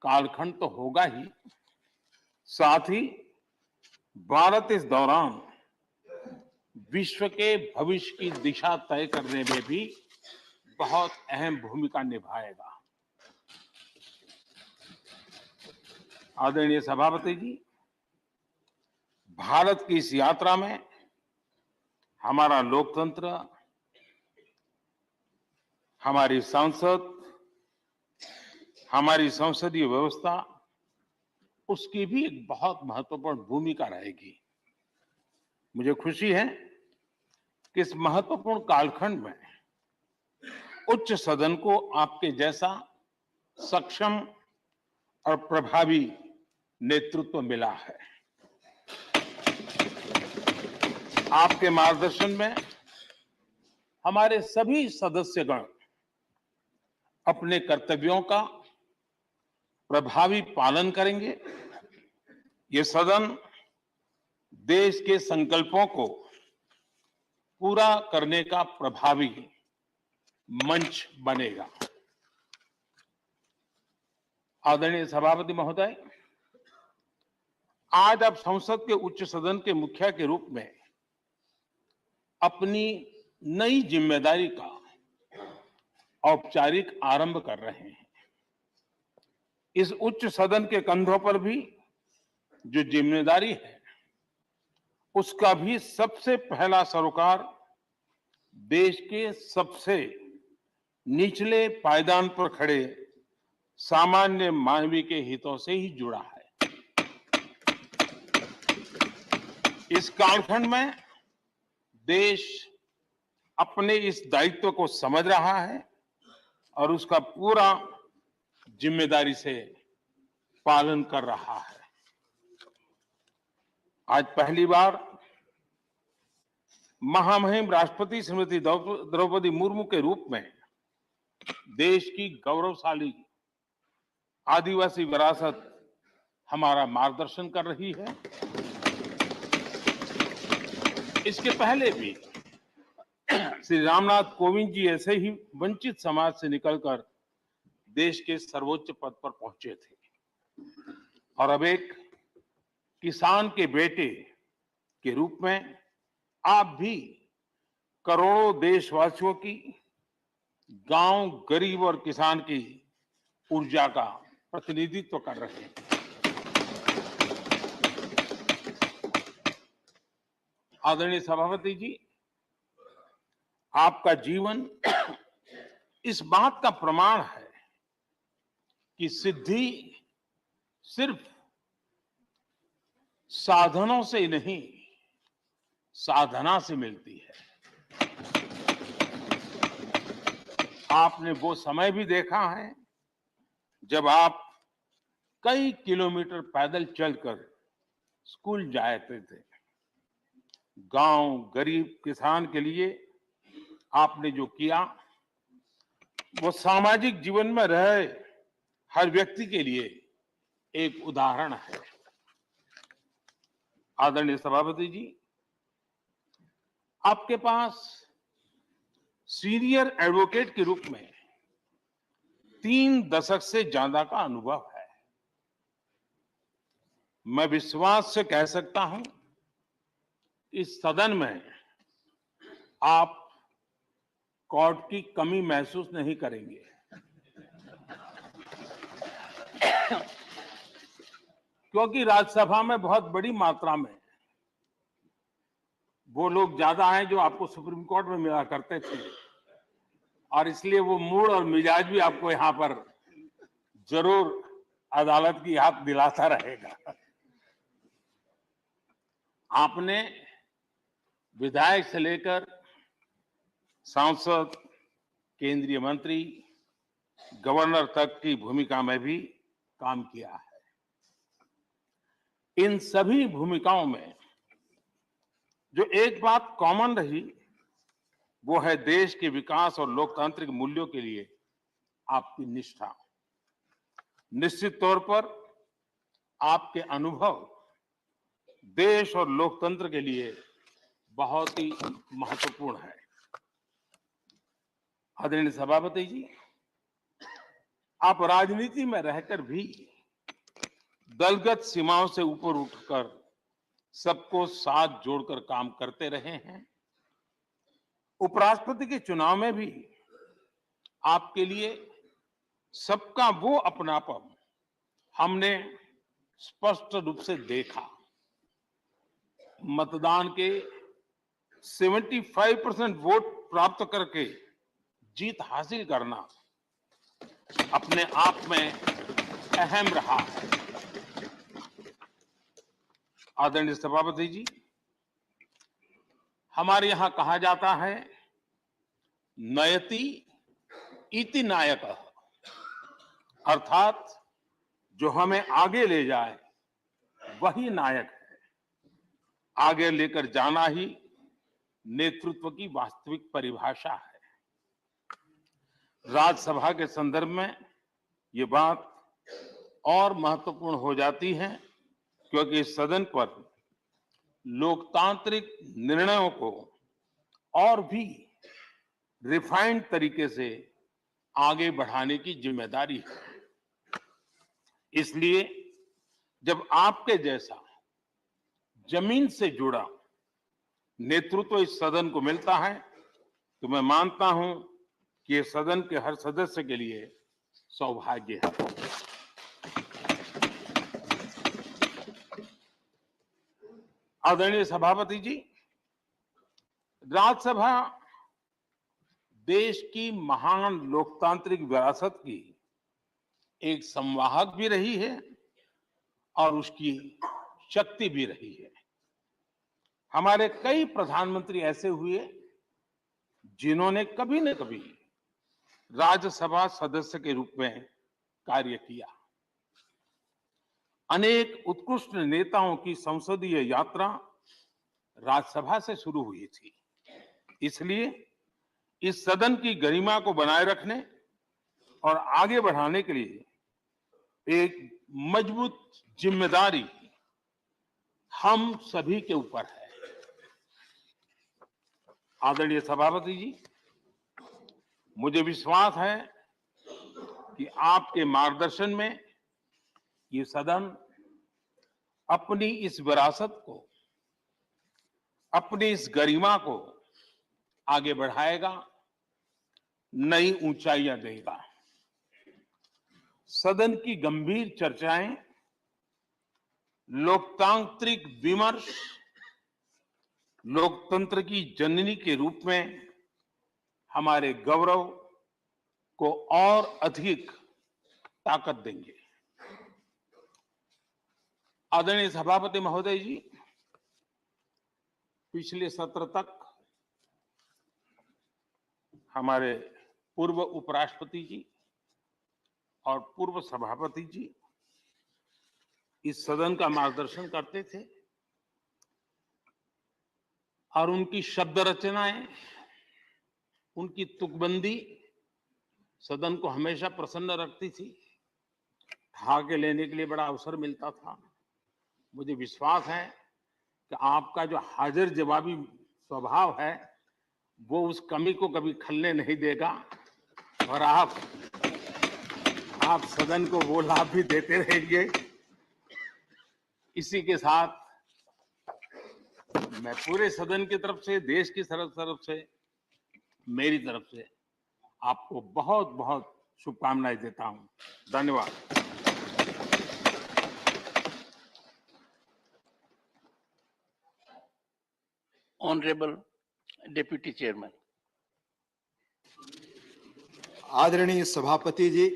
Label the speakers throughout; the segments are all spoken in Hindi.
Speaker 1: कालखंड तो होगा ही, साथ ही भारत इस दौरान विश्व के भविष्य की दिशा तय करने में भी बहुत अहम भूमिका निभाएगा। आदरणीय सभापति जी, भारत की इस यात्रा में हमारा लोकतंत्र, हमारी संसद, हमारी संसदीय व्यवस्था, उसकी भी एक बहुत महत्वपूर्ण भूमिका रहेगी। मुझे खुशी है कि इस महत्वपूर्ण कालखंड में उच्च सदन को आपके जैसा सक्षम और प्रभावी नेतृत्व मिला है। आपके मार्गदर्शन में हमारे सभी सदस्यगण अपने कर्तव्यों का प्रभावी पालन करेंगे। ये सदन देश के संकल्पों को पूरा करने का प्रभावी मंच बनेगा। आदरणीय सभापति महोदय, आज आप संसद के उच्च सदन के मुखिया के रूप में अपनी नई जिम्मेदारी का औपचारिक आरंभ कर रहे हैं। इस उच्च सदन के कंधों पर भी जो जिम्मेदारी है, उसका भी सबसे पहला सरोकार देश के सबसे निचले पायदान पर खड़े सामान्य मानवीय के हितों से ही जुड़ा है। इस कालखंड में देश अपने इस दायित्व को समझ रहा है और उसका पूरा जिम्मेदारी से पालन कर रहा है। आज पहली बार महामहिम राष्ट्रपति श्रीमती द्रौपदी मुर्मू के रूप में देश की गौरवशाली आदिवासी विरासत हमारा मार्गदर्शन कर रही है। इसके पहले भी श्री रामनाथ कोविंद जी ऐसे ही वंचित समाज से निकलकर देश के सर्वोच्च पद पर पहुंचे थे और अब एक किसान के बेटे के रूप में आप भी करोड़ों देशवासियों की, गांव, गरीब और किसान की ऊर्जा का प्रतिनिधित्व कर रहे हैं। आदरणीय सभापति जी, आपका जीवन इस बात का प्रमाण है कि सिद्धि सिर्फ साधनों से नहीं, साधना से मिलती है। आपने वो समय भी देखा है जब आप कई किलोमीटर पैदल चलकर स्कूल जाते थे। गांव, गरीब, किसान के लिए आपने जो किया, वो सामाजिक जीवन में रहे हर व्यक्ति के लिए एक उदाहरण है। आदरणीय सभापति जी, आपके पास सीनियर एडवोकेट के रूप में 3 दशक से ज्यादा का अनुभव है। मैं विश्वास से कह सकता हूं, इस सदन में आप कोर्ट की कमी महसूस नहीं करेंगे। क्योंकि राज्यसभा में बहुत बड़ी मात्रा में वो लोग ज्यादा हैं जो आपको सुप्रीम कोर्ट में मिला करते थे और इसलिए वो मूड और मिजाज भी आपको यहां पर जरूर अदालत की याद दिलाता रहेगा। आपने विधायक से लेकर सांसद, केंद्रीय मंत्री, गवर्नर तक की भूमिका में भी काम किया है। इन सभी भूमिकाओं में जो एक बात कॉमन रही, वो है देश के विकास और लोकतांत्रिक मूल्यों के लिए आपकी निष्ठा। निश्चित तौर पर आपके अनुभव देश और लोकतंत्र के लिए बहुत ही महत्वपूर्ण है। आदरणीय सभापति जी, आप राजनीति में रहकर भी दलगत सीमाओं से ऊपर उठकर सबको साथ जोड़कर काम करते रहे हैं। उपराष्ट्रपति के चुनाव में भी आपके लिए सबका वो अपनापन हमने स्पष्ट रूप से देखा। मतदान के 75% वोट प्राप्त करके जीत हासिल करना अपने आप में अहम रहा है। आदरणीय सभापति जी, हमारे यहां कहा जाता है नयति इति नायकः, अर्थात जो हमें आगे ले जाए वही नायक है। आगे लेकर जाना ही नेतृत्व की वास्तविक परिभाषा है। राज्यसभा के संदर्भ में ये बात और महत्वपूर्ण हो जाती है क्योंकि इस सदन पर लोकतांत्रिक निर्णयों को और भी रिफाइंड तरीके से आगे बढ़ाने की जिम्मेदारी है। इसलिए जब आपके जैसा जमीन से जुड़ा नेतृत्व इस सदन को मिलता है तो मैं मानता हूं कि ये सदन के हर सदस्य के लिए सौभाग्य है। आदरणीय सभापति जी, राज्यसभा देश की महान लोकतांत्रिक विरासत की एक संवाहक भी रही है और उसकी शक्ति भी रही है। हमारे कई प्रधानमंत्री ऐसे हुए जिन्होंने कभी न कभी राज्यसभा सदस्य के रूप में कार्य किया। अनेक उत्कृष्ट नेताओं की संसदीय यात्रा राज्यसभा से शुरू हुई थी। इसलिए इस सदन की गरिमा को बनाए रखने और आगे बढ़ाने के लिए एक मजबूत जिम्मेदारी हम सभी के ऊपर है। आदरणीय सभापति जी, मुझे विश्वास है कि आपके मार्गदर्शन में ये सदन अपनी इस विरासत को, अपनी इस गरिमा को आगे बढ़ाएगा, नई ऊंचाइयां देगा। सदन की गंभीर चर्चाएं, लोकतांत्रिक विमर्श लोकतंत्र की जननी के रूप में हमारे गौरव को और अधिक ताकत देंगे। आदरणीय सभापति महोदय जी, पिछले सत्र तक हमारे पूर्व उपराष्ट्रपति जी और पूर्व सभापति जी इस सदन का मार्गदर्शन करते थे और उनकी शब्द रचनाएं, उनकी तुकबंदी सदन को हमेशा प्रसन्न रखती थी। भाग लेने के लिए बड़ा अवसर मिलता था। मुझे विश्वास है कि आपका जो हाजिर जवाबी स्वभाव है वो उस कमी को कभी खलने नहीं देगा और आप सदन को वो लाभ भी देते रहेंगे। इसी के साथ मैं पूरे सदन की तरफ से, देश की तरफ से, मेरी तरफ से आपको बहुत बहुत शुभकामनाएं देता हूं। धन्यवाद।
Speaker 2: Honourable deputy chairman.
Speaker 3: आदरणीय सभापति जी,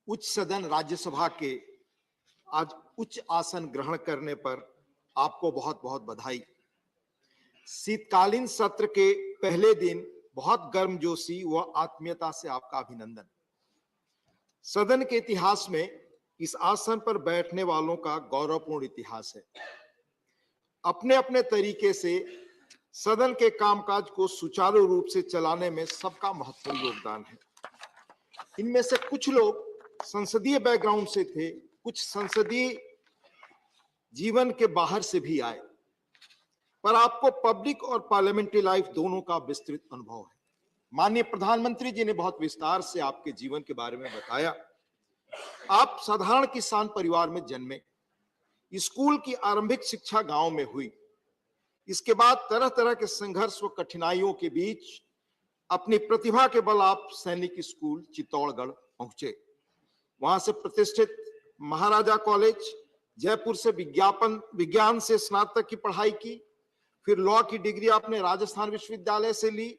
Speaker 3: उच्च सदन राज्यसभा के आज उच्च आसन ग्रहण करने पर आपको बहुत बहुत बधाई। शीतकालीन सत्र के पहले दिन बहुत गर्मजोशी व आत्मीयता से आपका अभिनंदन। सदन के इतिहास में इस आसन पर बैठने वालों का गौरवपूर्ण इतिहास है। अपने अपने तरीके से सदन के कामकाज को सुचारू रूप से चलाने में सबका महत्वपूर्ण योगदान है। इनमें से कुछ लोग संसदीय बैकग्राउंड से थे, कुछ संसदीय जीवन के बाहर से भी आए, पर आपको पब्लिक और पार्लियामेंट्री लाइफ दोनों का विस्तृत अनुभव है। माननीय प्रधानमंत्री जी ने बहुत विस्तार से आपके जीवन के बारे में बताया। आप साधारण किसान परिवार में जन्मे, स्कूल की आरंभिक शिक्षा गांव में हुई। इसके बाद तरह तरह के संघर्ष व कठिनाइयों के बीच अपनी प्रतिभा के बल आप सैनिक स्कूल चित्तौड़गढ़ पहुंचे। वहां से प्रतिष्ठित महाराजा कॉलेज जयपुर से विज्ञान से स्नातक की पढ़ाई की। फिर लॉ की डिग्री आपने राजस्थान विश्वविद्यालय से ली।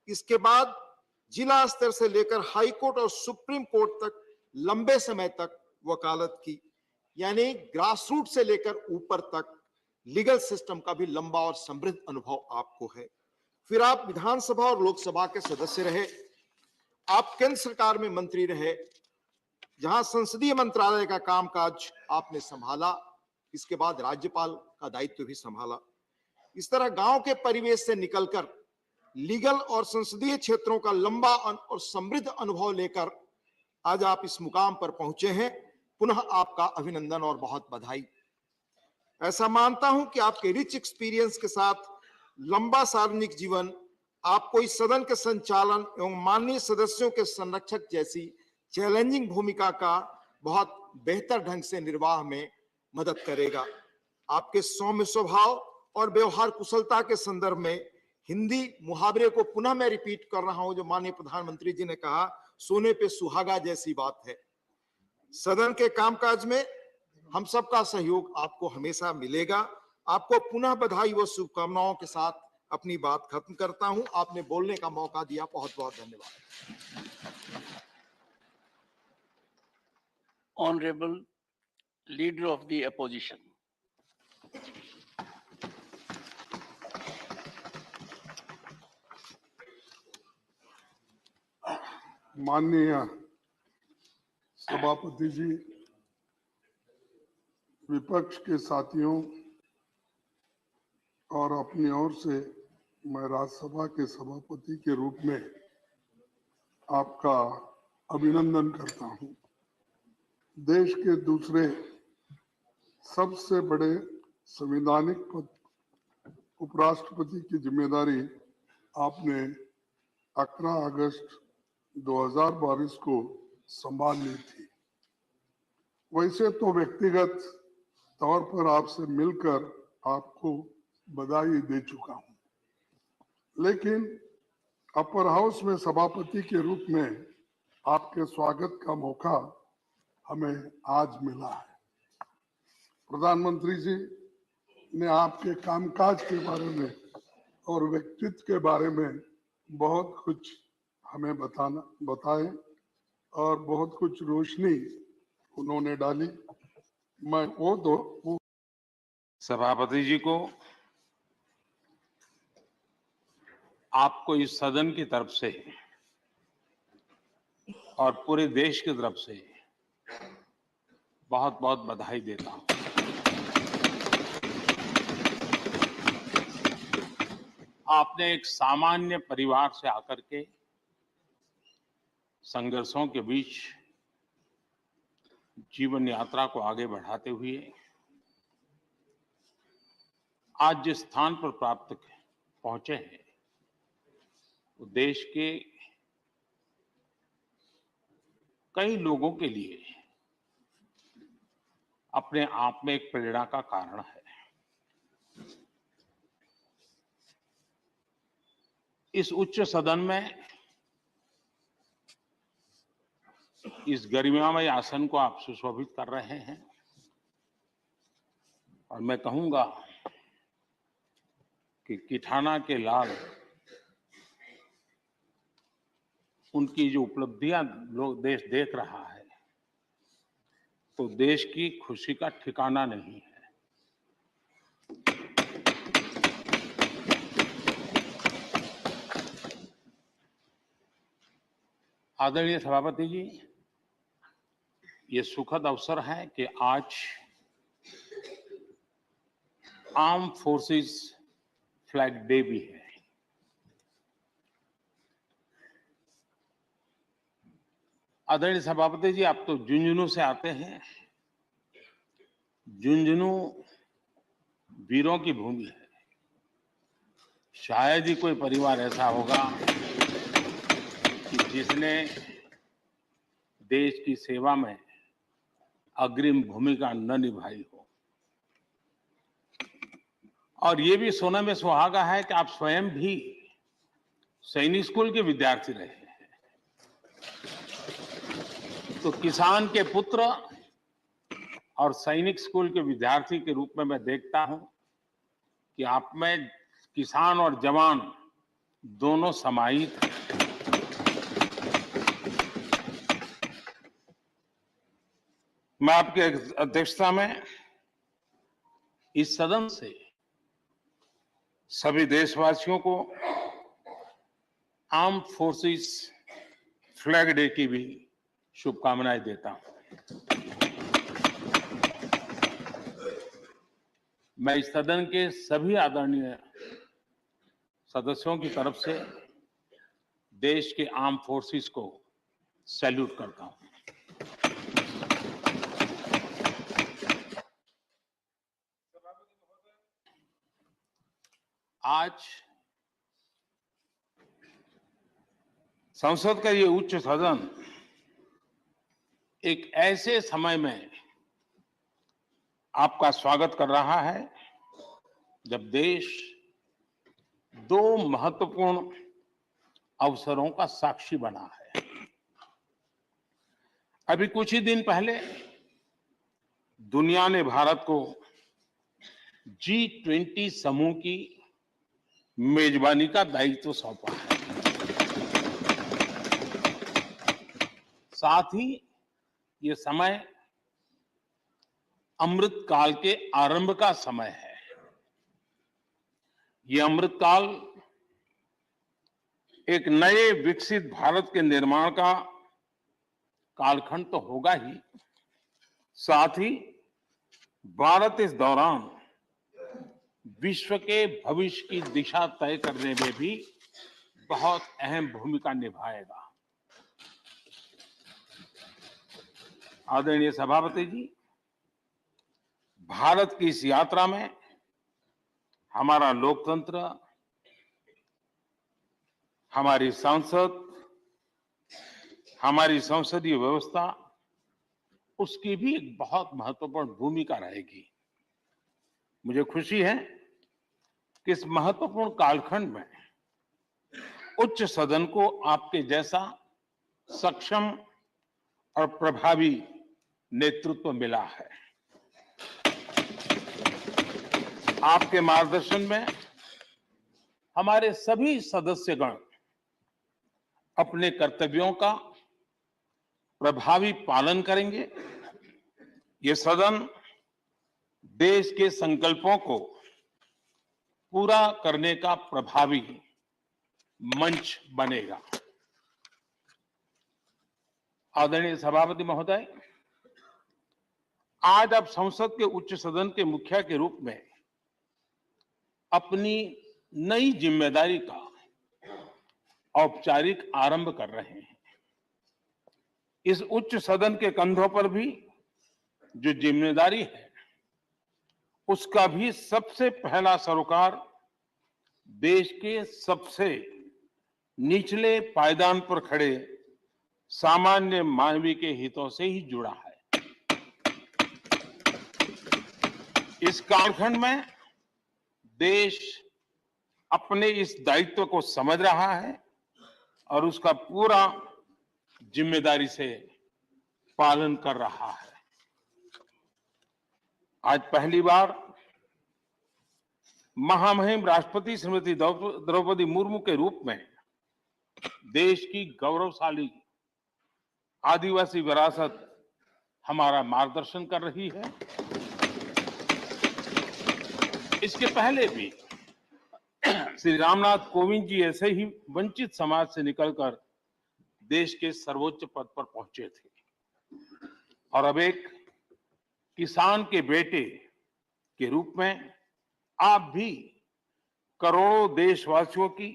Speaker 3: इसके बाद जिला स्तर से लेकर हाई कोर्ट और सुप्रीम कोर्ट तक लंबे समय तक वकालत की, यानी ग्रास रूट से लेकर ऊपर तक लीगल सिस्टम का भी लंबा और समृद्ध अनुभव आपको है। फिर आप विधानसभा और लोकसभा के सदस्य रहे। आप केंद्र सरकार में मंत्री रहे, जहां संसदीय मंत्रालय का कामकाज आपने संभाला। इसके बाद राज्यपाल का दायित्व भी संभाला। इस तरह गांव के परिवेश से निकलकर लीगल और संसदीय क्षेत्रों का लंबा और समृद्ध अनुभव लेकर आज आप इस मुकाम पर पहुंचे हैं। पुनः आपका अभिनंदन और बहुत बधाई। ऐसा मानता हूं कि आपके रिच एक्सपीरियंस के साथ लंबा सार्वजनिक जीवन आपको इस सदन के संचालन एवं माननीय सदस्यों के संरक्षक जैसी चैलेंजिंग भूमिका का बहुत बेहतर ढंग से निर्वाह में मदद करेगा। आपके सौम्य स्वभाव और व्यवहार कुशलता के संदर्भ में हिंदी मुहावरे को पुनः मैं रिपीट कर रहा हूं, जो माननीय प्रधानमंत्री जी ने कहा, सोने पे सुहागा जैसी बात है। सदन के कामकाज में हम सबका सहयोग आपको हमेशा मिलेगा। आपको पुनः बधाई व शुभकामनाओं के साथ अपनी बात खत्म करता हूं। आपने बोलने का मौका दिया, बहुत बहुत धन्यवाद।
Speaker 2: Honorable Leader of the Opposition.
Speaker 4: माननीय सभापति जी, विपक्ष के साथियों और अपनी ओर से मैं राज्यसभा के सभापति के रूप में आपका अभिनंदन करता हूं। देश के दूसरे सबसे बड़े संवैधानिक पद उपराष्ट्रपति की जिम्मेदारी आपने 11 अगस्त 2022 को संभाल ली थी। वैसे तो व्यक्तिगत तौर पर आपसे मिलकर आपको बधाई दे चुका हूं, लेकिन अपर हाउस में सभापति के रूप में आपके स्वागत का मौका हमें आज मिला है। प्रधानमंत्री जी ने आपके कामकाज के बारे में और व्यक्तित्व के बारे में बहुत कुछ हमें बताए और बहुत कुछ रोशनी उन्होंने डाली। मैं वो
Speaker 1: सभापति जी को आपको इस सदन की तरफ से और पूरे देश की तरफ से बहुत बहुत बधाई देता हूं। आपने एक सामान्य परिवार से आकर के संघर्षों के बीच जीवन यात्रा को आगे बढ़ाते हुए आज जिस स्थान पर पहुंचे हैं, वो देश के कई लोगों के लिए अपने आप में एक प्रेरणा का कारण है। इस उच्च सदन में इस गरिमामय आसन को आप सुशोभित कर रहे हैं और मैं कहूंगा कि किठाना के लाल उनकी जो उपलब्धियां लोग देश देख रहा है, तो देश की खुशी का ठिकाना नहीं है। आदरणीय सभापति जी, ये सुखद अवसर है कि आज आर्म फोर्सेस फ्लैग डे भी है। आदरणीय सभापति जी, आप तो झुंझुनू से आते हैं। झुंझुनू वीरों की भूमि है। शायद ही कोई परिवार ऐसा होगा कि जिसने देश की सेवा में अग्रिम भूमिका न निभाई हो। और ये भी सोने में सुहागा है कि आप स्वयं भी सैनिक स्कूल के विद्यार्थी रहे हैं। तो किसान के पुत्र और सैनिक स्कूल के विद्यार्थी के रूप में मैं देखता हूं कि आप में किसान और जवान दोनों समाहित हैं। मैं आपकी अध्यक्षता में इस सदन से सभी देशवासियों को आर्म्ड फोर्सेस फ्लैग डे की भी शुभकामनाएं देता हूं। मैं इस सदन के सभी आदरणीय सदस्यों की तरफ से देश के आर्म्ड फोर्सेस को सैल्यूट करता हूं। आज संसद का ये उच्च सदन एक ऐसे समय में आपका स्वागत कर रहा है जब देश दो महत्वपूर्ण अवसरों का साक्षी बना है। अभी कुछ ही दिन पहले दुनिया ने भारत को G20 समूह की मेजबानी का दायित्व सौंपा है। साथ ही ये समय अमृत काल के आरंभ का समय है। ये अमृत काल एक नए विकसित भारत के निर्माण का कालखंड तो होगा ही, साथ ही भारत इस दौरान विश्व के भविष्य की दिशा तय करने में भी बहुत अहम भूमिका निभाएगा। आदरणीय सभापति जी, भारत की इस यात्रा में हमारा लोकतंत्र, हमारी संसद, हमारी संसदीय व्यवस्था, उसकी भी एक बहुत महत्वपूर्ण भूमिका रहेगी। मुझे खुशी है कि इस महत्वपूर्ण कालखंड में उच्च सदन को आपके जैसा सक्षम और प्रभावी नेतृत्व मिला है। आपके मार्गदर्शन में हमारे सभी सदस्यगण अपने कर्तव्यों का प्रभावी पालन करेंगे। ये सदन देश के संकल्पों को पूरा करने का प्रभावी मंच बनेगा। आदरणीय सभापति महोदय, आज आप संसद के उच्च सदन के मुखिया के रूप में अपनी नई जिम्मेदारी का औपचारिक आरंभ कर रहे हैं। इस उच्च सदन के कंधों पर भी जो जिम्मेदारी है, उसका भी सबसे पहला सरोकार देश के सबसे निचले पायदान पर खड़े सामान्य मानवीय के हितों से ही जुड़ा है। इस कालखंड में देश अपने इस दायित्व को समझ रहा है और उसका पूरा जिम्मेदारी से पालन कर रहा है। आज पहली बार महामहिम राष्ट्रपति श्रीमती द्रौपदी मुर्मू के रूप में देश की गौरवशाली आदिवासी विरासत हमारा मार्गदर्शन कर रही है। इसके पहले भी श्री रामनाथ कोविंद जी ऐसे ही वंचित समाज से निकलकर देश के सर्वोच्च पद पर पहुंचे थे और अब एक किसान के बेटे के रूप में आप भी करोड़ों देशवासियों की,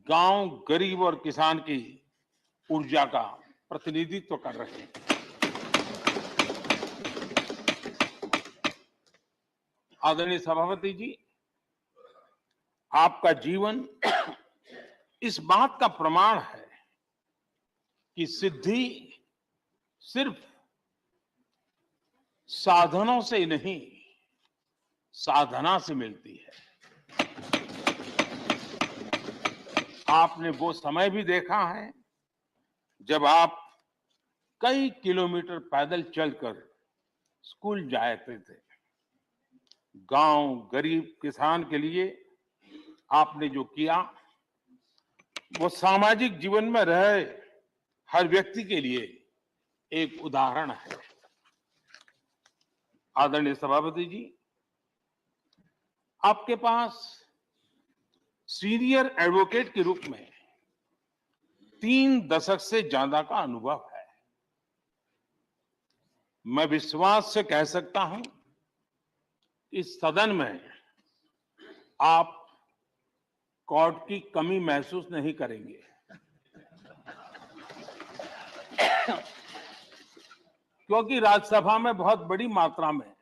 Speaker 1: गांव, गरीब और किसान की ऊर्जा का प्रतिनिधित्व कर रहे हैं। आदरणीय सभापति जी, आपका जीवन इस बात का प्रमाण है कि सिद्धि सिर्फ साधनों से नहीं, साधना से मिलती है। आपने वो समय भी देखा है जब आप कई किलोमीटर पैदल चलकर स्कूल जाते थे। गांव गरीब किसान के लिए आपने जो किया वो सामाजिक जीवन में रहे हर व्यक्ति के लिए एक उदाहरण है। आदरणीय सभापति जी, आपके पास सीनियर एडवोकेट के रूप में 3 दशक से ज्यादा का अनुभव है। मैं विश्वास से कह सकता हूं इस सदन में आप कोर्ट की कमी महसूस नहीं करेंगे, क्योंकि राज्यसभा में बहुत बड़ी मात्रा में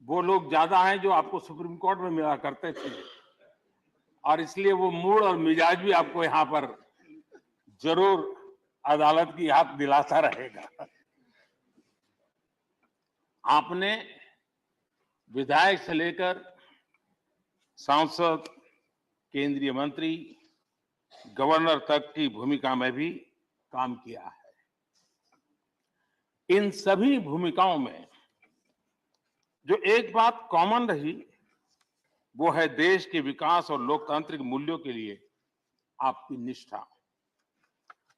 Speaker 1: वो लोग ज्यादा हैं जो आपको सुप्रीम कोर्ट में मिला करते थे, और इसलिए वो मूड और मिजाज भी आपको यहां पर जरूर अदालत की याद दिलाता रहेगा। आपने विधायक से लेकर सांसद, केंद्रीय मंत्री, गवर्नर तक की भूमिका में भी काम किया है। इन सभी भूमिकाओं में जो एक बात कॉमन रही वो है देश के विकास और लोकतांत्रिक मूल्यों के लिए आपकी निष्ठा।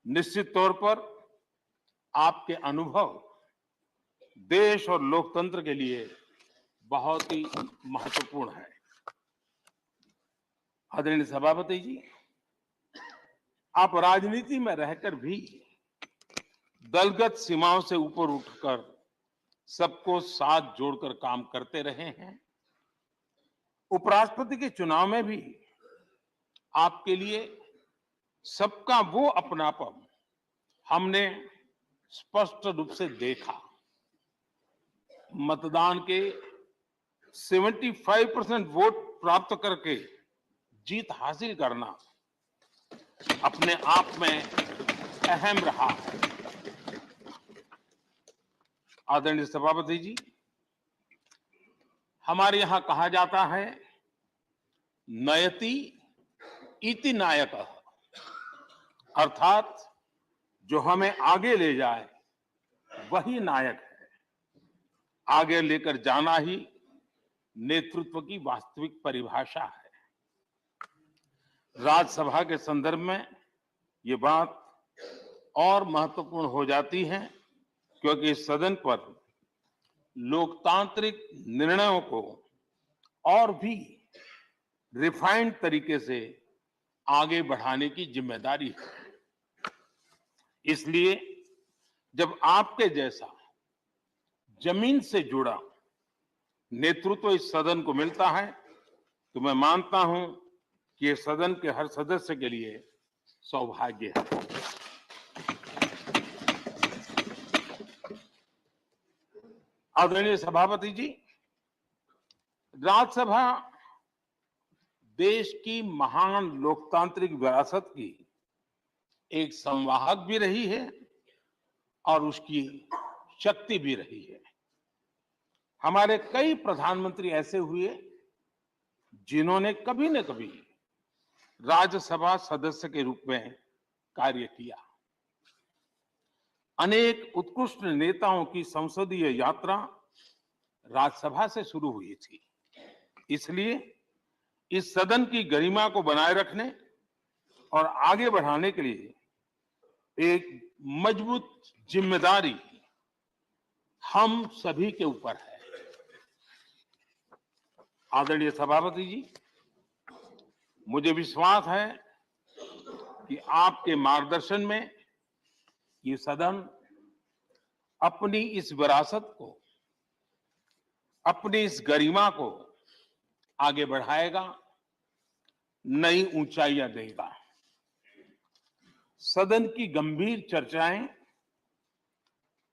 Speaker 1: निश्चित तौर पर आपके अनुभव देश और लोकतंत्र के लिए बहुत ही महत्वपूर्ण है। आदरणीय सभापति जी, आप राजनीति में रहकर भी दलगत सीमाओं से ऊपर उठकर सबको साथ जोड़कर काम करते रहे हैं। उपराष्ट्रपति के चुनाव में भी आपके लिए सबका वो अपनापन हमने स्पष्ट रूप से देखा। मतदान के 75% वोट प्राप्त करके जीत हासिल करना अपने आप में अहम रहा है। आदरणीय सभापति जी, हमारे यहां कहा जाता है नयति इति नायकः, अर्थात जो हमें आगे ले जाए वही नायक है। आगे लेकर जाना ही नेतृत्व की वास्तविक परिभाषा है। राज्यसभा के संदर्भ में ये बात और महत्वपूर्ण हो जाती है क्योंकि इस सदन पर लोकतांत्रिक निर्णयों को और भी रिफाइंड तरीके से आगे बढ़ाने की जिम्मेदारी है। इसलिए जब आपके जैसा जमीन से जुड़ा नेतृत्व इस सदन को मिलता है तो मैं मानता हूं कि ये सदन के हर सदस्य के लिए सौभाग्य है। आदरणीय सभापति जी, राज्यसभा देश की महान लोकतांत्रिक विरासत की एक संवाहक भी रही है और उसकी शक्ति भी रही है। हमारे कई प्रधानमंत्री ऐसे हुए जिन्होंने कभी न कभी राज्यसभा सदस्य के रूप में कार्य किया। अनेक उत्कृष्ट नेताओं की संसदीय यात्रा राज्यसभा से शुरू हुई थी। इसलिए इस सदन की गरिमा को बनाए रखने और आगे बढ़ाने के लिए एक मजबूत जिम्मेदारी हम सभी के ऊपर है। आदरणीय सभापति जी, मुझे विश्वास है कि आपके मार्गदर्शन में ये सदन अपनी इस विरासत को, अपनी इस गरिमा को आगे बढ़ाएगा, नई ऊंचाइयां देगा। सदन की गंभीर चर्चाएं,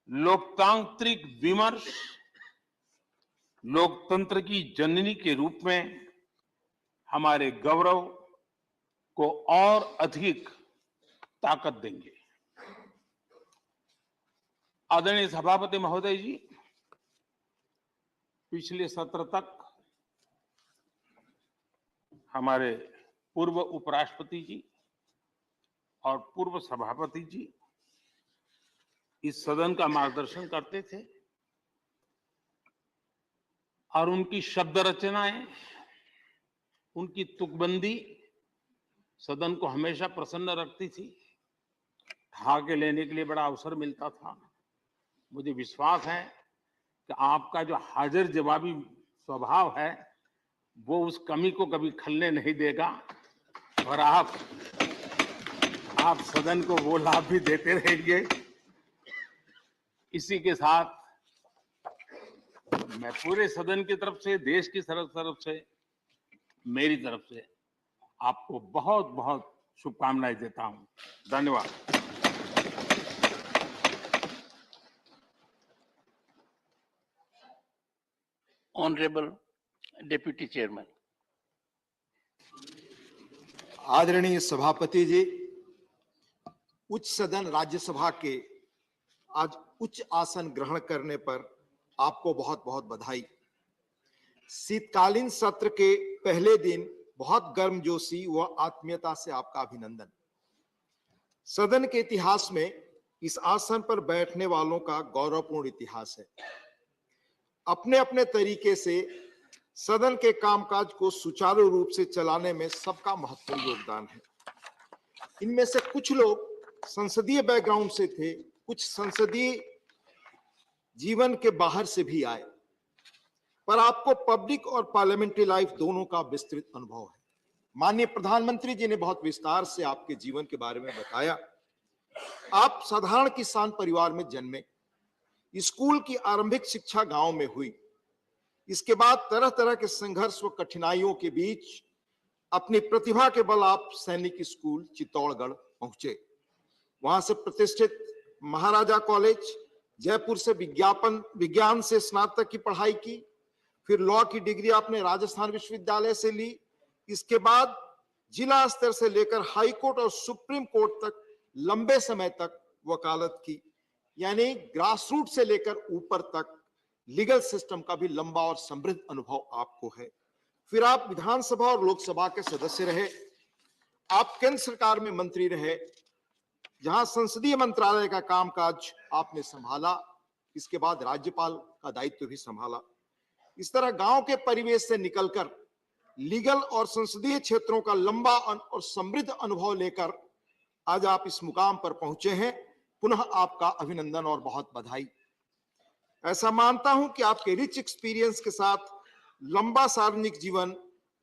Speaker 1: लोकतांत्रिक विमर्श लोकतंत्र की जननी के रूप में हमारे गौरव को और अधिक ताकत देंगे। आदरणीय सभापति महोदय जी, पिछले सत्र तक हमारे पूर्व उपराष्ट्रपति जी और पूर्व सभापति जी इस सदन का मार्गदर्शन करते थे और उनकी शब्द रचनाएं, उनकी तुकबंदी सदन को हमेशा प्रसन्न रखती थी। भाग लेने के लिए बड़ा अवसर मिलता था। मुझे विश्वास है कि आपका जो हाजिर जवाबी स्वभाव है वो उस कमी को कभी खलने नहीं देगा और आप सदन को वो लाभ भी देते रहेंगे। इसी के साथ मैं पूरे सदन की तरफ से, देश की तरफ से, मेरी तरफ से आपको बहुत बहुत शुभकामनाएं देता हूं। धन्यवाद।
Speaker 2: Honorable Deputy Chairman.
Speaker 3: आदरणीय सभापति जी, उच्च सदन राज्यसभा के आज उच्च आसन ग्रहण करने पर आपको बहुत बहुत बधाई। शीतकालीन सत्र के पहले दिन बहुत गर्मजोशी व आत्मीयता से आपका अभिनंदन। सदन के इतिहास में इस आसन पर बैठने वालों का गौरवपूर्ण इतिहास है। अपने अपने तरीके से सदन के कामकाज को सुचारू रूप से चलाने में सबका महत्वपूर्ण योगदान है। इनमें से कुछ लोग संसदीय बैकग्राउंड से थे, कुछ संसदीय जीवन के बाहर से भी आए, पर आपको पब्लिक और पार्लियामेंट्री लाइफ दोनों का विस्तृत अनुभव है। माननीय प्रधानमंत्री जी ने बहुत विस्तार से आपके जीवन के बारे में बताया। आप साधारण किसान परिवार में जन्मे, स्कूल की आरंभिक शिक्षा गांव में हुई। इसके बाद तरह तरह के संघर्ष व कठिनाइयों के बीच अपनी प्रतिभा के बल आप सैनिक स्कूल चित्तौड़गढ़ पहुंचे। वहां से प्रतिष्ठित महाराजा कॉलेज जयपुर से विज्ञान से स्नातक की पढ़ाई की। फिर लॉ की डिग्री आपने राजस्थान विश्वविद्यालय से ली। इसके बाद जिला स्तर से लेकर हाई कोर्ट और सुप्रीम कोर्ट तक लंबे समय तक वकालत की, यानी ग्रास रूट से लेकर ऊपर तक लीगल सिस्टम का भी लंबा और समृद्ध अनुभव आपको है। फिर आप विधानसभा और लोकसभा के सदस्य रहे। आप केंद्र सरकार में मंत्री रहे, जहां संसदीय मंत्रालय का कामकाज आपने संभाला। इसके बाद राज्यपाल का दायित्व भी संभाला। इस तरह गांव के परिवेश से निकलकर लीगल और संसदीय क्षेत्रों का लंबा और समृद्ध अनुभव लेकर आज आप इस मुकाम पर पहुंचे हैं। पुनः आपका अभिनंदन और बहुत बधाई। ऐसा मानता हूं कि आपके रिच एक्सपीरियंस के साथ लंबा सार्वजनिक जीवन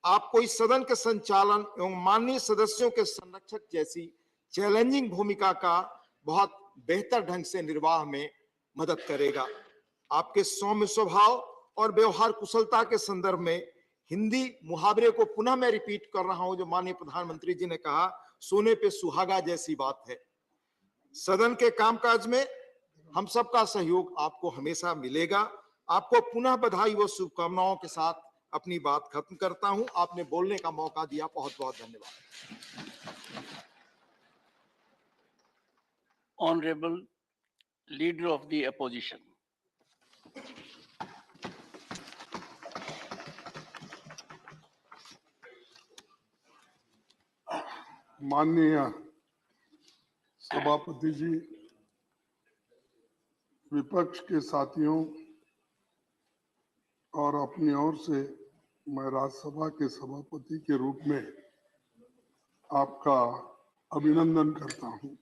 Speaker 3: आपको इस सदन के संचालन एवं माननीय सदस्यों के संरक्षक जैसी चैलेंजिंग भूमिका का बहुत बेहतर ढंग से निर्वाह में मदद करेगा। आपके सौम्य स्वभाव और व्यवहार कुशलता के संदर्भ में हिंदी मुहावरे को पुनः मैं रिपीट कर रहा हूं, जो माननीय प्रधानमंत्री जी ने कहा, सोने पे सुहागा जैसी बात है। सदन के कामकाज में हम सबका सहयोग आपको हमेशा मिलेगा। आपको पुनः बधाई व शुभकामनाओं के साथ अपनी बात खत्म करता हूं। आपने बोलने का मौका दिया, बहुत बहुत धन्यवाद।
Speaker 2: Honorable Leader of the Opposition.
Speaker 4: माननीय सभापति जी, विपक्ष के साथियों और अपनी ओर से मैं राज्यसभा के सभापति के रूप में आपका अभिनंदन करता हूं।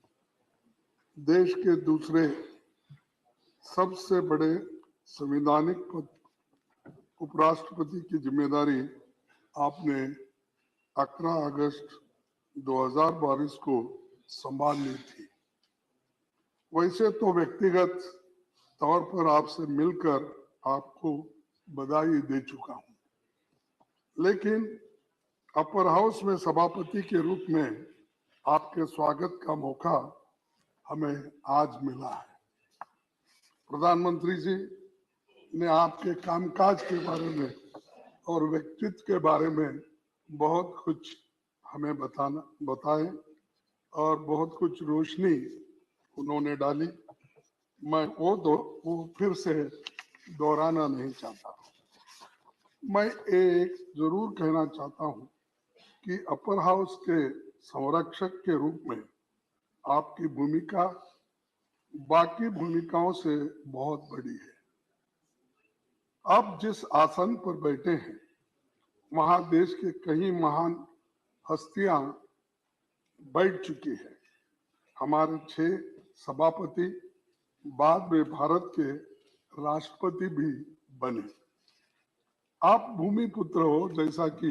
Speaker 4: देश के दूसरे सबसे बड़े संवैधानिक पद उपराष्ट्रपति की जिम्मेदारी आपने 11 अगस्त 2022 को संभाल ली थी। वैसे तो व्यक्तिगत तौर पर आपसे मिलकर आपको बधाई दे चुका हूं, लेकिन अपर हाउस में सभापति के रूप में आपके स्वागत का मौका हमें आज मिला है। प्रधानमंत्री जी ने आपके कामकाज के बारे में और व्यक्तित्व के बारे में बहुत कुछ हमें बताए और बहुत कुछ रोशनी उन्होंने डाली। मैं वो फिर से दोहराना नहीं चाहता। मैं एक जरूर कहना चाहता हूं कि अपर हाउस के संरक्षक के रूप में आपकी भूमिका बाकी भूमिकाओं से बहुत बड़ी है। आप जिस आसन पर बैठे हैं वहां देश के कई महान हस्तियां बैठ चुकी है। हमारे 6 सभापति बाद में भारत के राष्ट्रपति भी बने। आप भूमि पुत्र हो, जैसा कि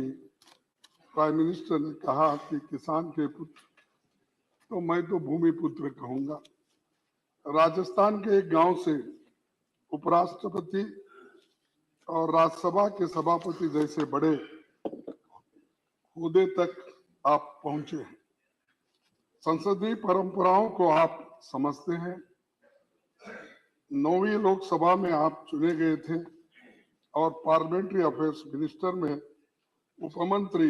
Speaker 4: प्राइम मिनिस्टर ने कहा कि किसान के पुत्र, तो मैं तो भूमि पुत्र कहूंगा। राजस्थान के एक गांव से उपराष्ट्रपति और राज्यसभा के सभापति जैसे बड़े ओहदे तक आप पहुंचे हैं। संसदीय परंपराओं को आप समझते हैं। 9वीं लोकसभा में आप चुने गए थे और पार्लियामेंट्री अफेयर्स मिनिस्टर में उपमंत्री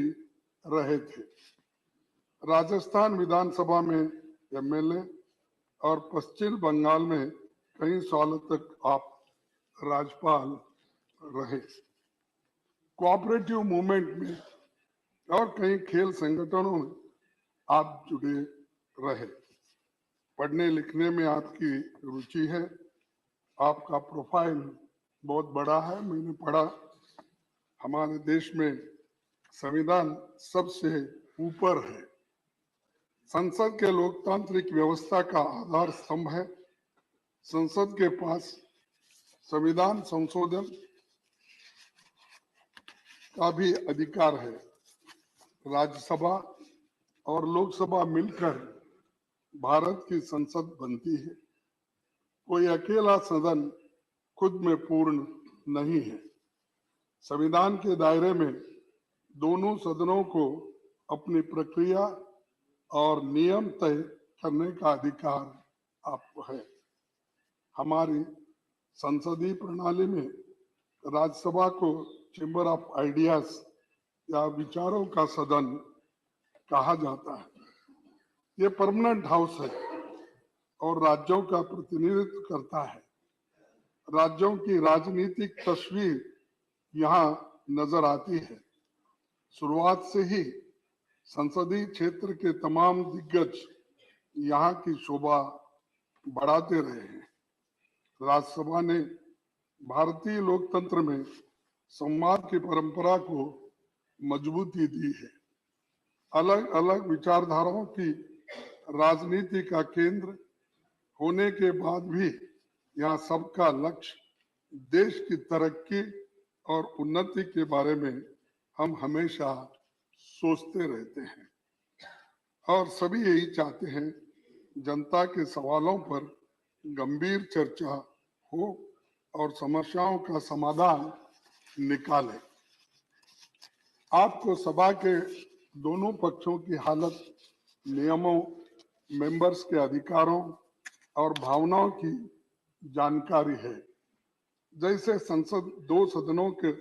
Speaker 4: रहे थे। राजस्थान विधानसभा में एमएलए और पश्चिम बंगाल में कई सालों तक आप राज्यपाल रहे। कोऑपरेटिव मूवमेंट में और कई खेल संगठनों में आप जुड़े रहे। पढ़ने लिखने में आपकी रुचि है। आपका प्रोफाइल बहुत बड़ा है। मैंने पढ़ा, हमारे देश में संविधान सबसे ऊपर है। संसद के लोकतांत्रिक व्यवस्था का आधार स्तंभ है। संसद के पास संविधान संशोधन का भी अधिकार है। राज्यसभा और लोकसभा मिलकर भारत की संसद बनती है। कोई अकेला सदन खुद में पूर्ण नहीं है। संविधान के दायरे में दोनों सदनों को अपनी प्रक्रिया और नियम तय करने का अधिकार आपको है। हमारी संसदीय प्रणाली में राज्यसभा को चेंबर ऑफ आइडियाज या विचारों का सदन कहा जाता है। ये परमानेंट हाउस है और राज्यों का प्रतिनिधित्व करता है। राज्यों की राजनीतिक तस्वीर यहाँ नजर आती है। शुरुआत से ही संसदीय क्षेत्र के तमाम दिग्गज यहाँ की शोभा बढ़ाते रहे हैं। राज्यसभा ने भारतीय लोकतंत्र में संवाद की परंपरा को मजबूती दी है। अलग अलग विचारधाराओं की राजनीति का केंद्र होने के बाद भी यहाँ सबका लक्ष्य देश की तरक्की और उन्नति के बारे में हम हमेशा सोचते रहते हैं और सभी यही चाहते हैं जनता के सवालों पर गंभीर चर्चा हो और समस्याओं का समाधान निकाले। आपको सभा के दोनों पक्षों की हालत, नियमों, मेंबर्स के अधिकारों और भावनाओं की जानकारी है। जैसे संसद 2 सदनों के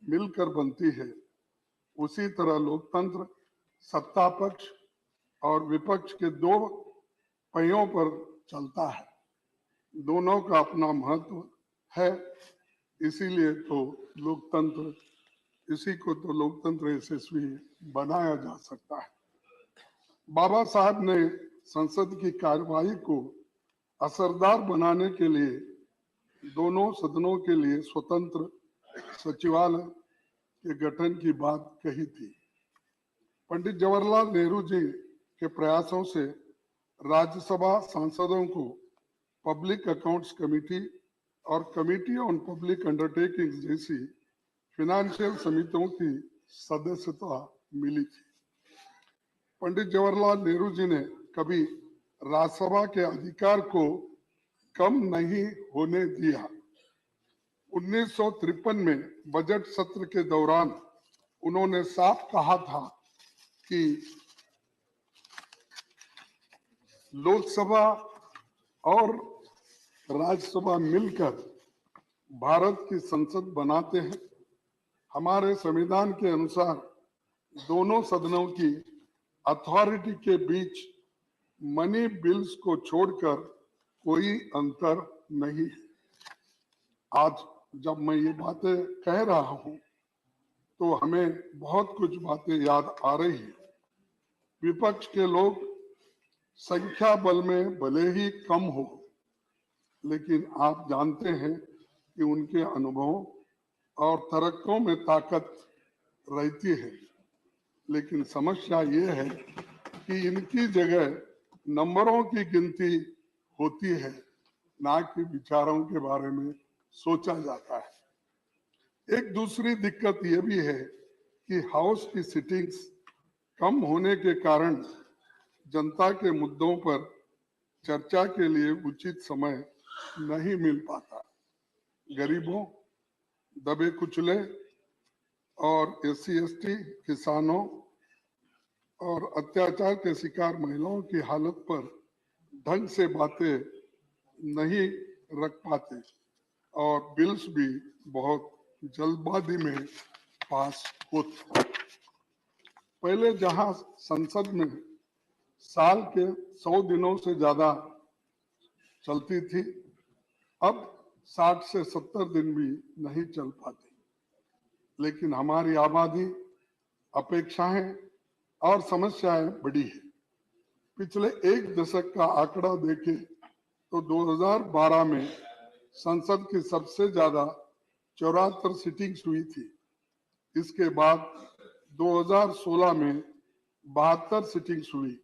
Speaker 4: मिलकर बनती है, उसी तरह लोकतंत्र सत्ता पक्ष और विपक्ष के 2 पहियों पर चलता है। दोनों का अपना महत्व है। इसीलिए तो लोकतंत्र, इसी को तो लोकतंत्र यशस्वी बनाया जा सकता है। बाबा साहब ने संसद की कार्यवाही को असरदार बनाने के लिए दोनों सदनों के लिए स्वतंत्र सचिवालय के गठन की बात कही थी। पंडित जवाहरलाल नेहरू जी के प्रयासों से राज्यसभा सांसदों को पब्लिक अकाउंट्स कमेटी और कमेटी ऑन पब्लिक अंडरटेकिंग्स जैसी फाइनेंशियल समितियों की सदस्यता मिली थी। पंडित जवाहरलाल नेहरू जी ने कभी राज्यसभा के अधिकार को कम नहीं होने दिया। 1953 में बजट सत्र के दौरान उन्होंने साफ कहा था कि लोकसभा और राज्यसभा मिलकर भारत की संसद बनाते हैं। हमारे संविधान के अनुसार दोनों सदनों की अथॉरिटी के बीच मनी बिल्स को छोड़कर कोई अंतर नहीं है। आज जब मैं ये बातें कह रहा हूं तो हमें बहुत कुछ बातें याद आ रही है। विपक्ष के लोग संख्या बल में भले ही कम हो, लेकिन आप जानते हैं कि उनके अनुभव और तरक्कों में ताकत रहती है। लेकिन समस्या ये है कि इनकी जगह नंबरों की गिनती होती है, ना कि विचारों के बारे में सोचा जाता है। एक दूसरी दिक्कत ये भी है कि हाउस की सिटिंग्स कम होने के कारण जनता के मुद्दों पर चर्चा के लिए उचित समय नहीं मिल पाता। गरीबों, दबे कुचले और SC/ST, किसानों और अत्याचार के शिकार महिलाओं की हालत पर ढंग से बातें नहीं रख पाते और बिल्स भी बहुत जल्दबाजी में पास होते। पहले जहां संसद में साल के 100 दिनों से ज्यादा चलती थी, अब 60 से 70 दिन भी नहीं चल पाती। लेकिन हमारी आबादी, अपेक्षाएं और समस्याएं बड़ी है। पिछले एक दशक का आंकड़ा देखें तो 2012 में संसद की सबसे ज्यादा 74 सिटिंग्स हुई थी। इसके बाद 2016 में 72 सिटिंग्स हुई।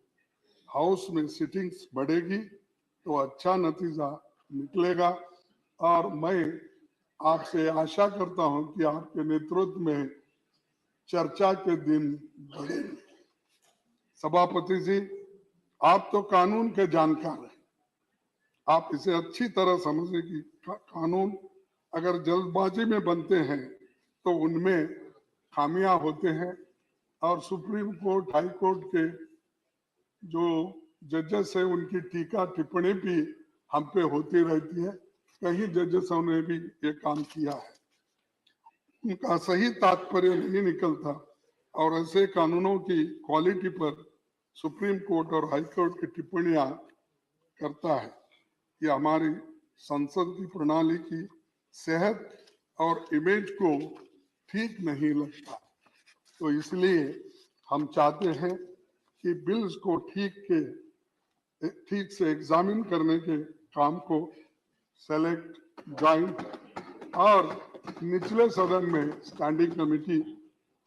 Speaker 4: हाउस में सिटिंग्स बढ़ेगी तो अच्छा नतीजा निकलेगा और मैं आपसे आशा करता हूं कि आपके नेतृत्व में चर्चा के दिन बढ़ेंगे। सभापति जी, आप तो कानून के जानकार हैं। आप इसे अच्छी तरह समझें कि कानून अगर जल्दबाजी में बनते हैं तो उनमें खामियां होते हैं और सुप्रीम कोर्ट, हाई कोर्ट के जो जजेस है उनकी टीका टिप्पणी भी हम पे होती रहती है। कई जजेसों ने भी ये काम किया है, उनका सही तात्पर्य नहीं निकलता और ऐसे कानूनों की क्वालिटी पर सुप्रीम कोर्ट और हाई कोर्ट की टिप्पणियां करता है कि हमारी संसद की प्रणाली की सेहत और इमेज को ठीक नहीं लगता। तो इसलिए हम चाहते हैं कि बिल्स को ठीक से एग्जामिन करने के काम को सेलेक्ट, ज्वाइंट और निचले सदन में स्टैंडिंग कमेटी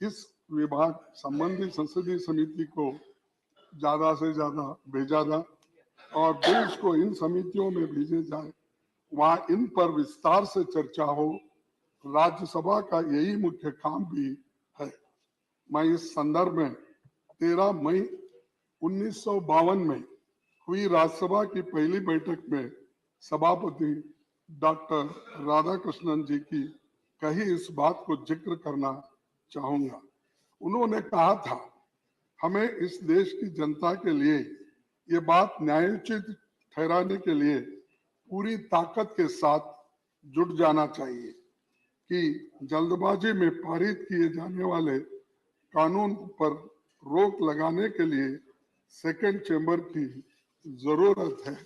Speaker 4: इस विभाग संबंधी संसदीय समिति को ज्यादा से ज्यादा भेजा जाए और बिल्स को इन समितियों में भेजे जाए, वहां इन पर विस्तार से चर्चा हो। राज्यसभा का यही मुख्य काम भी है। मैं इस संदर्भ में 13 मई 1952 में हुई राज्यसभा की पहली बैठक में सभापति डॉक्टर राधाकृष्णन जी की कही इस बात को जिक्र करना चाहूंगा। उन्होंने कहा था, हमें इस देश की जनता के लिए ये बात न्यायोचित ठहराने के लिए पूरी ताकत के साथ जुट जाना चाहिए कि जल्दबाजी में पारित किए जाने वाले कानून पर रोक लगाने के लिए सेकंड चेंबर की जरूरत है।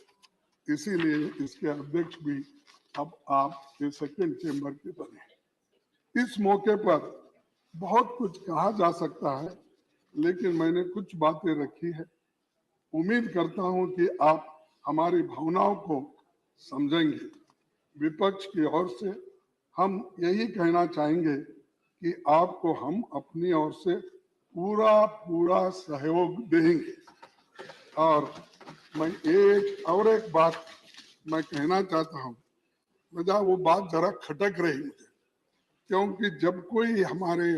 Speaker 4: इसीलिए इसके अध्यक्ष भी अब आप ये सेकंड चेंबर के बने। इस मौके पर बहुत कुछ कहा जा सकता है, लेकिन मैंने कुछ बातें रखी है। उम्मीद करता हूं कि आप हमारी भावनाओं को समझेंगे। विपक्ष की ओर से हम यही कहना चाहेंगे कि आपको हम अपनी ओर से पूरा सहयोग देंगे। और मैं एक बात मैं कहना चाहता हूं, मुझे वो बात जरा खटक रही मुझे, क्योंकि जब कोई हमारे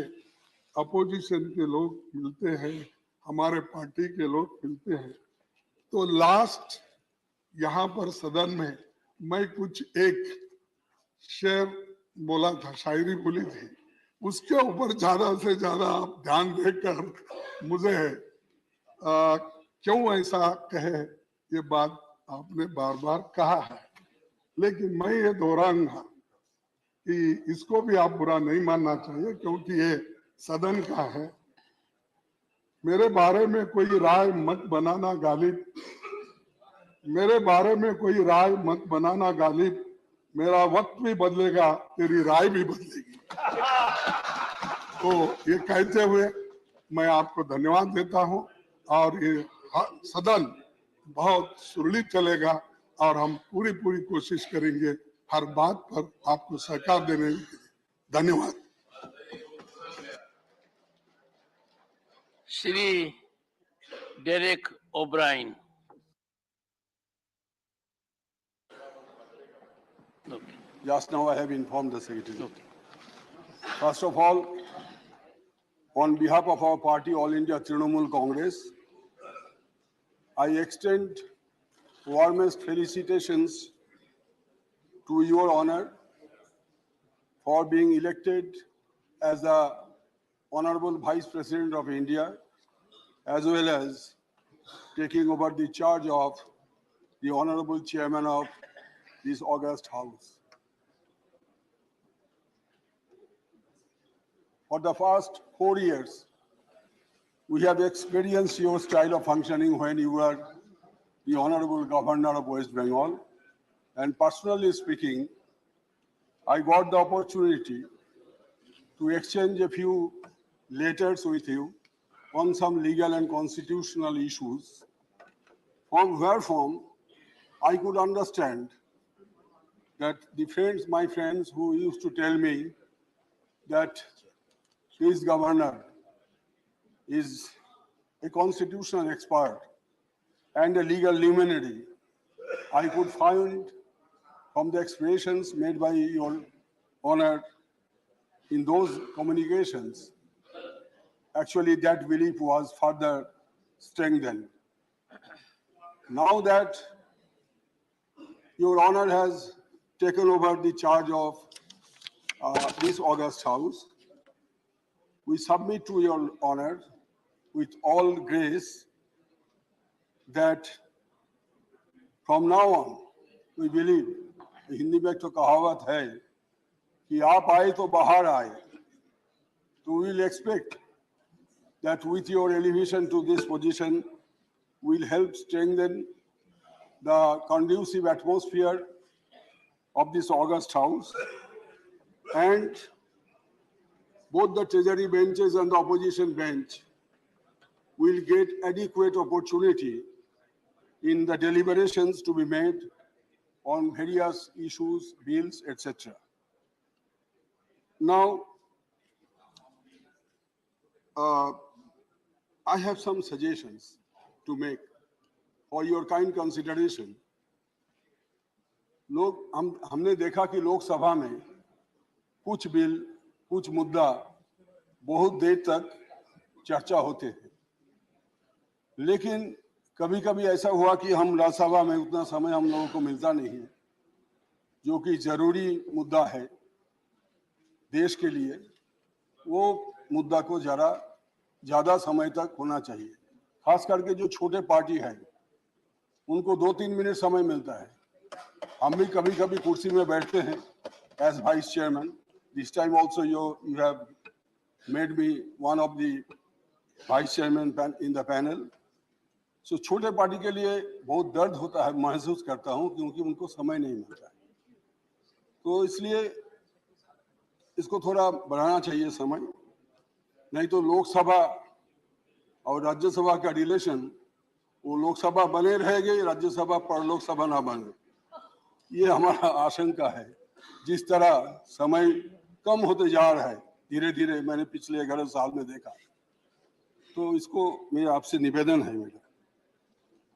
Speaker 4: अपोजिशन के लोग मिलते हैं, हमारे पार्टी के लोग मिलते हैं, तो लास्ट यहाँ पर सदन में मैं कुछ एक शेर बोला था, शायरी बोली थी, उसके ऊपर ज्यादा से ज्यादा आप ध्यान देकर मुझे क्यों ऐसा कहे ये बात आपने बार बार कहा है, लेकिन मैं ये दोहराऊंगा कि इसको भी आप बुरा नहीं मानना चाहिए, क्योंकि ये सदन का है। मेरे बारे में कोई राय मत बनाना गालिब, मेरे बारे में कोई राय मत बनाना गालिब, मेरा वक्त भी बदलेगा, तेरी राय भी बदलेगी। तो ये कहते हुए मैं आपको धन्यवाद देता हूं और ये सदन बहुत सुरक्षित चलेगा और हम पूरी कोशिश करेंगे हर बात पर आपको सहकार देने के लिए। धन्यवाद।
Speaker 2: Shri Derek O'Brien. Okay.
Speaker 5: Just now I have informed the Secretary.
Speaker 2: Okay.
Speaker 5: First of all, on behalf of our party, All India Trinamool Congress, I extend warmest felicitations to Your Honor for being elected as the Honorable Vice President of India, as well as taking over the charge of the Honorable Chairman of this august House. For the past 4 years, we have experienced your style of functioning when you were the Honorable Governor of West Bengal. And personally speaking, I got the opportunity to exchange a few letters with you on some legal and constitutional issues, wherefrom I could understand that my friends who used to tell me that this governor is a constitutional expert and a legal luminary, I could find from the expressions made by Your Honor in those communications, actually that belief was further strengthened. Now that Your Honor has taken over the charge of this august House, we submit to Your Honor with all grace that from now on, we believe, Hindi में तो कहावत है कि आप आए तो बाहर आए, so we will expect that with your elevation to this position will help strengthen the conducive atmosphere of this august House, and both the Treasury benches and the opposition bench will get adequate opportunity in the deliberations to be made on various issues, bills, etc. Now, I have some suggestions to make for your kind consideration. हमने देखा कि लोकसभा में कुछ बिल, कुछ मुद्दा बहुत देर तक चर्चा होते हैं, लेकिन कभी कभी ऐसा हुआ कि हम राज्यसभा में उतना समय हम लोगों को मिलता नहीं है, जो कि जरूरी मुद्दा है देश के लिए, वो मुद्दा को जरा ज्यादा समय तक होना चाहिए। खास करके जो छोटे पार्टी है उनको 2-3 मिनट समय मिलता है। हम भी कभी कभी कुर्सी में बैठते हैं as vice chairman. This time also you have made me one of the vice chairman in the panel. So छोटे पार्टी के लिए बहुत दर्द होता है, महसूस करता हूं, क्योंकि उनको समय नहीं मिलता है। तो इसलिए इसको थोड़ा बढ़ाना चाहिए समय, नहीं तो लोकसभा और राज्यसभा का रिलेशन, वो लोकसभा बने रहेगी, राज्यसभा पर लोकसभा ना बने, ये हमारा आशंका है। जिस तरह समय कम होते जा रहा है धीरे धीरे, मैंने पिछले 11 साल में देखा, तो इसको मेरा आपसे निवेदन है मेरा।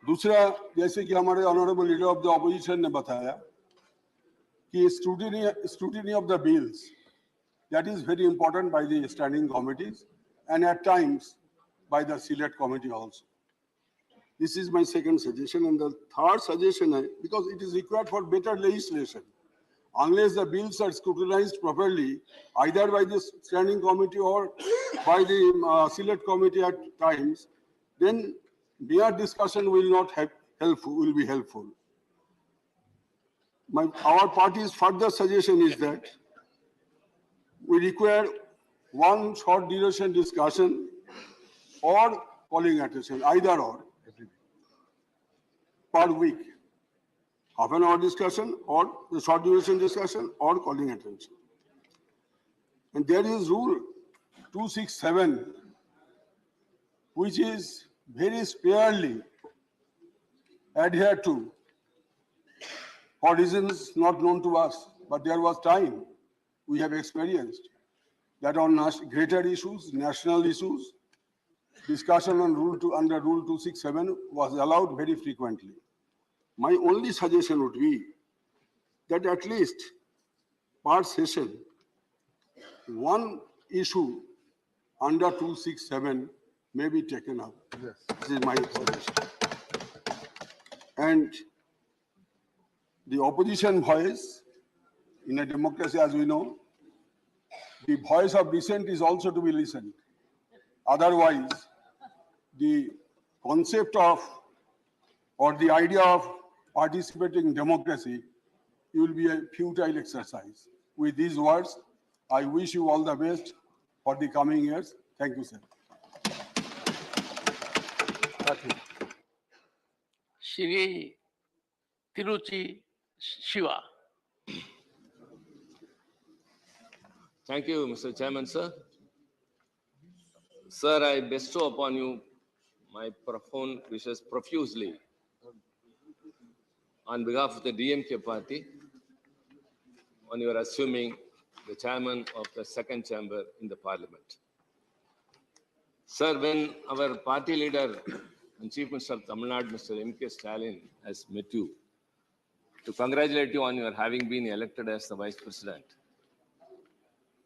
Speaker 5: दूसरा, जैसे कि हमारे honourable leader of the opposition ने बताया कि scrutiny of the bills, that is very important by the standing committees and at times by the select committee also. This is my second suggestion. And the third suggestion is, because it is required for better legislation, unless the bills are scrutinized properly, either by the standing committee or by the select committee at times, then mere discussion will not be helpful. Our party's further suggestion is that we require one short duration discussion or calling attention, either or, per week. half an hour discussion or the short duration discussion or calling attention. And there is rule 267, which is very sparely adhered to for reasons not known to us. But there was time we have experienced that on greater issues, national issues, discussion on under Rule 267 was allowed very frequently. My only suggestion would be that at least per session, one issue under 267 may be taken up.
Speaker 4: Yes.
Speaker 5: This is my suggestion. And the opposition voice in a democracy, as we know, the voice of dissent is also to be listened. Otherwise, the concept of or the idea of participating in democracy will be a futile exercise. With these words, I wish you all the best for the coming years. Thank you, sir.
Speaker 2: Shri Tiruchi Shiva.
Speaker 6: Thank you, Mr. Chairman, sir. Sir, I bestow upon you my profound wishes profusely on behalf of the DMK party on your assuming the chairman of the second chamber in the parliament. Sir, when our party leader and Chief Minister of Tamil Nadu, Mr. M.K. Stalin, has met you to congratulate you on your having been elected as the Vice President,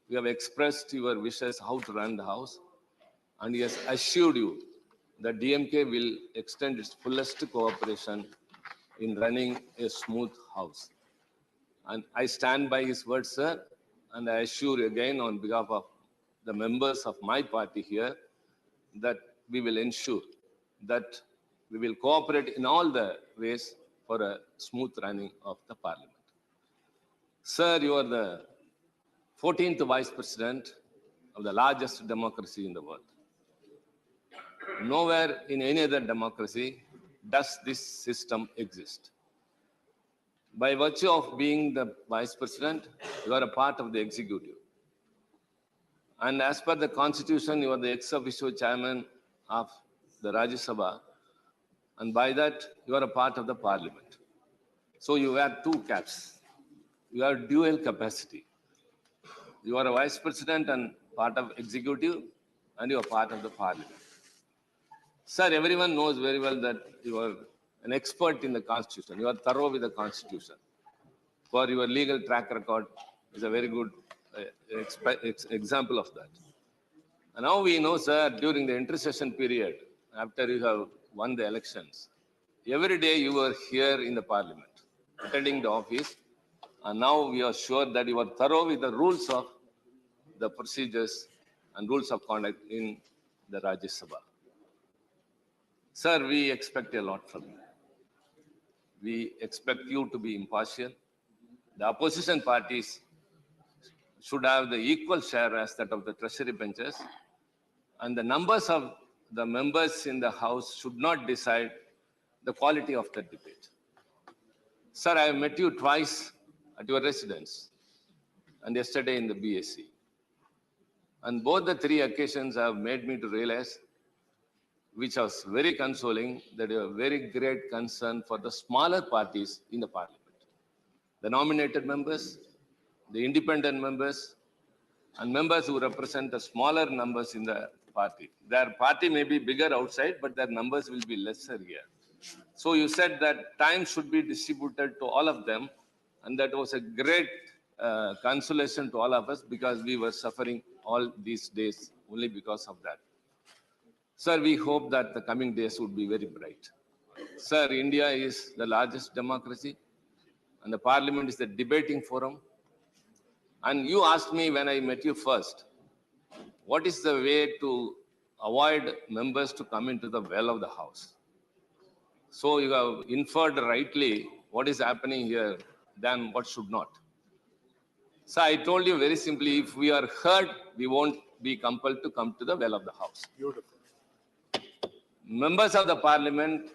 Speaker 6: you have expressed your wishes how to run the House, and he has assured you that DMK will extend its fullest cooperation in running a smooth House. And I stand by his words, sir, and I assure you again on behalf of the members of my party here that we will ensure that we will cooperate in all the ways for a smooth running of the Parliament. Sir, you are the 14th Vice President of the largest democracy in the world. Nowhere in any other democracy does this system exist. By virtue of being the Vice President, you are a part of the executive. And as per the Constitution, you are the ex officio chairman of the Rajya Sabha, and by that, you are a part of the Parliament. So you wear two caps. You have dual capacity. You are a Vice President and part of executive, and you are part of the Parliament. Sir, everyone knows very well that you are an expert in the Constitution. You are thorough with the Constitution. For your legal track record is a very good example of that. And now we know, sir, during the intercession period, after you have won the elections, every day you were here in the Parliament, attending the office, and now we are sure that you are thorough with the rules of the procedures and rules of conduct in the Rajya Sabha. Sir, we expect a lot from you. We expect you to be impartial. The opposition parties should have the equal share as that of the treasury benches, and the numbers of the members in the House should not decide the quality of the debate. Sir, I have met you twice at your residence and yesterday in the BSc. And both the three occasions have made me to realize, which was very consoling, that you have very great concern for the smaller parties in the Parliament. The nominated members, the independent members, and members who represent the smaller numbers in the party. Their party may be bigger outside, but their numbers will be lesser here. So you said that time should be distributed to all of them, and that was a great consolation to all of us, because we were suffering all these days only because of that. Sir, we hope that the coming days would be very bright. Sir, India is the largest democracy, and the Parliament is the debating forum. And you asked me when I met you first, what is the way to avoid members to come into the well of the House? So you have inferred rightly what is happening here than what should not. So I told you very simply, if we are heard, we won't be compelled to come to the well of the House.
Speaker 3: Beautiful.
Speaker 6: Members of the Parliament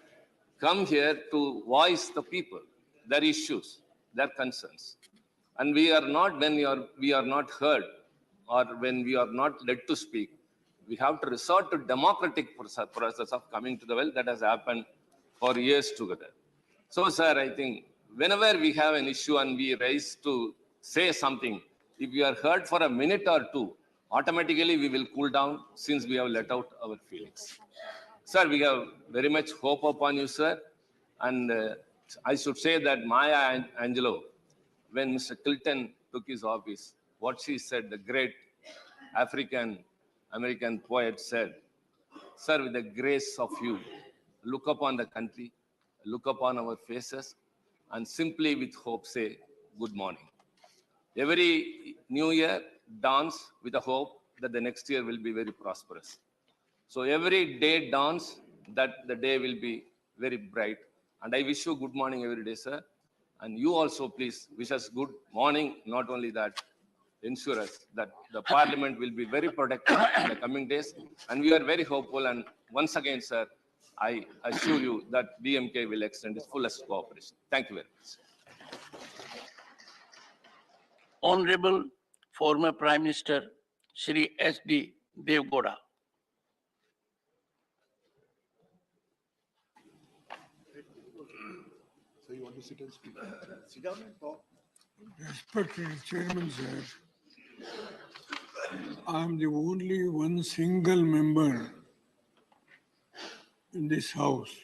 Speaker 6: come here to voice the people. their issues, their concerns. And we are not, when we are not heard or when we are not led to speak, we have to resort to democratic process of coming to the well. That has happened for years together. So, sir, I think whenever we have an issue and we rise to say something, if we are heard for a minute or two, automatically we will cool down since we have let out our feelings. Sir, we have very much hope upon you, sir. And I should say that Maya Angelou, when Mr. Clinton took his office, what she said, the great African-American poet said, sir, with the grace of you, look upon the country, look upon our faces, and simply with hope say, good morning. Every new year dawns with a hope that the next year will be very prosperous. So every day dawns that the day will be very bright. And I wish you good morning every day, sir. And you also, please, wish us good morning. Not only that, ensure us that the parliament will be very productive in the coming days. And we are very hopeful. And once again, sir, I assure you that DMK will extend its fullest cooperation. Thank you very much.
Speaker 2: Honorable former Prime Minister Shri S.D. Devgoda.
Speaker 4: So you want to sit and speak? Sit down and talk.
Speaker 7: Respected Chairman, sir, I am the only one single member in this house.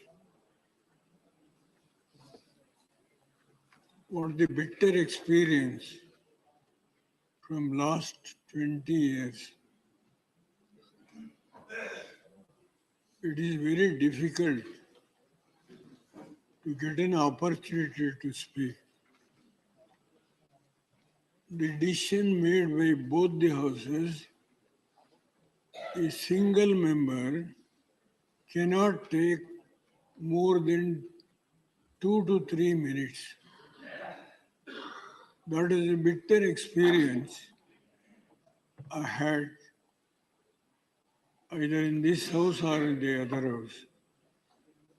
Speaker 7: What the bitter experience from last 20 years. It is very difficult to get an opportunity to speak. The decision made by both the houses, a single member cannot take more than 2 to 3 minutes. That is a bitter experience I had either in this house or in the other house.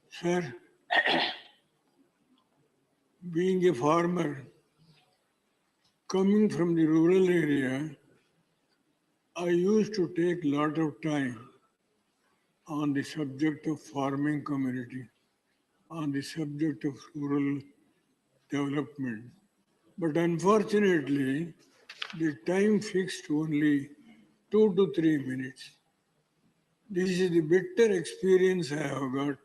Speaker 7: Sir, being a farmer, coming from the rural area, I used to take a lot of time on the subject of farming community, on the subject of rural development. But unfortunately, the time fixed only 2 to 3 minutes. This is the bitter experience I have got.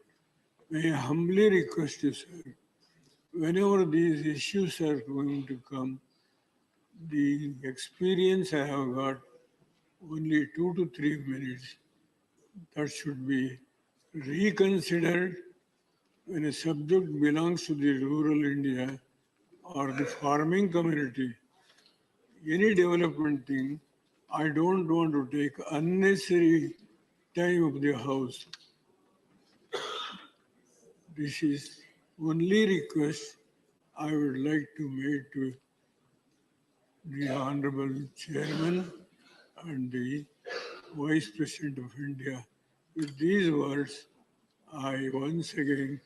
Speaker 7: May I humbly request you, sir, whenever these issues are going to come, the experience I have got only 2 to 3 minutes, that should be reconsidered when a subject belongs to the rural India or the farming community. Any development thing, I don't want to take unnecessary time of the house. This is only request I would like to make to the Honorable Chairman and the Vice President of India. With these words, I once again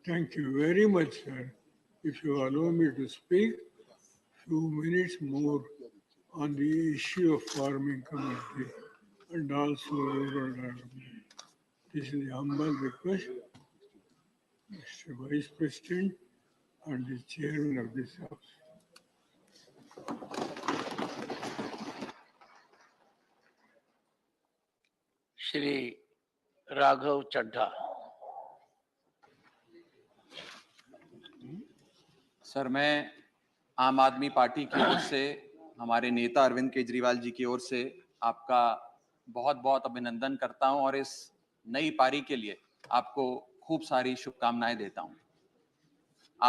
Speaker 7: thank you very much, sir. If you allow me to speak few minutes more on the issue of farming community and also rural development. This is the humble request, Mr. Vice President and the Chairman of this House.
Speaker 2: Shri Raghav Chadha.
Speaker 8: Sir, मैं आम आदमी पार्टी की ओर से, हमारे नेता अरविंद केजरीवाल जी की ओर से आपका बहुत बहुत अभिनंदन करता हूं और इस नई पारी के लिए आपको खूब सारी शुभकामनाएं देता हूं।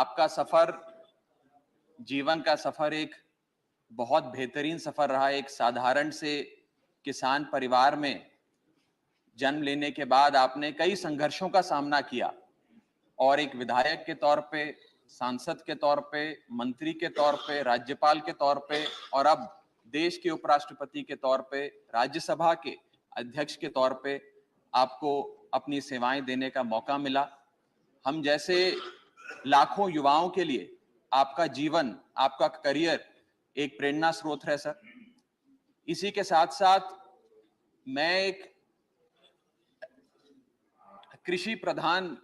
Speaker 8: आपका सफर, जीवन का सफर एक बहुत बेहतरीन सफर रहा। एक साधारण से किसान परिवार में जन्म लेने के बाद आपने कई संघर्षों का सामना किया और एक विधायक के तौर पे, सांसद के तौर पे, मंत्री के तौर पे, राज्यपाल के तौर पे और अब देश के उपराष्ट्रपति के तौर पे, राज्यसभा के अध्यक्ष के तौर पे आपको अपनी सेवाएं देने का मौका मिला। हम जैसे लाखों युवाओं के लिए आपका जीवन, आपका करियर एक प्रेरणा स्रोत है सर। इसी के साथ साथ मैं एक कृषि प्रधान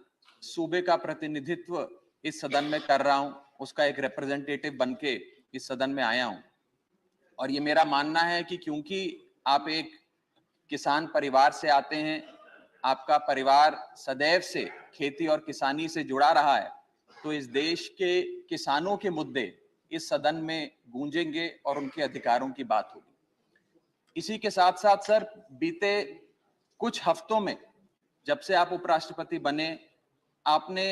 Speaker 8: सूबे का प्रतिनिधित्व इस सदन में कर रहा हूं, उसका एक रिप्रेजेंटेटिव बनके इस सदन में आया हूं। और ये मेरा मानना है कि क्योंकि आप एक किसान परिवार से आते हैं, आपका परिवार सदैव से खेती और किसानी से जुड़ा रहा है, तो इस देश के किसानों के मुद्दे इस सदन में गूंजेंगे और उनके अधिकारों की बात होगी। इसी के साथ साथ सर, बीते कुछ हफ्तों में जब से आप उपराष्ट्रपति बने, आपने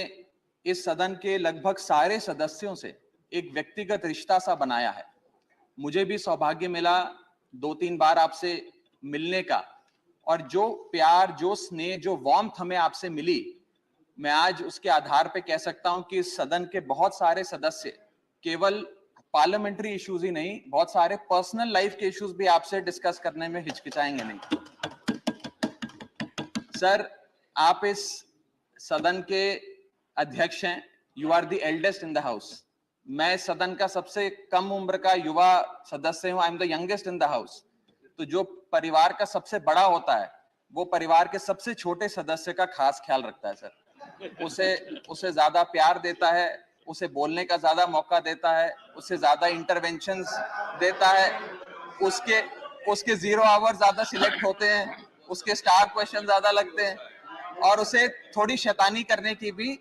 Speaker 8: इस सदन के लगभग सारे सदस्यों से एक व्यक्तिगत रिश्ता सा बनाया है। मुझे भी सौभाग्य मिला 2-3 बार आपसे मिलने का, और जो प्यार, जो स्नेह, जो वार्मथ हमें आपसे मिली, मैं आज उसके आधार पे कह सकता हूं कि इस सदन के बहुत सारे सदस्य केवल पार्लियामेंट्री इश्यूज ही नहीं, बहुत सारे पर्सनल लाइफ के इश्यूज भी आपसे डिस्कस करने में हिचकिचाएंगे नहीं। सर, आप इस सदन के अध्यक्ष हैं, you are the eldest in the house. मैं सदन का सबसे कम उम्र का युवा सदस्य हूं, I am the youngest in the house. तो जो परिवार का सबसे बड़ा होता है, वो परिवार के सबसे छोटे सदस्य का खास ख्याल रखता है सर। उसे ज्यादा प्यार देता है, उसे बोलने का ज्यादा मौका देता है, उससे ज्यादा इंटरवेंशंस देता है, उसके 0 आवर ज्यादा सिलेक्ट होते हैं, उसके स्टार क्वेश्चन ज्यादा लगते हैं, और उसे थोड़ी शैतानी करने की भी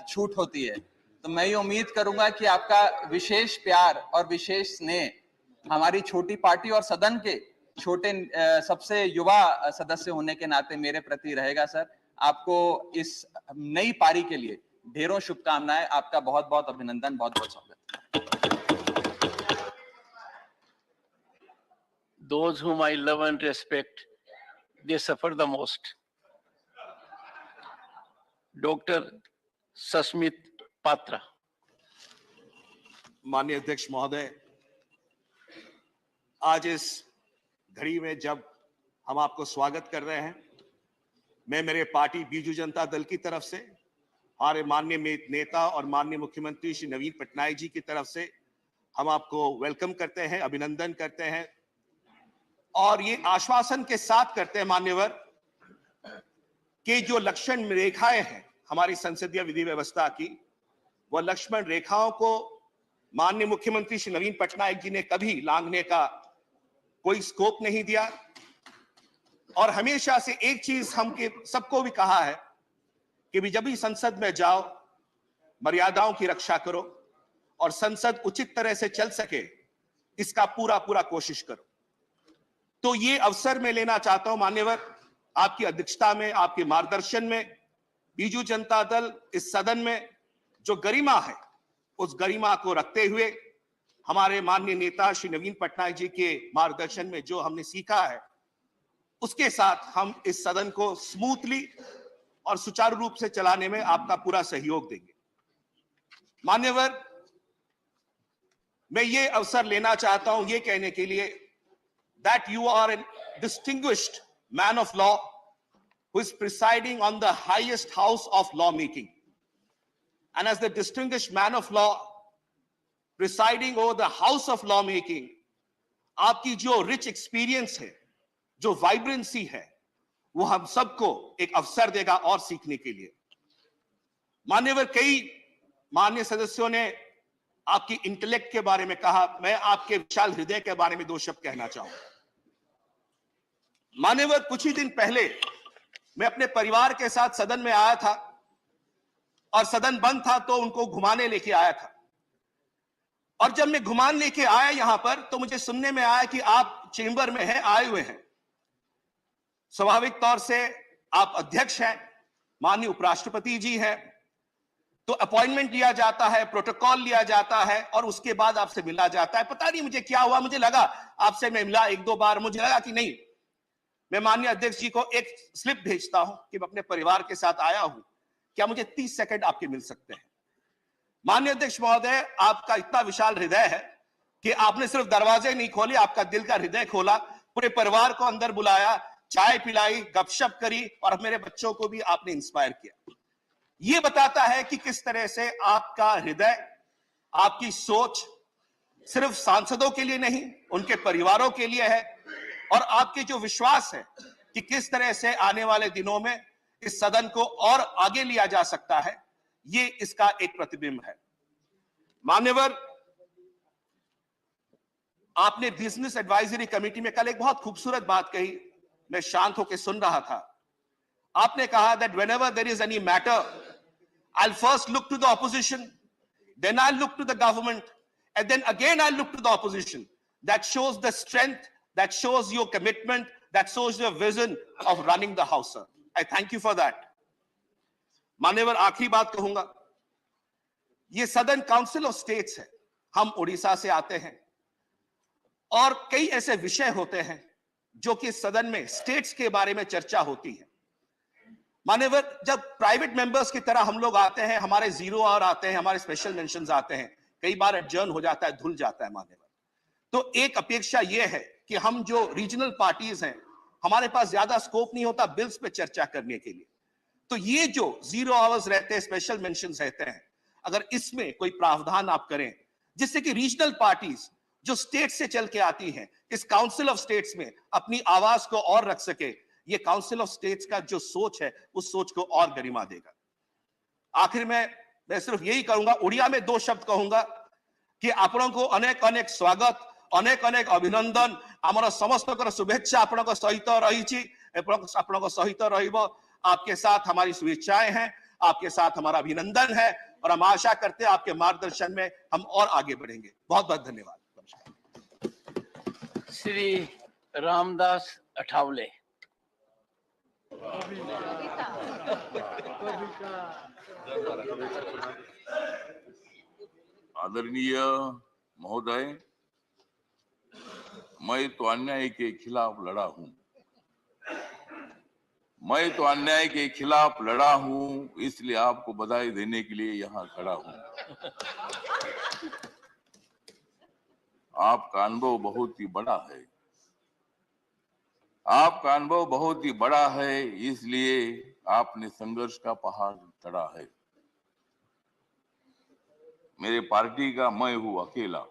Speaker 8: छूट होती है। तो मैं ये उम्मीद करूंगा कि आपका विशेष प्यार और विशेष स्नेह हमारी छोटी पार्टी और सदन के छोटे सबसे युवा सदस्य होने के नाते मेरे प्रति रहेगा सर। आपको इस नई पारी के लिए ढेरों शुभकामनाएं, आपका बहुत बहुत अभिनंदन, बहुत बहुत स्वागत।
Speaker 2: Those whom I love and respect, they suffer the most. Dr. Sasmit Patra.
Speaker 9: माननीय अध्यक्ष महोदय, आज इस घड़ी में जब हम आपको स्वागत कर रहे हैं, मैं मेरे पार्टी बीजू जनता दल की तरफ से, हमारे माननीय नेता और माननीय मुख्यमंत्री श्री नवीन पटनायक जी की तरफ से हम आपको वेलकम करते हैं, अभिनंदन करते हैं, और ये आश्वासन के साथ करते हैं मान्यवर कि जो लक्ष्मण रेखाएं हैं हमारी संसदीय विधि व्यवस्था की, वह लक्ष्मण रेखाओं को माननीय मुख्यमंत्री श्री नवीन पटनायक जी ने कभी लांघने का कोई स्कोप नहीं दिया। और हमेशा से एक चीज हम सबको भी कहा है कि भी जब भी संसद में जाओ, मर्यादाओं की रक्षा करो और संसद उचित तरह से चल सके, इसका पूरा कोशिश करो। तो ये अवसर मैं लेना चाहता हूं मान्यवर, आपकी अध्यक्षता में, आपके मार्गदर्शन में, बीजू जनता दल इस सदन में जो गरिमा है, उस गरिमा को रखते हुए हमारे माननीय नेता श्री नवीन पटनायक जी के मार्गदर्शन में जो हमने सीखा है, उसके साथ हम इस सदन को स्मूथली और सुचारू रूप से चलाने में आपका पूरा सहयोग देंगे। मान्यवर, मैं ये अवसर लेना चाहता हूं ये कहने के लिए that you are a distinguished man of law who is presiding on the highest house of lawmaking. And as the distinguished man of law presiding over the house of lawmaking, आपकी जो rich experience है, जो vibrancy है, वो हम सबको एक अवसर देगा और सीखने के लिए। मान्यवर, कई माननीय सदस्यों ने आपकी इंटेलेक्ट के बारे में कहा, मैं आपके विशाल हृदय के बारे में 2 शब्द कहना चाहूंगा। मान्यवर, कुछ ही दिन पहले मैं अपने परिवार के साथ सदन में आया था और सदन बंद था तो उनको घुमाने लेके आया था, और जब मैं घुमान लेके आया यहां पर तो मुझे सुनने में आया कि आप चेंबर में हैं, आए हुए हैं। स्वाभाविक तौर से आप अध्यक्ष हैं, माननीय उपराष्ट्रपति जी हैं, तो अपॉइंटमेंट लिया जाता है, प्रोटोकॉल लिया जाता है और उसके बाद आपसे मिला जाता है। पता नहीं मुझे क्या हुआ, मुझे लगा आपसे मैं मिला 1-2 बार, मुझे लगा कि नहीं, मैं माननीय अध्यक्ष जी को एक स्लिप भेजता हूं कि मैं अपने परिवार के साथ आया हूं, क्या मुझे 30 सेकंड आपके मिल सकते हैं। माननीय अध्यक्ष महोदय, आपका इतना विशाल हृदय है कि आपने सिर्फ दरवाजे नहीं खोले, आपका दिल का हृदय खोला, पूरे परिवार को अंदर बुलाया, चाय पिलाई, गपशप करी और मेरे बच्चों को भी आपने इंस्पायर किया। ये बताता है कि किस तरह से आपका हृदय आपकी सोच सिर्फ सांसदों के लिए नहीं, उनके परिवारों के लिए है, और आपके जो विश्वास है कि किस तरह से आने वाले दिनों में इस सदन को और आगे लिया जा सकता है, ये इसका एक प्रतिबिंब है। मान्यवर, आपने बिजनेस एडवाइजरी कमेटी में कल एक बहुत खूबसूरत बात कही, मैं शांत होकर सुन रहा था। आपने कहा that whenever there is any matter, I'll first look to the opposition, then I'll look to the government, and then again I'll look to the opposition. That shows the strength, that shows your commitment, that shows your vision of running the house, sir. I thank you for that. मान्यवर, आखिरी बात कहूंगा, ये सदन काउंसिल ऑफ स्टेट्स है, हम उड़ीसा से आते हैं और कई ऐसे विषय होते हैं जो कि सदन में स्टेट्स के बारे में चर्चा होती है। मान्यवर, जब प्राइवेट मेंबर्स की तरह हम लोग आते हैं, हमारे जीरो आवर आते हैं, हमारे स्पेशल मेंशंस आते हैं, कई बार एडजर्न हो जाता है, धुल जाता है। मान्यवर, तो एक अपेक्षा यह है कि हम जो रीजनल पार्टीज हैं, हमारे पास ज्यादा स्कोप नहीं होता बिल्स पे चर्चा करने के लिए, तो ये जो जीरो आवर्स रहते हैं, स्पेशल मेंशंस रहते हैं, अगर इसमें कोई प्रावधान आप करें जिससे कि रीजनल पार्टीज जो स्टेट से चल के आती हैं इस काउंसिल ऑफ स्टेट्स में अपनी आवाज को और रख सके, ये काउंसिल ऑफ स्टेट्स का जो सोच है उस सोच को और गरिमा देगा। आखिर में मैं सिर्फ यही कहूंगा, उड़िया में दो शब्द कहूंगा कि आपको अनेक अनेक स्वागत, अनेक अनेक अभिनंदन, आमर समस्त शुभेच्छा आपन सहित रही सहित रहिबो। आपके साथ हमारी शुभेच्छाएं हैं, आपके साथ हमारा अभिनंदन है, और हम आशा करते हैं आपके मार्गदर्शन में हम और आगे बढ़ेंगे। बहुत बहुत धन्यवाद।
Speaker 2: श्री रामदास अठावले।
Speaker 10: आदरणीय महोदय, मैं तो अन्याय के खिलाफ लड़ा हूं, मैं तो अन्याय के खिलाफ लड़ा हूं, इसलिए आपको बधाई देने के लिए यहां खड़ा हूं। आपका अनुभव बहुत ही बड़ा है, आपका अनुभव बहुत ही बड़ा है, इसलिए आपने संघर्ष का पहाड़ चढ़ा है। मेरे पार्टी का मैं हूं अकेला,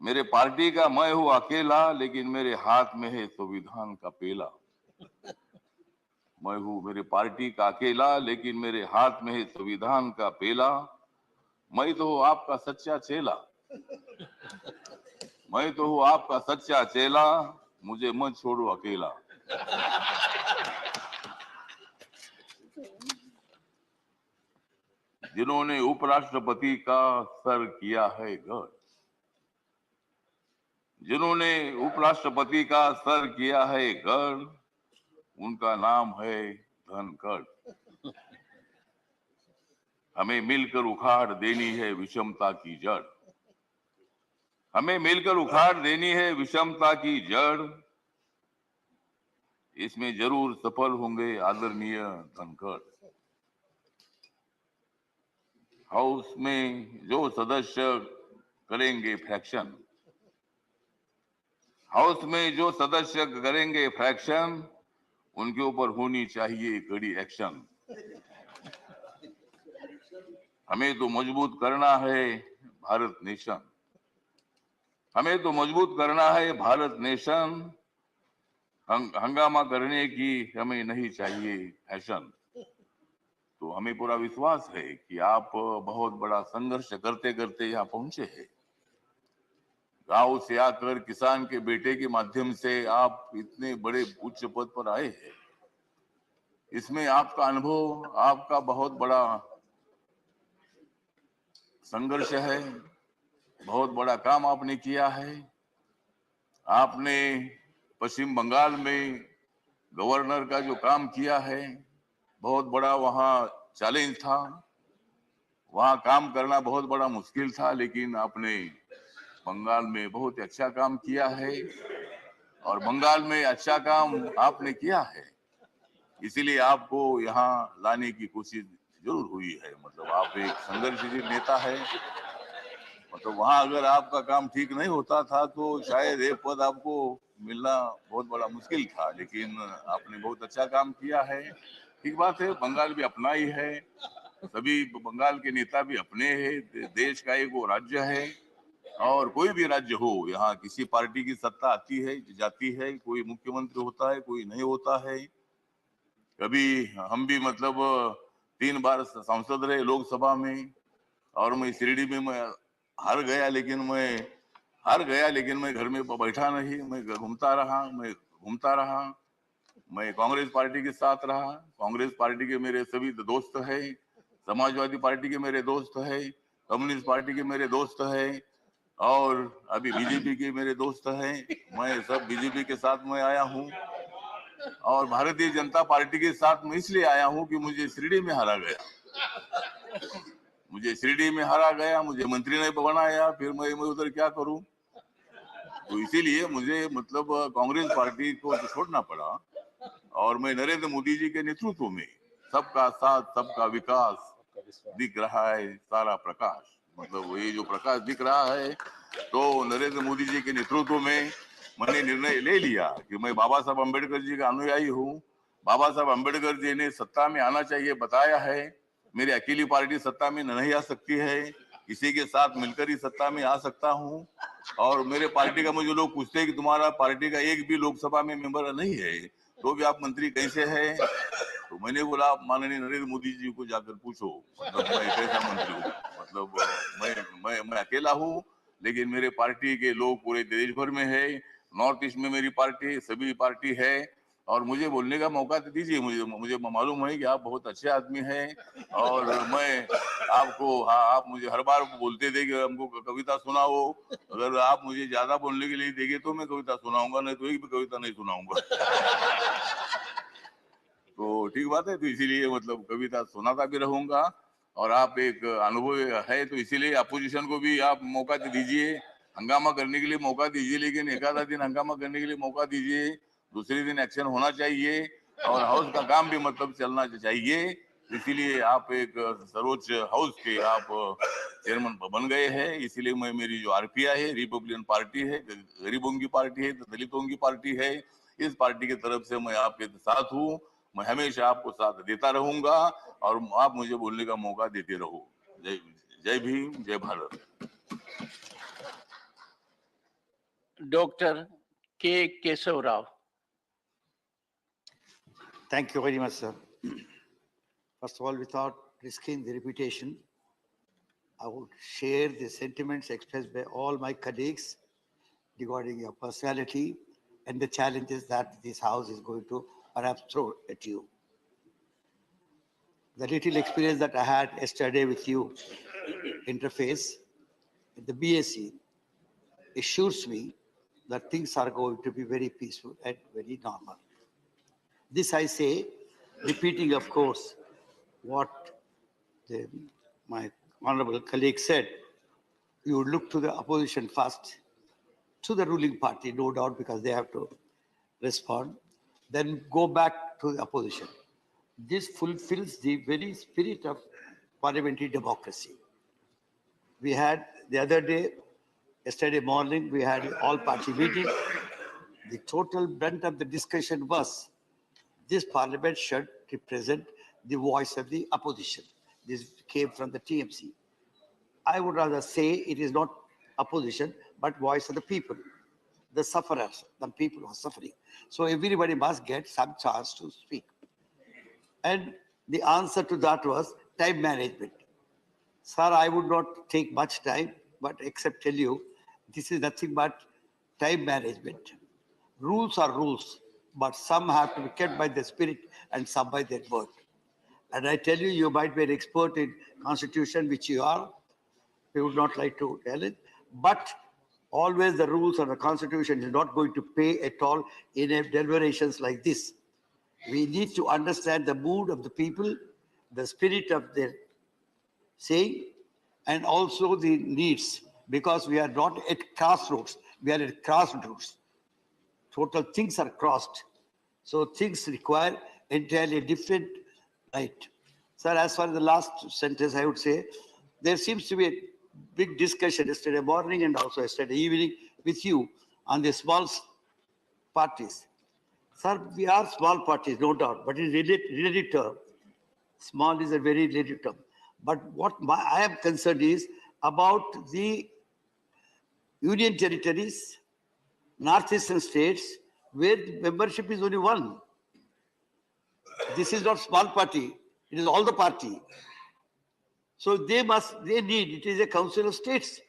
Speaker 10: मेरे पार्टी का मैं हूं अकेला, लेकिन मेरे हाथ में है संविधान का पेला। मैं हूं मेरे पार्टी का अकेला, लेकिन मेरे हाथ में है संविधान का पेला। मैं तो हूं आपका सच्चा चेला, मैं तो हूं आपका सच्चा चेला, मुझे मत छोड़ो अकेला। जिन्होंने उपराष्ट्रपति का सर किया है गढ़, जिन्होंने उपराष्ट्रपति का सर किया है गढ़, उनका नाम है धनखड़। हमें मिलकर उखाड़ देनी है विषमता की जड़, हमें मिलकर उखाड़ देनी है विषमता की जड़, इसमें जरूर सफल होंगे आदरणीय धनखड़। हाउस में जो सदस्य करेंगे फ्रैक्शन, हाउस में जो सदस्य करेंगे फ्रैक्शन, उनके ऊपर होनी चाहिए कड़ी एक्शन। हमें तो मजबूत करना है भारत नेशन, हमें तो मजबूत करना है भारत नेशन। हंगामा करने की हमें नहीं चाहिए फैशन। तो हमें पूरा विश्वास है कि आप बहुत बड़ा संघर्ष करते करते यहाँ पहुंचे हैं। गांव से आकर किसान के बेटे के माध्यम से आप इतने बड़े उच्च पद पर आए हैं। इसमें आपका अनुभव, आपका बहुत बड़ा संघर्ष है, बहुत बड़ा काम आपने किया है। आपने पश्चिम बंगाल में गवर्नर का जो काम किया है, बहुत बड़ा वहाँ चैलेंज था, वहाँ काम करना बहुत बड़ा मुश्किल था, लेकिन आपने बंगाल में बहुत अच्छा काम किया है और बंगाल में अच्छा काम आपने किया है, इसीलिए आपको यहाँ लाने की कोशिश जरूर हुई है। मतलब आप एक संघर्षशील नेता है, मतलब वहाँ अगर आपका काम ठीक नहीं होता था तो शायद ये पद आपको मिलना बहुत बड़ा मुश्किल था, लेकिन आपने बहुत अच्छा काम किया है। ठीक बात है, बंगाल भी अपना ही है सभी बंगाल के नेता भी अपने हैं। देश का एक वो राज्य है और कोई भी राज्य हो, यहाँ किसी पार्टी की सत्ता आती है जाती है, कोई मुख्यमंत्री होता है, कोई नहीं होता है। कभी हम भी मतलब 3 बार सांसद रहे लोकसभा में, और मैं शिरडी में मैं हार गया, लेकिन मैं घर में बैठा नहीं, मैं घूमता रहा। मैं कांग्रेस पार्टी के साथ रहा। कांग्रेस पार्टी के मेरे सभी दोस्त हैं, समाजवादी पार्टी के मेरे दोस्त हैं, कम्युनिस्ट पार्टी के मेरे दोस्त हैं, और अभी बीजेपी के मेरे दोस्त हैं। मैं सब बीजेपी के साथ में आया हूँ, और भारतीय जनता पार्टी के साथ में इसलिए आया हूँ कि मुझे शिरडी में हारा गया, मुझे मंत्री ने बनाया, फिर मैं उधर क्या करूं। तो इसीलिए मुझे मतलब कांग्रेस पार्टी को छोड़ना पड़ा, और मैं नरेंद्र मोदी जी के नेतृत्व में सबका साथ सबका विकास दिख रहा है, सारा प्रकाश, मतलब ये जो प्रकाश दिख रहा है, तो नरेंद्र मोदी जी के नेतृत्व में मैंने निर्णय ले लिया कि मैं बाबा साहब अम्बेडकर जी का अनुयायी हूँ। बाबा साहब अम्बेडकर जी ने सत्ता में आना चाहिए बताया है। मेरी अकेली पार्टी सत्ता में नहीं आ सकती है, किसी के साथ मिलकर ही सत्ता में आ सकता हूँ। और मेरे पार्टी का मुझे लोग पूछते हैं कि तुम्हारा पार्टी का एक भी लोकसभा में मेंबर नहीं है, तो भी आप मंत्री कैसे हैं? तो मैंने बोला, आप माननीय नरेंद्र मोदी जी को जाकर पूछो, मतलब मैं कैसा मंत्री हूँ। मतलब मैं अकेला हूँ, लेकिन मेरे पार्टी के लोग पूरे देश भर में है। नॉर्थ ईस्ट में मेरी पार्टी, सभी पार्टी है, और मुझे बोलने का मौका तो दीजिए। मुझे मालूम है कि आप बहुत अच्छे आदमी हैं, और मैं आपको, हाँ, आप मुझे हर बार बोलते थे कि हमको कविता सुनाओ। अगर आप मुझे ज्यादा बोलने के लिए देंगे तो मैं कविता सुनाऊंगा, नहीं तो एक भी कविता नहीं सुनाऊंगा। तो ठीक बात है, तो इसीलिए मतलब कविता सुनाता भी रहूंगा। और आप एक अनुभव है, तो इसीलिए अपोजिशन को भी आप मौका दीजिए, हंगामा करने के लिए मौका दीजिए, लेकिन एक आधा दिन हंगामा करने के लिए मौका दीजिए, दूसरे दिन एक्शन होना चाहिए, और हाउस का काम भी मतलब चलना चाहिए। इसीलिए आप एक सर्वोच्च हाउस के आप चेयरमैन बन गए हैं। इसीलिए मैं, मेरी जो आरपीआई है, रिपब्लिकन पार्टी है, गरीबों की पार्टी है, दलितों की पार्टी है, इस पार्टी की तरफ से मैं आपके साथ हूँ। मैं हमेशा आपको साथ देता रहूंगा, और आप मुझे बोलने का मौका देते रहो। जय भीम, जय Bharat.
Speaker 2: Dr. K. Kesav Rao.
Speaker 11: Thank you very much, sir. First of all, without risking the reputation, I would share the sentiments expressed by all my colleagues regarding your personality and the challenges that this house is going to perhaps throw at you. The little experience that I had yesterday with you, interface, in the BSc, assures me that things are going to be very peaceful and very normal. This I say, repeating, of course, what my honorable colleague said. You would look to the opposition first, to the ruling party, no doubt, because they have to respond, then go back to the opposition. This fulfills the very spirit of parliamentary democracy. We had the other day, yesterday morning, we had an all-party meeting. The total brunt of the discussion was this parliament should represent the voice of the opposition. This came from the TMC. I would rather say it is not opposition, but voice of the people, the sufferers, the people who are suffering. So everybody must get some chance to speak. And the answer to that was time management. Sir, I would not take much time, but except tell you, this is nothing but time management. Rules are rules, but some have to be kept by the spirit and some by their word. And I tell you, you might be an expert in constitution, which you are. We would not like to tell it, but always the rules of the constitution is not going to pay at all in deliberations like this. We need to understand the mood of the people, the spirit of their saying, and also the needs, because we are not at crossroads, we are at crossroads. Total things are crossed. So things require entirely different right. Sir, as far as the last sentence, I would say, there seems to be a big discussion yesterday morning and also yesterday evening with you on the small parties. Sir, we are small parties, no doubt, but in relative term, small is a very relative term. But I am concerned is about the union territories, northeastern states, where the membership is only one. This is not small party, it is all the party. So they need, it is a council of states.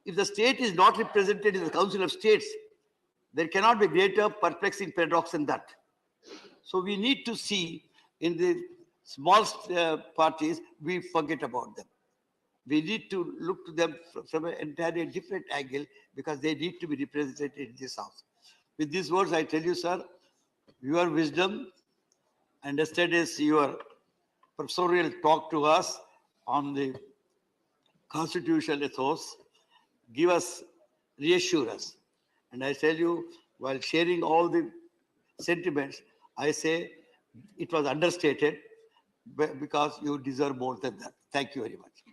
Speaker 11: If the state is not represented in the council of states, there cannot be greater perplexing paradox than that. So we need to see in the small parties, we forget about them. We need to look to them from an entirely different angle because they need to be represented in this house. With these words, I tell you, sir, your wisdom and yesterday's your professorial talk to us on the constitutional ethos give us, reassure us. And I tell you, while sharing all the sentiments, I say it was understated because you deserve more than that. Thank you very much.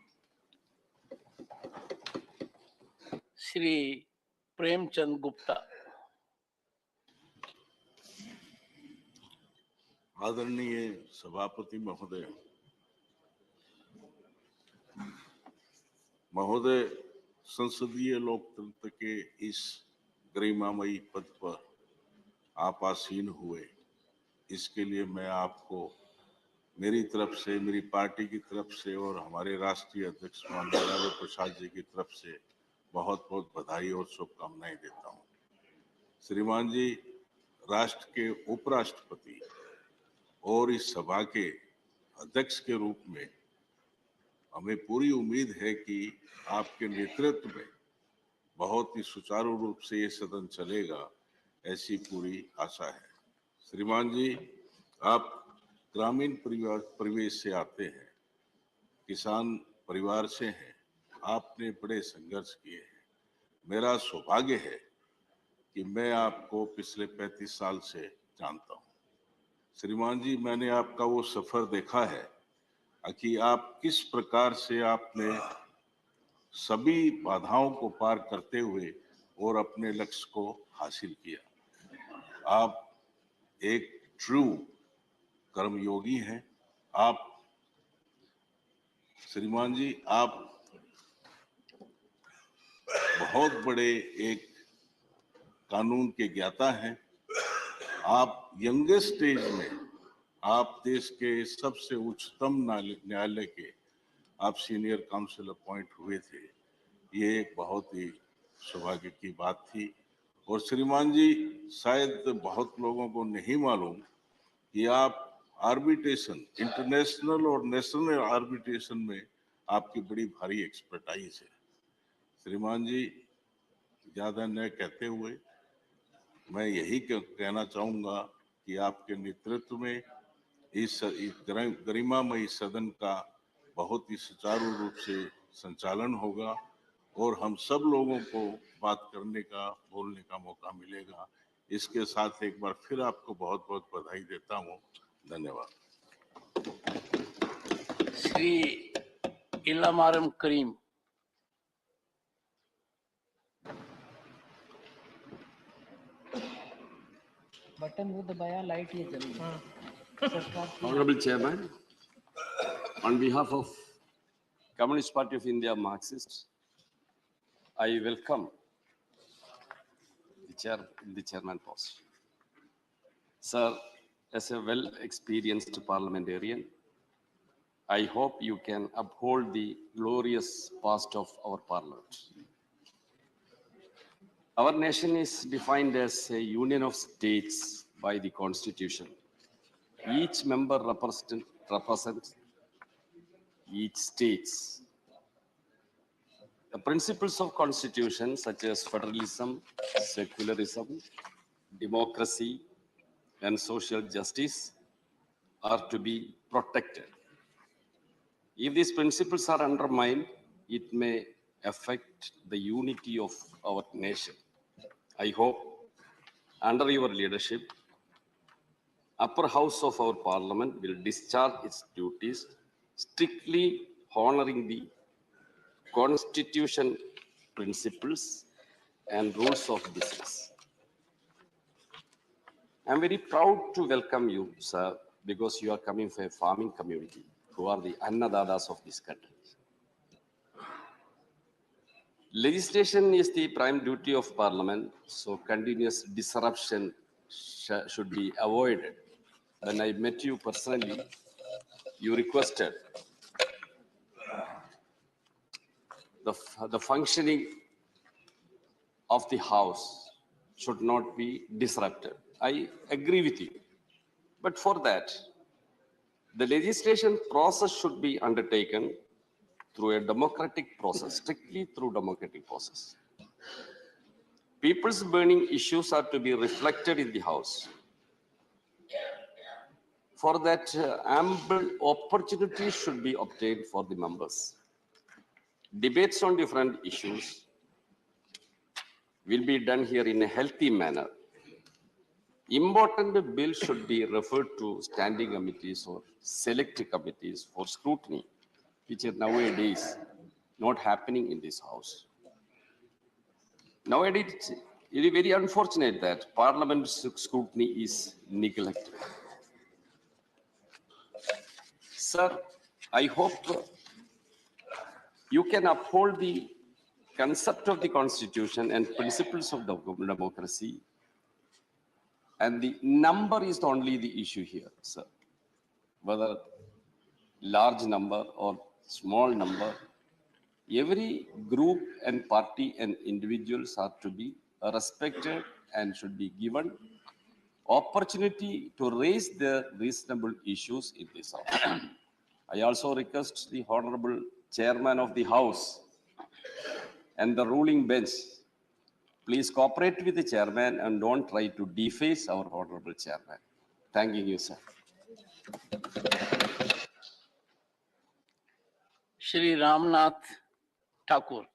Speaker 2: Shri Premchand Gupta.
Speaker 12: आदरणीय सभापति महोदय, संसदीय लोकतंत्र के इस गरिमामयी पद पर आप आसीन हुए, इसके लिए मैं आपको मेरी तरफ से, मेरी पार्टी की तरफ से और हमारे राष्ट्रीय अध्यक्ष नरेंद्र प्रसाद जी की तरफ से बहुत बहुत बधाई और शुभकामनाएं देता हूं। श्रीमान जी, राष्ट्र के उपराष्ट्रपति और इस सभा के अध्यक्ष के रूप में हमें पूरी उम्मीद है कि आपके नेतृत्व में बहुत ही सुचारू रूप से ये सदन चलेगा, ऐसी पूरी आशा है। श्रीमान जी, आप ग्रामीण परिवेश से आते हैं, किसान परिवार से हैं, आपने बड़े संघर्ष किए हैं। मेरा सौभाग्य है कि मैं आपको पिछले 35 साल से जानता हूं। श्रीमान जी, मैंने आपका वो सफर देखा है कि आप किस प्रकार से आपने सभी बाधाओं को पार करते हुए और अपने लक्ष्य को हासिल किया। आप एक ट्रू कर्मयोगी हैं। आप श्रीमान जी, आप बहुत बड़े एक कानून के ज्ञाता हैं। आप यंगेस्ट एज में आप देश के सबसे उच्चतम न्यायालय के आप सीनियर काउंसिल अपॉइंट हुए थे। ये एक बहुत ही सौभाग्य की बात थी। और श्रीमान जी, शायद बहुत लोगों को नहीं मालूम कि आप आर्बिट्रेशन, इंटरनेशनल और नेशनल आर्बिट्रेशन में आपकी बड़ी भारी एक्सपर्टाइज है। श्रीमान जी, ज्यादा न कहते हुए मैं यही कहना चाहूंगा कि आपके नेतृत्व में इस गरिमामयी सदन का बहुत ही सुचारू रूप से संचालन होगा और हम सब लोगों को बात करने का, बोलने का मौका मिलेगा। इसके साथ एक बार फिर आपको बहुत बहुत बधाई देता हूँ। धन्यवाद।
Speaker 2: श्री इलामारम करीम।
Speaker 13: बटन वो दबाया, लाइट ये जल गई।
Speaker 14: Honorable Chairman, on behalf of Communist Party of India Marxists, I welcome the chairman post. Sir, as a well-experienced parliamentarian, I hope you can uphold the glorious past of our parliament. Our nation is defined as a union of states by the Constitution. Each member represents each state. The principles of Constitution, such as federalism, secularism, democracy, and social justice, are to be protected. If these principles are undermined, it may affect the unity of our nation. I hope, under your leadership, upper house of our parliament will discharge its duties, strictly honoring the Constitution principles and rules of business. I'm very proud to welcome you, sir, because you are coming from a farming community. who are the Annadadas of this country. Legislation is the prime duty of Parliament, so continuous disruption should be avoided. When I met you personally, you requested the functioning of the House should not be disrupted. I agree with you. But for that, the legislation process should be undertaken through a democratic process, strictly through democratic process. People's burning issues are to be reflected in the House. For that, ample opportunity should be obtained for the members. Debates on different issues will be done here in a healthy manner. Important bills should be referred to standing committees or select committees for scrutiny, which is nowadays not happening in this House. Nowadays, it is very unfortunate that Parliament's scrutiny is neglected. Sir, I hope you can uphold the concept of the Constitution and principles of democracy. And the number is only the issue here, sir. Whether large number or small number, every group and party and individuals are to be respected and should be given opportunity to raise their reasonable issues in this House. I also request the Honorable Chairman of the House and the ruling bench, please cooperate with the Chairman and don't try to deface our Honorable Chairman. Thanking you, sir.
Speaker 2: Shri Ramnath Thakur.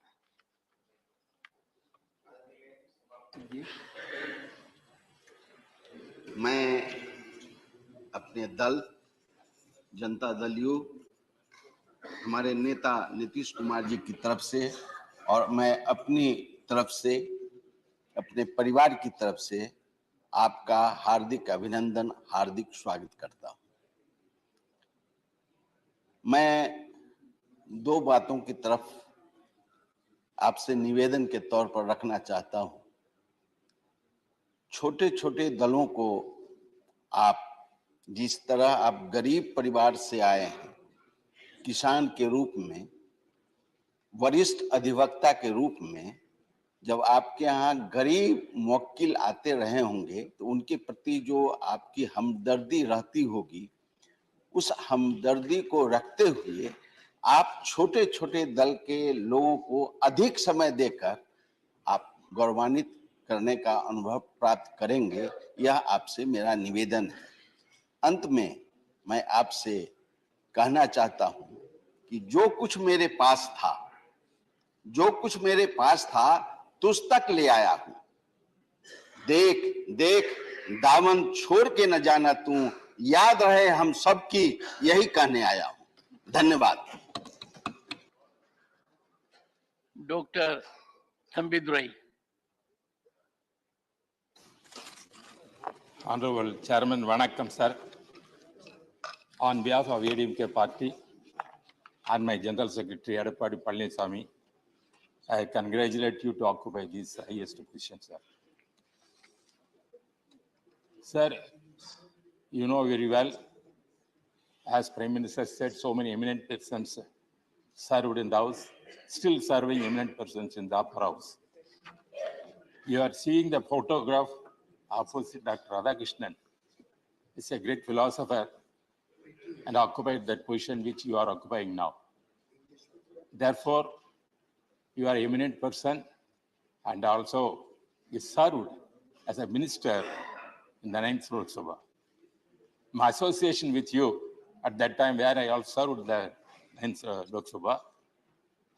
Speaker 15: मैं अपने दल जनता दल यू हमारे नेता नीतीश कुमार जी की तरफ से और मैं अपनी तरफ से अपने परिवार की तरफ से आपका हार्दिक अभिनंदन, हार्दिक स्वागत करता हूं। मैं दो बातों की तरफ आपसे निवेदन के तौर पर रखना चाहता हूं। छोटे छोटे दलों को आप जिस तरह आप गरीब परिवार से आए हैं, किसान के रूप में, वरिष्ठ अधिवक्ता के रूप में, जब आपके यहाँ गरीब मुवक्किल आते रहे होंगे तो उनके प्रति जो आपकी हमदर्दी रहती होगी, उस हमदर्दी को रखते हुए आप छोटे छोटे दल के लोगों को अधिक समय देकर आप गौरवान्वित करने का अनुभव प्राप्त करेंगे, यह आपसे मेरा निवेदन है। अंत में मैं आपसे कहना चाहता हूं कि जो कुछ मेरे पास था तुझ तक ले आया हूं। देख देख दामन छोड़ के न जाना तू, याद रहे हम सबकी, यही कहने आया हूं। धन्यवाद।
Speaker 2: Dr. Thambidurai.
Speaker 1: Honorable Chairman, Vanakkam, sir. On behalf of ADMK Party and my General Secretary, Edapadi Palaniswamy, I congratulate you to occupy this highest position, sir. Sir, you know very well, as Prime Minister said, so many eminent persons served in the House, still serving eminent persons in the upper house. You are seeing the photograph opposite Dr. Radhakrishnan. He's a great philosopher and occupied that position which you are occupying now. Therefore, you are an eminent person and also you served as a minister in the 9th Lok Sabha. My association with you at that time where I also served the 9th Lok Sabha,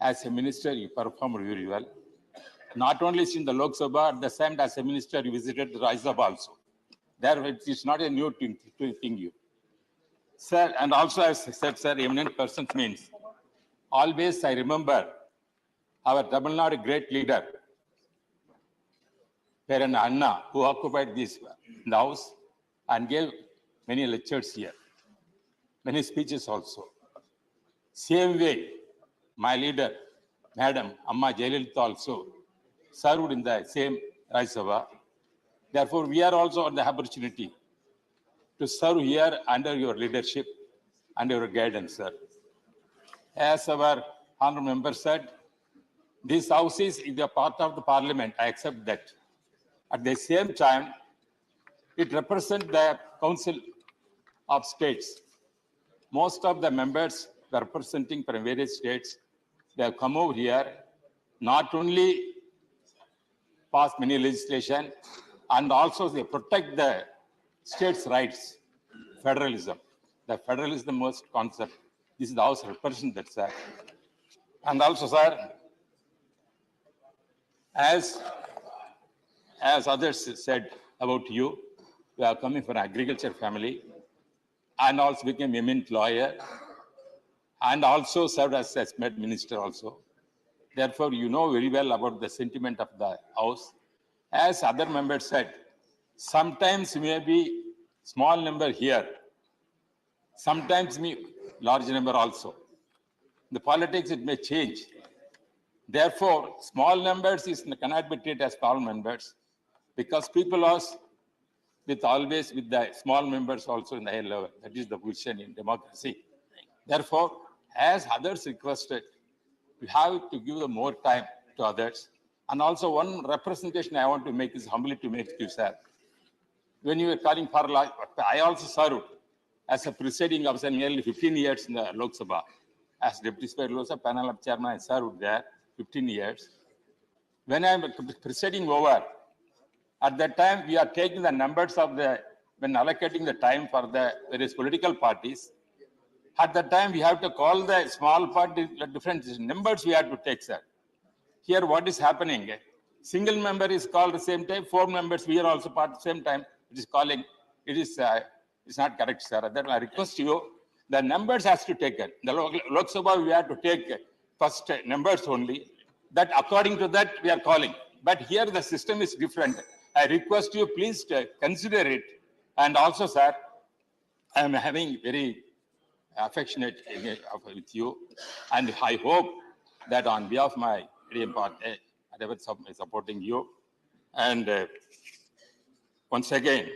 Speaker 1: as a minister you performed very well. Not only in the Lok Sabha, at the same time as a minister you visited the Rajya Sabha also. There it is not a new thing you. Sir, and also as I said, sir, eminent persons means, always I remember our Tamil Nadu great leader, Parent Anna, who occupied this in the house and gave many lectures here, many speeches also. Same way, my leader, Madam Amma Jayalalitha also served in the same Rajya Sabha. Therefore, we are also on the opportunity to serve here under your leadership and your guidance, sir. As our honorable member said, this house is a part of the parliament. I accept that. At the same time, it represents the Council of States. Most of the members representing from various states, they have come over here, not only pass many legislation, and also they protect the states' rights, federalism. The federalism is the most concept. This is the house represents that, sir. And also, sir, as others said about you, you are coming from an agriculture family and also became an eminent lawyer and also served as Met Minister also. Therefore, you know very well about the sentiment of the house. As other members said, sometimes maybe small number here, sometimes large number also. The politics, it may change. Therefore, small numbers cannot be treated as small members because people are always with the small members also in the high level. That is the position in democracy. Therefore, as others requested, we have to give more time to others. And also one representation I want to make is humbly to make to you, sir. When you were calling for law, I also served as a presiding officer nearly 15 years in the Lok Sabha. As Deputy Speaker Lok Sabha panel of chairman, I served there 15 years. When I am presiding over, at that time we are taking the numbers of when allocating the time for the various political parties. At that time, we have to call the small party, different numbers we have to take, sir. Here, what is happening? Single member is called at the same time, 4 members, we are also part at the same time. It is calling, it's not correct, sir. That I request you, the numbers has to take it. The Lok Sabha, we have to take first numbers only. That according to that, we are calling. But here, the system is different. I request you, please consider it. And also, sir, I am having very affectionate with you, and I hope that on behalf of my ADM party, I will be supporting you. And once again,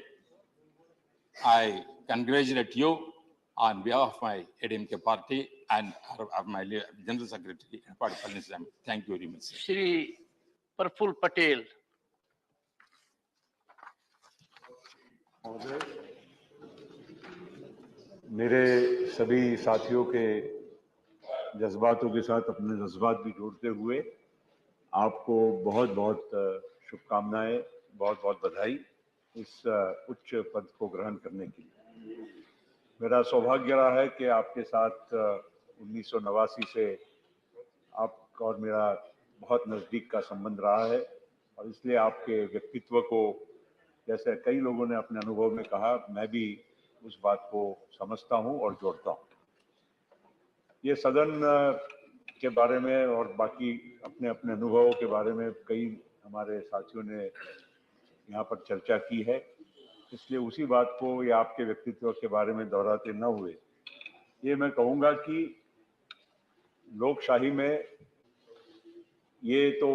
Speaker 1: I congratulate you on behalf of my ADMK party and of my General Secretary, Party Palnisam. Thank you very much, sir.
Speaker 2: Shri Praful Patel.
Speaker 16: मेरे सभी साथियों के जज्बातों के साथ अपने जज्बात भी जोड़ते हुए आपको बहुत बहुत शुभकामनाएं, बहुत बहुत बधाई इस उच्च पद को ग्रहण करने के लिए। मेरा सौभाग्य रहा है कि आपके साथ 1989 से आपका और मेरा बहुत नज़दीक का संबंध रहा है और इसलिए आपके व्यक्तित्व को, जैसे कई लोगों ने अपने अनुभव में कहा, मैं भी उस बात को समझता हूं और जोड़ता हूं। ये सदन के बारे में और बाकी अपने अपने अनुभवों के बारे में कई हमारे साथियों ने यहाँ पर चर्चा की है, इसलिए उसी बात को या आपके व्यक्तित्व के बारे में दोहराते न हुए ये मैं कहूँगा कि लोकशाही में ये तो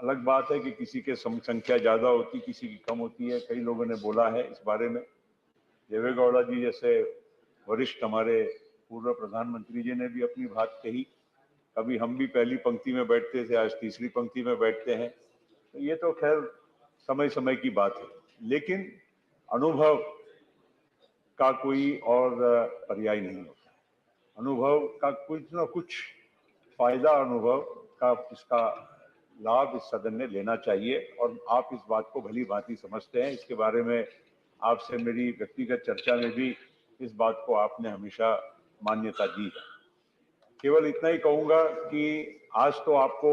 Speaker 16: अलग बात है कि किसी के संख्या ज़्यादा होती, किसी की कम होती है। कई लोगों ने बोला है इस बारे में। देवेगौड़ा जी जैसे वरिष्ठ हमारे पूर्व प्रधानमंत्री जी ने भी अपनी बात कही। कभी हम भी पहली पंक्ति में बैठते थे, आज तीसरी पंक्ति में बैठते हैं। तो ये तो खैर समय समय की बात है, लेकिन अनुभव का कोई और पर्याय नहीं होता। अनुभव का कुछ ना कुछ फायदा अनुभव का इसका लाभ इस सदन ने लेना चाहिए और आप इस बात को भली भांति समझते हैं। इसके बारे में आपसे मेरी व्यक्तिगत चर्चा में भी इस बात को आपने हमेशा मान्यता दी है। केवल इतना ही कहूँगा कि आज तो आपको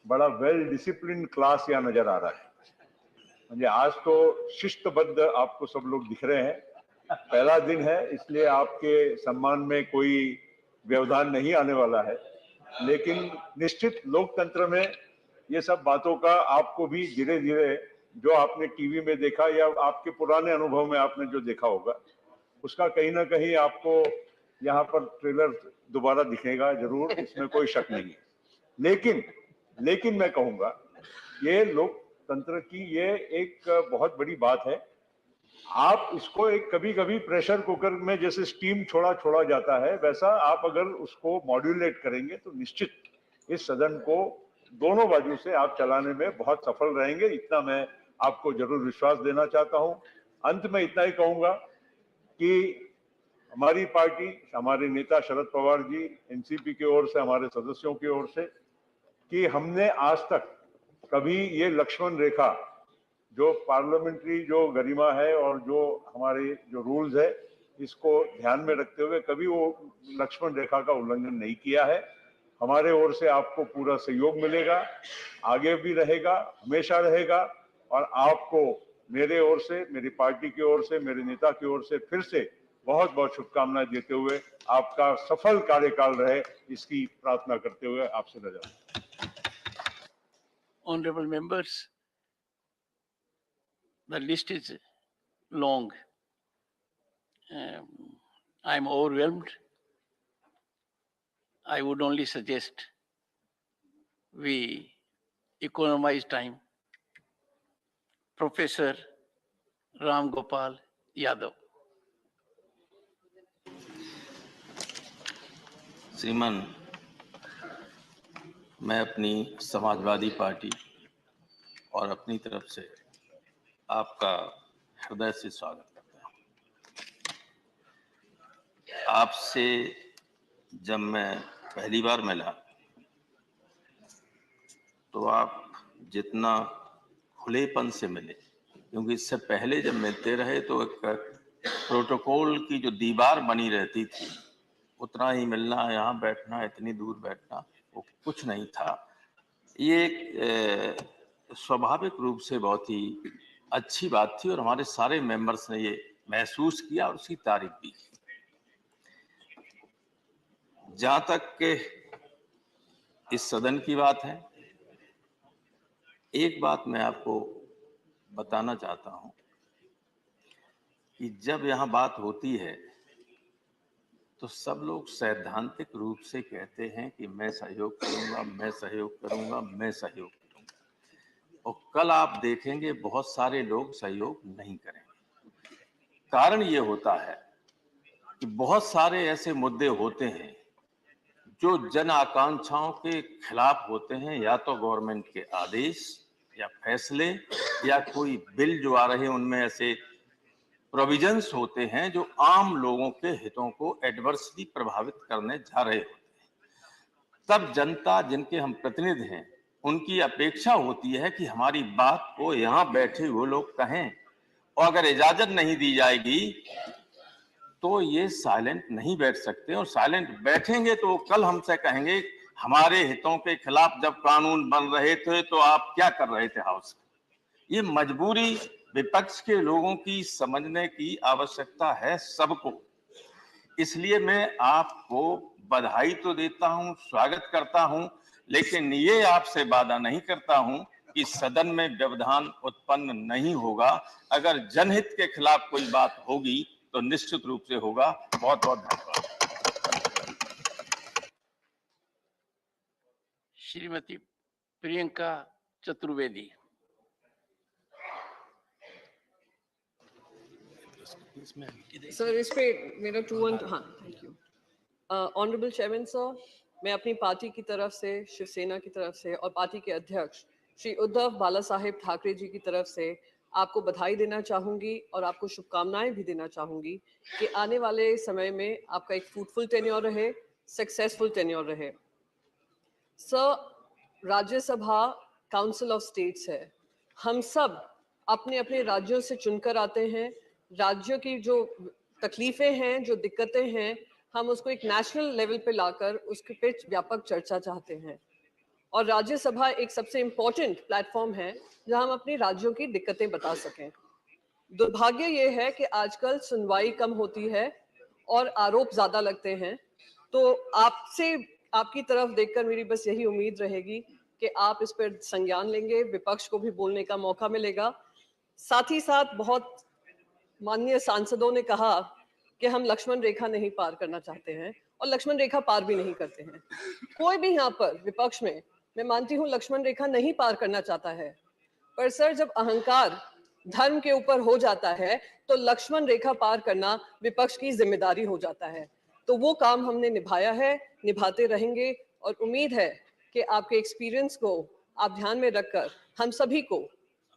Speaker 16: बड़ा वेल डिसिप्लिन क्लास यहाँ नजर आ रहा है। मुझे आज तो शिस्तबद्ध आपको सब लोग दिख रहे हैं। पहला दिन है, इसलिए आपके सम्मान में कोई व्यवधान नहीं आने वाला है, लेकिन निश्चित लोकतंत्र में ये सब बातों का आपको भी धीरे धीरे, जो आपने टीवी में देखा या आपके पुराने अनुभव में आपने जो देखा होगा, उसका कहीं ना कहीं आपको यहाँ पर ट्रेलर दोबारा दिखेगा जरूर, इसमें कोई शक नहीं है। लेकिन मैं कहूंगा ये लोकतंत्र की ये एक बहुत बड़ी बात है। आप इसको एक कभी कभी प्रेशर कुकर में जैसे स्टीम छोड़ा जाता है, वैसा आप अगर उसको मॉड्यूलेट करेंगे तो निश्चित इस सदन को दोनों बाजू से आप चलाने में बहुत सफल रहेंगे। इतना मैं आपको जरूर विश्वास देना चाहता हूं। अंत में इतना ही कहूंगा कि हमारी पार्टी, हमारे नेता शरद पवार जी, एनसीपी की ओर से, हमारे सदस्यों की ओर से, कि हमने आज तक कभी ये लक्ष्मण रेखा, जो पार्लियामेंट्री जो गरिमा है और जो हमारे जो रूल्स है, इसको ध्यान में रखते हुए कभी वो लक्ष्मण रेखा का उल्लंघन नहीं किया है। हमारे ओर से आपको पूरा सहयोग मिलेगा, आगे भी रहेगा, हमेशा रहेगा। और आपको मेरे ओर से, मेरी पार्टी की ओर से, मेरे नेता की ओर से फिर से बहुत बहुत शुभकामनाएं देते हुए आपका सफल कार्यकाल रहे, इसकी प्रार्थना करते हुए आपसे रजा।
Speaker 2: Honorable members, the list is long. I'm overwhelmed. I would only suggest we economize time. Professor Ram Gopal Yadav.
Speaker 17: श्रीमान, मैं अपनी समाजवादी पार्टी और अपनी तरफ से आपका हृदय से स्वागत करता हूं। आपसे जब मैं पहली बार मिला तो आप जितना खुलेपन से मिले, क्योंकि इससे पहले जब मिलते रहे तो एक प्रोटोकॉल की जो दीवार बनी रहती थी, उतना ही मिलना, यहाँ बैठना, इतनी दूर बैठना, वो कुछ नहीं था। ये एक स्वाभाविक रूप से बहुत ही अच्छी बात थी और हमारे सारे मेंबर्स ने ये महसूस किया और उसकी तारीफ भी की। जहां तक के इस सदन की बात है, एक बात मैं आपको बताना चाहता हूं कि जब यहाँ बात होती है तो सब लोग सैद्धांतिक रूप से कहते हैं कि मैं सहयोग करूंगा, मैं सहयोग करूंगा, मैं सहयोग करूंगा, और कल आप देखेंगे बहुत सारे लोग सहयोग नहीं करेंगे। कारण ये होता है कि बहुत सारे ऐसे मुद्दे होते हैं जो जन आकांक्षाओं के खिलाफ होते हैं, या तो गवर्नमेंट के आदेश या फैसले या कोई बिल जो आ रहे हैं उनमें ऐसे प्रोविजंस होते हैं जो आम लोगों के हितों को एडवर्सली प्रभावित करने जा रहे होते हैं। तब जनता, जिनके हम प्रतिनिधि हैं, उनकी अपेक्षा होती है कि हमारी बात को यहाँ बैठे हुए लोग कहें, और अगर इजाजत नहीं दी जाएगी तो ये साइलेंट नहीं बैठ सकते, और साइलेंट बैठेंगे तो वो कल हमसे कहेंगे हमारे हितों के खिलाफ जब कानून बन रहे थे तो आप क्या कर रहे थे हाउस में। ये मजबूरी विपक्ष के लोगों की समझने की आवश्यकता है सबको। इसलिए मैं आपको बधाई तो देता हूं, स्वागत करता हूं, लेकिन ये आपसे वादा नहीं करता हूं कि सदन में व्यवधान उत्पन्न नहीं होगा। अगर जनहित के खिलाफ कोई बात होगी तो निश्चित रूप से होगा। बहुत बहुत धन्यवाद।
Speaker 2: श्रीमती प्रियंका चतुर्वेदी।
Speaker 18: सर, इस पे मेरा 2-1, हाँ, thank you. Honourable chairman sir, मैं अपनी पार्टी की तरफ से, शिवसेना की तरफ से और पार्टी के अध्यक्ष श्री उद्धव बाला साहेब ठाकरे जी की तरफ से आपको बधाई देना चाहूंगी और आपको शुभकामनाएं भी देना चाहूंगी कि आने वाले समय में आपका एक फ्रूटफुल टेन्योर रहे, सक्सेसफुल टेन्योर रहे। Sir, Rajya Sabha council of states है। हम सब अपने अपने राज्यों से चुनकर आते हैं। राज्यों की जो तकलीफें हैं, जो दिक्कतें हैं, हम उसको एक नेशनल लेवल पे लाकर उसके पे व्यापक चर्चा चाहते हैं। और राज्यसभा एक सबसे इम्पोर्टेंट प्लेटफॉर्म है जहां हम अपनी राज्यों की दिक्कतें बता सकें। दुर्भाग्य ये है कि आजकल सुनवाई कम होती है और आरोप ज्यादा लगते हैं। तो आपसे, आपकी तरफ देखकर मेरी बस यही उम्मीद रहेगी कि आप इस पर संज्ञान लेंगे, विपक्ष को भी बोलने का मौका मिलेगा। साथ ही साथ बहुत माननीय सांसदों ने कहा कि हम लक्ष्मण रेखा नहीं पार करना चाहते हैं और लक्ष्मण रेखा पार भी नहीं करते हैं। कोई भी यहाँ पर विपक्ष में, मैं मानती हूँ, लक्ष्मण रेखा नहीं पार करना चाहता है, पर सर जब अहंकार धर्म के ऊपर हो जाता है तो लक्ष्मण रेखा पार करना विपक्ष की जिम्मेदारी हो जाता है। तो वो काम हमने निभाया है, निभाते रहेंगे और उम्मीद है कि आपके एक्सपीरियंस को आप ध्यान में रखकर हम सभी को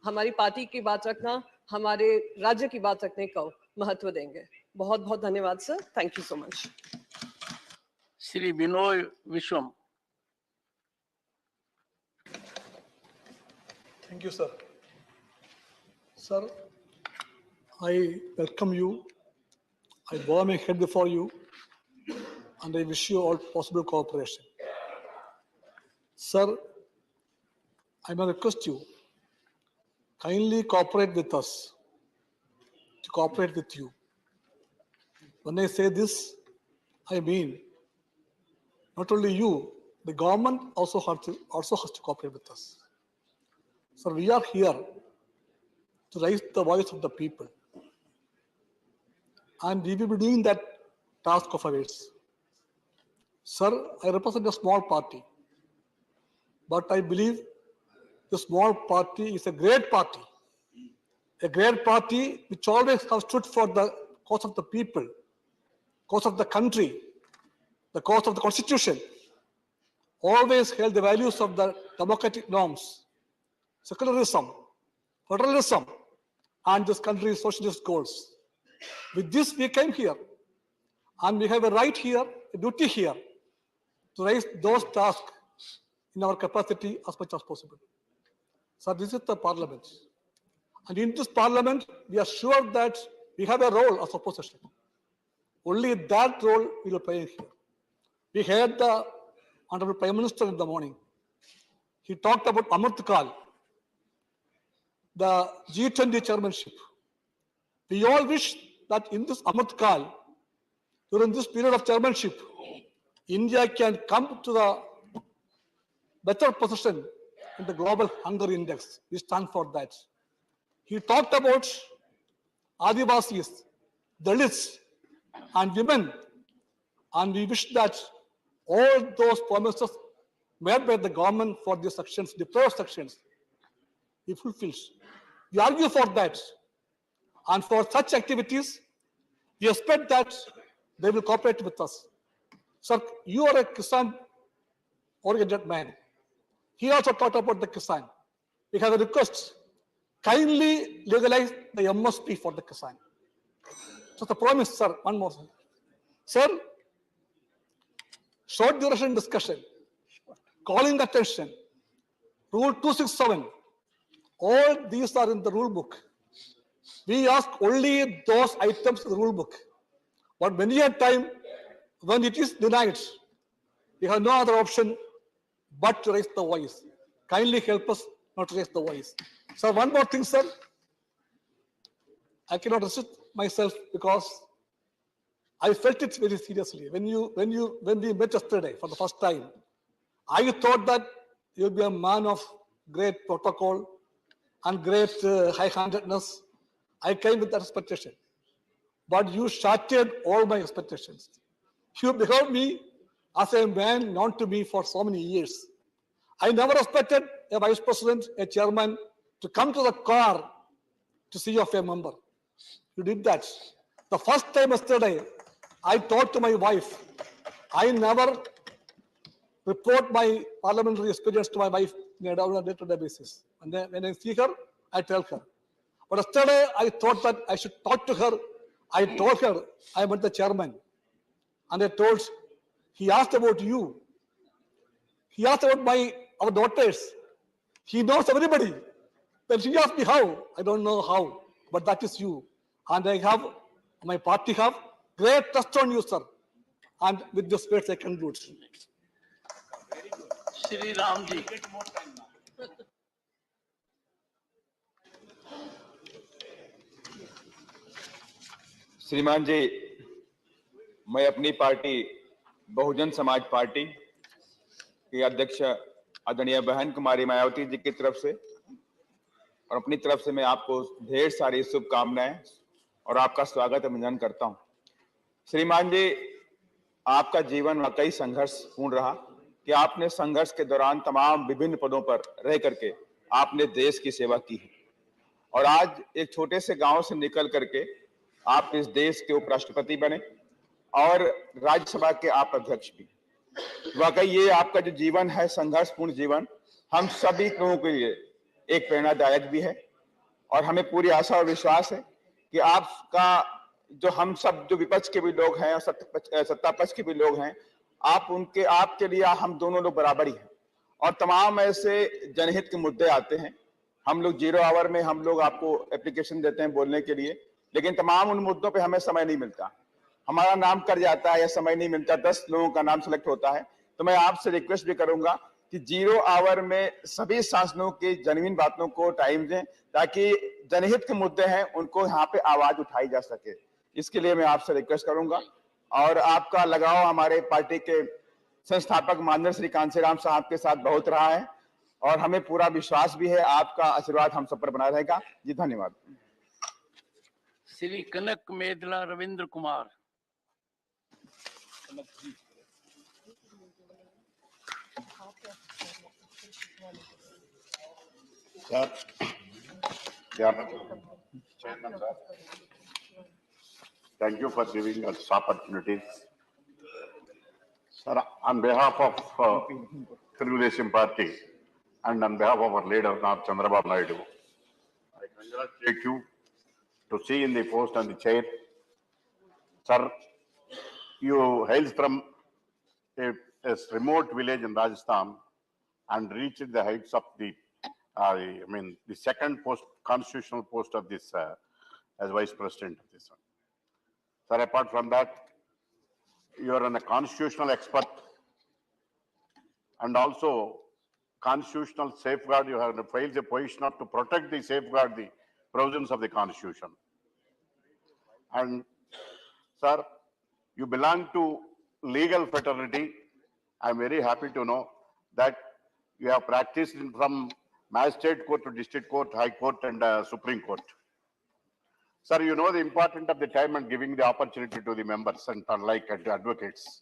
Speaker 18: हमारी पार्टी की बात रखना, हमारे राज्य की बात रखने को महत्व देंगे। बहुत बहुत धन्यवाद sir, thank you so much.
Speaker 2: Shri Vinoy Viswam.
Speaker 19: Thank you, sir. Sir, I welcome you. I bow my head before you, and I wish you all possible cooperation. Sir, I may request you, kindly cooperate with us, to cooperate with you. When I say this, I mean not only you, the government also has to cooperate with us. So we are here to raise the voice of the people. And we will be doing that task of ours. Sir, I represent a small party, but I believe the small party is a great party which always has stood for the cause of the people, cause of the country, the cause of the constitution, always held the values of the democratic norms, secularism, federalism, and this country's socialist goals. With this, we came here, and we have a right here, a duty here, to raise those tasks in our capacity as much as possible. So this is the parliament. And in this parliament, we are sure that we have a role as opposition. Only that role we will play here. We heard the Honorable Prime Minister in the morning. He talked about Amrit Kal, the G20 chairmanship. We all wish that in this Amrit Kal, during this period of chairmanship, India can come to the better position in the global hunger index. We stand for that. He talked about Adivasis, Dalits, and women, and we wish that all those promises made by the government for these sections, deprived sections, he fulfills. We argue for that. And for such activities, we expect that they will cooperate with us. Sir, you are a Kisan-oriented man. He also talked about the Kisan. We have a request. Kindly legalize the MSP for the Kisan. So the promise, sir, one more. Sir, short duration discussion, calling attention, Rule 267, all these are in the rule book. We ask only those items in the rule book. But many a time, when it is denied, we have no other option but to raise the voice. Kindly help us not to raise the voice. Sir, one more thing, sir. I cannot resist myself because I felt it very seriously. When we met yesterday for the first time, I thought that you'll be a man of great protocol and great high-handedness. I came with that expectation. But you shattered all my expectations. You beheld me as a man known to me for so many years. I never expected a vice president, a chairman, to come to the car to see of a member. You did that. The first time yesterday, I told to my wife, I never report my parliamentary experience to my wife on a day-to-day basis. And then when I see her, I tell her. But yesterday, I thought that I should talk to her. I told her I met the chairman. And I told, he asked about you. He asked about our daughters. He knows everybody. Then she asked me how. I don't know how, but that is you. And my party have great trust on you, sir. And with this words, I conclude.
Speaker 2: Shri Ramji.
Speaker 20: श्रीमान जी, मैं अपनी पार्टी बहुजन समाज पार्टी के अध्यक्ष आदरणीय बहन कुमारी मायावती जी की तरफ से और अपनी तरफ से मैं आपको ढेर सारी शुभकामनाएं और आपका स्वागत अभिनंदन करता हूं। श्रीमान जी, आपका जीवन वाकई संघर्षपूर्ण रहा कि आपने संघर्ष के दौरान तमाम विभिन्न पदों पर रह करके आपने देश की सेवा की है और आज एक छोटे से गांव से निकल करके आप इस देश के उपराष्ट्रपति बने और राज्यसभा के आप अध्यक्ष भी। वाकई ये आपका जो जीवन है, संघर्षपूर्ण जीवन, हम सभी लोगों के लिए एक प्रेरणादायक भी है और हमें पूरी आशा और विश्वास है कि आपका जो हम सब जो विपक्ष के भी लोग हैं और सत्ता पक्ष के भी लोग हैं, आपके लिए हम दोनों लोग बराबर ही हैं और तमाम ऐसे जनहित के मुद्दे आते हैं। हम लोग 0 आवर में हम लोग आपको एप्लीकेशन देते हैं बोलने के लिए, लेकिन तमाम उन मुद्दों पे हमें समय नहीं मिलता, हमारा नाम कर जाता है या समय नहीं मिलता, 10 लोगों का नाम सेलेक्ट होता है। तो मैं आपसे रिक्वेस्ट भी करूंगा कि 0 आवर में सभी सांसदों की जेन्युइन बातों को टाइम दें ताकि जनहित के मुद्दे हैं उनको यहाँ पे आवाज उठाई जा सके। इसके लिए मैं आपसे रिक्वेस्ट करूंगा और आपका लगाव हमारे पार्टी के संस्थापक माननीय श्री कांसीराम साहब के साथ बहुत रहा है और हमें पूरा विश्वास भी है आपका आशीर्वाद हम सब पर बना रहेगा जी। धन्यवाद।
Speaker 2: श्री कनक मेदला Ravindra Kumar.
Speaker 21: Chairman, sir. Thank you for giving us opportunities. Sir, on behalf of Telugu Party and on behalf of our leader, Chandrababu Naidu, I congratulate you to see in the post and the chair. Sir, you hail from a remote village in Rajasthan and reached the heights of the second constitutional post of this as vice president of this one. Sir, apart from that, you are a constitutional expert and also constitutional safeguard. You have filed a position to protect the safeguard the provisions of the constitution. And sir, you belong to legal fraternity. I am very happy to know that you have practiced from magistrate court to district court, high court and Supreme Court. Sir, you know the importance of the time and giving the opportunity to the members and unlike advocates.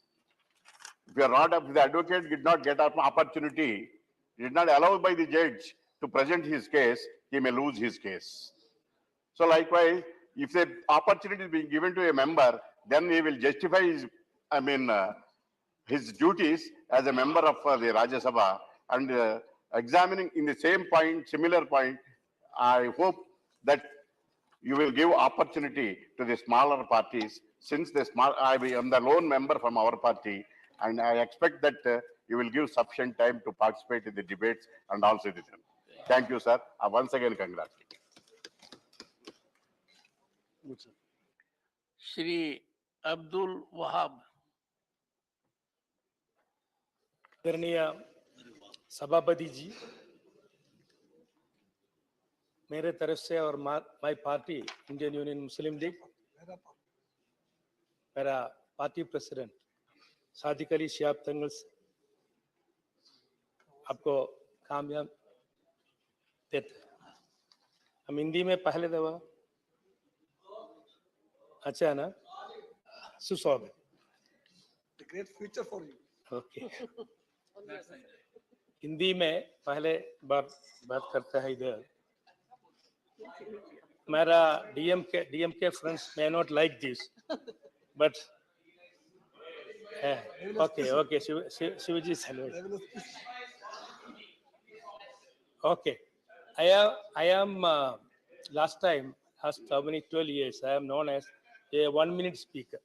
Speaker 21: If you are not, if the advocate did not get an opportunity, did not allowed by the judge to present his case, he may lose his case. So likewise, if the opportunity is being given to a member, then he will justify his, his duties as a member of the Rajya Sabha and examining in the same point, similar point. I hope that you will give opportunity to the smaller parties since I am the lone member from our party and I expect that you will give sufficient time to participate in the debates and all citizens. Thank you, sir. Once again, congratulations.
Speaker 2: Shri Abdul Wahab.
Speaker 22: आदरणीय सभापति जी, मेरे तरफ से और my party Indian union Muslim league, मेरा पार्टी प्रेसिडेंट सादिक अली शिहाब तंगल से आपको कामयाब देते हैं। हम हिंदी में पहले दफा, अच्छा ना, सुस्वागत।
Speaker 19: Great future for you.
Speaker 22: Okay, Hindi में पहले बार बात करता है इधर। मेरा DMK friends may not like this, but okay, Shivaji is hello. Okay, I am last time, last how many 12 years, I am known as a 1-minute speaker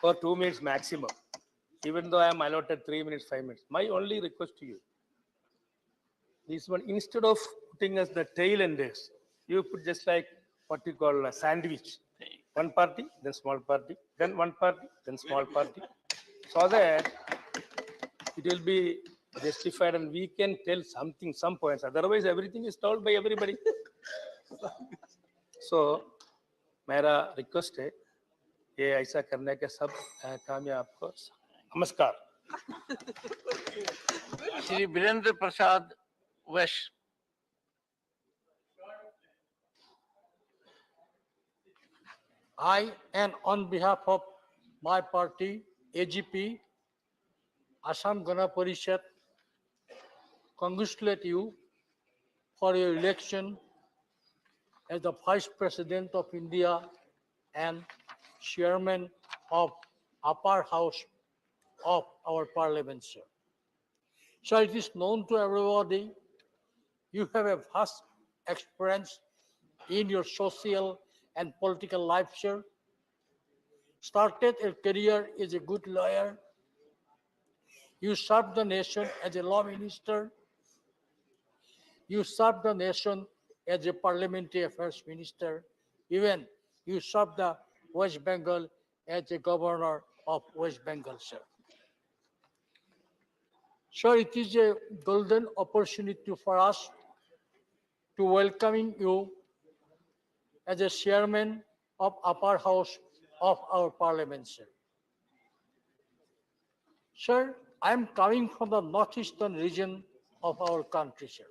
Speaker 22: or 2 minutes maximum, even though I am allotted 3 minutes, 5 minutes. My only request to you, this one, instead of putting us the tail enders, you put just like what you call a sandwich. One party, then small party, then one party, then small party, so that it will be justified and we can tell something, some points. Otherwise, everything is told by everybody. So, मेरा request है, ये ऐसा करने के सब काम आपको नमस्कार।
Speaker 2: श्री वीरेंद्र प्रसाद वैश्य।
Speaker 22: I, and on behalf of my party, AGP, Assam Gana Parishad, congratulate you for your election as the Vice President of India and Chairman of Upper House of our Parliament, sir. So it is known to everybody, you have a vast experience in your social and political life, sir. Started a career as a good lawyer. You served the nation as a law minister. You served the nation as a parliamentary affairs minister. Even you served the West Bengal as a governor of West Bengal, sir. Sir, it is a golden opportunity for us to welcoming you as a chairman of upper house of our parliament, sir. Sir, I am coming from the northeastern region of our country, sir.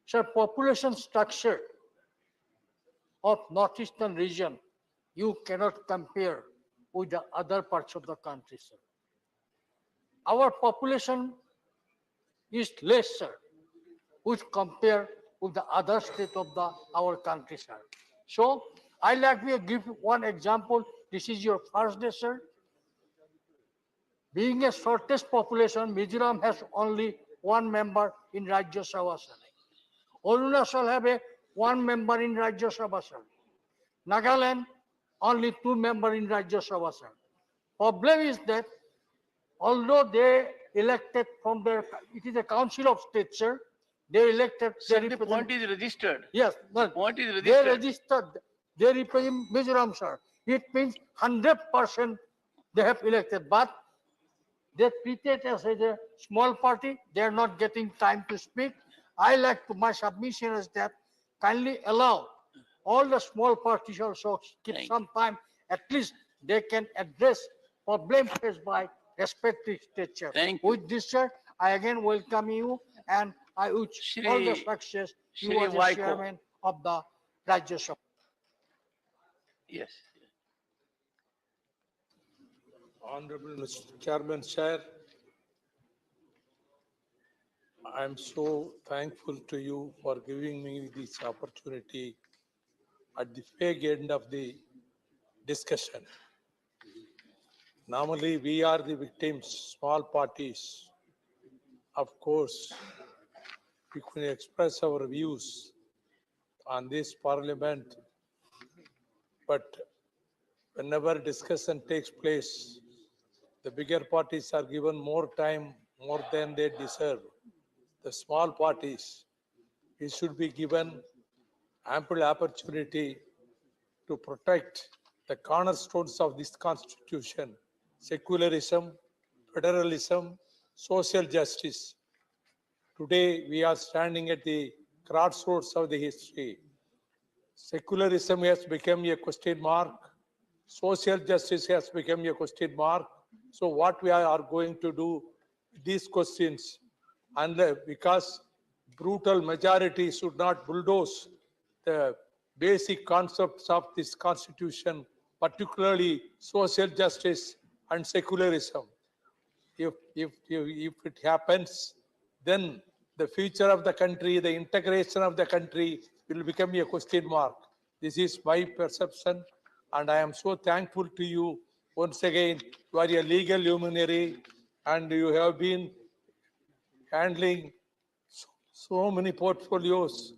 Speaker 22: Sir, population structure of northeastern region, you cannot compare with the other parts of the country, sir. Our population is less, sir, which compare with the other state of our country, sir. So, I like to give one example. This is your first day, sir. Being a shortest population, Mizoram has only one member in Rajya Sabha, sir. Arunachal have one member in Rajya Sabha, sir. Nagaland, only two members in Rajya Sabha, sir. Problem is that although they elected from their, it is a council of state, sir. They elected.
Speaker 2: Sir, the point is registered.
Speaker 22: Yes,
Speaker 2: The point is
Speaker 22: they
Speaker 2: registered.
Speaker 22: registered. They represent Mizoram, sir. It means 100% they have elected, but they treated us as a small party. They are not getting time to speak. I like to, my submission is that kindly allow all the small parties also keep some time. At least they can address problems faced by respective state chair.
Speaker 2: Thank you.
Speaker 22: With this, sir, I again welcome you and I wish all the success you
Speaker 2: Shri
Speaker 22: as a
Speaker 2: Vaiko.
Speaker 22: chairman of the Rajya Sabha.
Speaker 2: Yes.
Speaker 22: Honorable Mr. Chairman, sir, I am so thankful to you for giving me this opportunity at the fag end of the discussion. Normally, we are the victims, small parties. Of course, we can express our views on this parliament, but whenever discussion takes place, the bigger parties are given more time, more than they deserve. The small parties, it should be given ample opportunity to protect the cornerstones of this constitution: secularism, federalism, social justice. Today, we are standing at the crossroads of the history. Secularism has become a question mark. Social justice has become a question mark. So what we are going to do with these questions, and because brutal majority should not bulldoze the basic concepts of this constitution, particularly social justice and secularism. If it happens, then the future of the country, the integration of the country will become a question mark. This is my perception, and I am so thankful to you. Once again, you are a legal luminary, and you have been handling so many portfolios,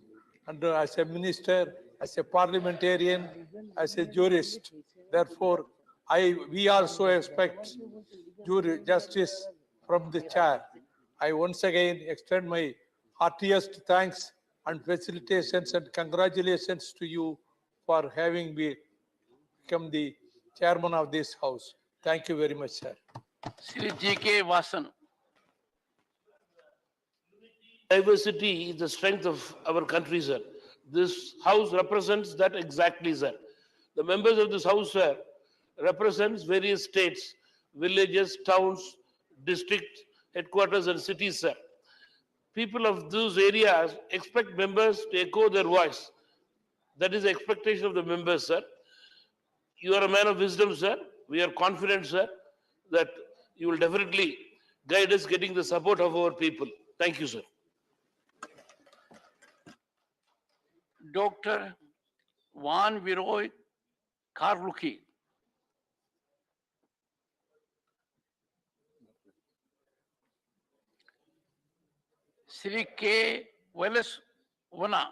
Speaker 22: and as a minister, as a parliamentarian, as a jurist. Therefore, we also expect justice from the chair. I once again extend my heartiest thanks and felicitations and congratulations to you for having become the chairman of this house. Thank you very much, sir.
Speaker 2: Shri G.K. Vasan.
Speaker 3: Diversity is the strength of our country, sir. This house represents that exactly, sir. The members of this house, sir, represents various states, villages, towns, district headquarters and cities, sir. People of those areas expect members to echo their voice. That is the expectation of the members, sir. You are a man of wisdom, sir. We are confident, sir, that you will definitely guide us getting the support of our people. Thank you, sir.
Speaker 2: Dr. Van Viroy Karluki. Sri K. Wallace Wana.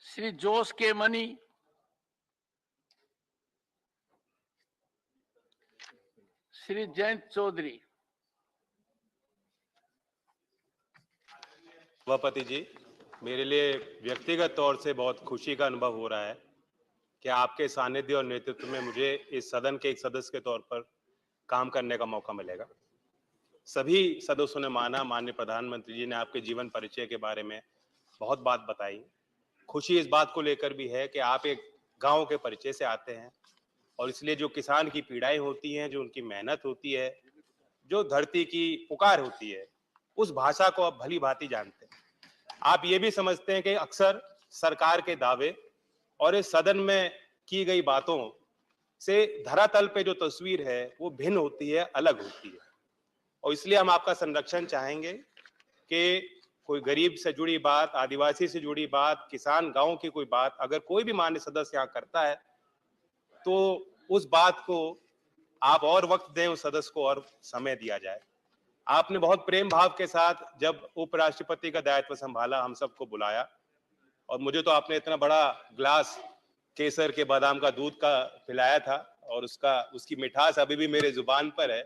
Speaker 2: Sri Jose K. Mani. Sri Jayant Chaudhary.
Speaker 5: सभापति जी, मेरे लिए व्यक्तिगत तौर से बहुत खुशी का अनुभव हो रहा है कि आपके सानिध्य और नेतृत्व में मुझे इस सदन के एक सदस्य के तौर पर काम करने का मौका मिलेगा। सभी सदस्यों ने माना, माननीय प्रधानमंत्री जी ने आपके जीवन परिचय के बारे में बहुत बात बताई। खुशी इस बात को लेकर भी है कि आप एक गांव के परिचय से आते हैं और इसलिए जो किसान की पीड़ाएं होती हैं, जो उनकी मेहनत होती है, जो धरती की पुकार होती है, उस भाषा को आप भली भांति जानते हैं। आप ये भी समझते हैं कि अक्सर सरकार के दावे और इस सदन में की गई बातों से धरातल पे जो तस्वीर है वो भिन्न होती है, अलग होती है, और इसलिए हम आपका संरक्षण चाहेंगे कि कोई गरीब से जुड़ी बात, आदिवासी से जुड़ी बात, किसान गांव की कोई बात अगर कोई भी मान्य सदस्य यहाँ करता है तो उस बात को आप और वक्त दें, उस सदस्य को और समय दिया जाए। आपने बहुत प्रेम भाव के साथ जब उपराष्ट्रपति का दायित्व संभाला हम सबको बुलाया, और मुझे तो आपने इतना बड़ा ग्लास केसर के बादाम का दूध का पिलाया था और उसकी मिठास अभी भी मेरे जुबान पर है।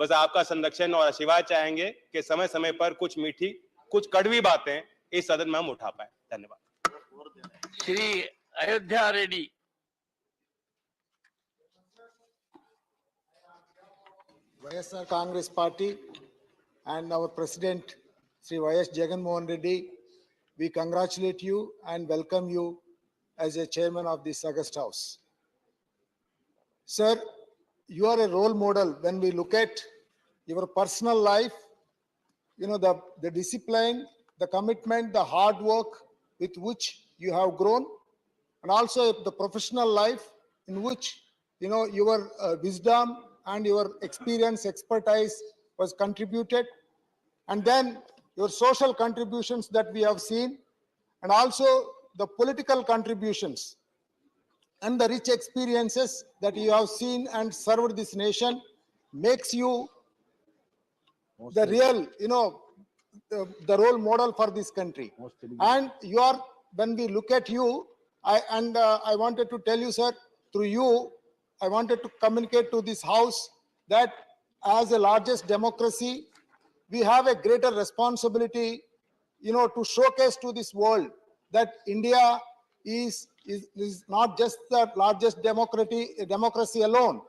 Speaker 5: बस आपका संरक्षण और आशीर्वाद चाहेंगे कि समय समय पर कुछ मीठी, कुछ कड़वी बातें इस सदन में हम उठा पाए। धन्यवाद।
Speaker 2: Shri Ayodhya Reddy.
Speaker 6: YSR Congress Party and our President Sri Y.S. Jagan Mohan Reddy, we congratulate you and welcome you as a chairman of this August House. Sir, you are a role model when we look at your personal life, the discipline, the commitment, the hard work with which you have grown, and also the professional life in which, your wisdom and your experience, expertise was contributed, and then your social contributions that we have seen, and also the political contributions and the rich experiences that you have seen and served this nation makes you the real, the role model for this country. And you are, when we look at you, I wanted to tell you, sir, through you, I wanted to communicate to this house that as the largest democracy, we have a greater responsibility, to showcase to this world that India is not just the largest democracy alone,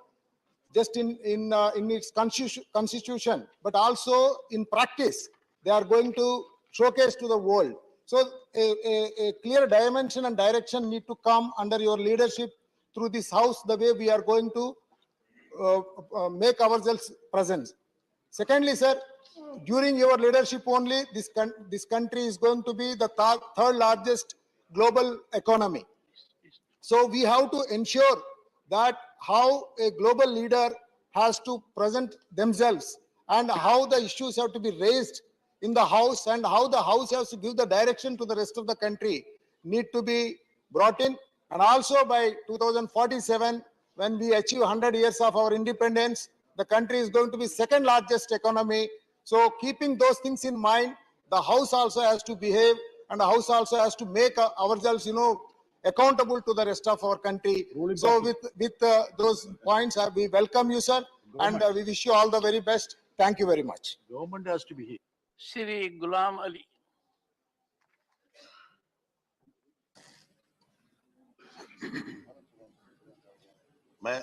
Speaker 6: just in its constitution, but also in practice, they are going to showcase to the world. So a clear dimension and direction need to come under your leadership through this house, the way we are going to make ourselves present. Secondly, sir, during your leadership only, this country is going to be the third largest global economy. So we have to ensure that how a global leader has to present themselves and how the issues have to be raised in the house and how the house has to give the direction to the rest of the country need to be brought in. And also by 2047, when we achieve 100 years of our independence, the country is going to be second largest economy. So keeping those things in mind, the house also has to behave and the house also has to make ourselves, accountable to the rest of our country. So with those points, we welcome you, sir, and we wish you all the very best. Thank you very much.
Speaker 2: Government has to be here. Shri Ghulam Ali.
Speaker 23: मैं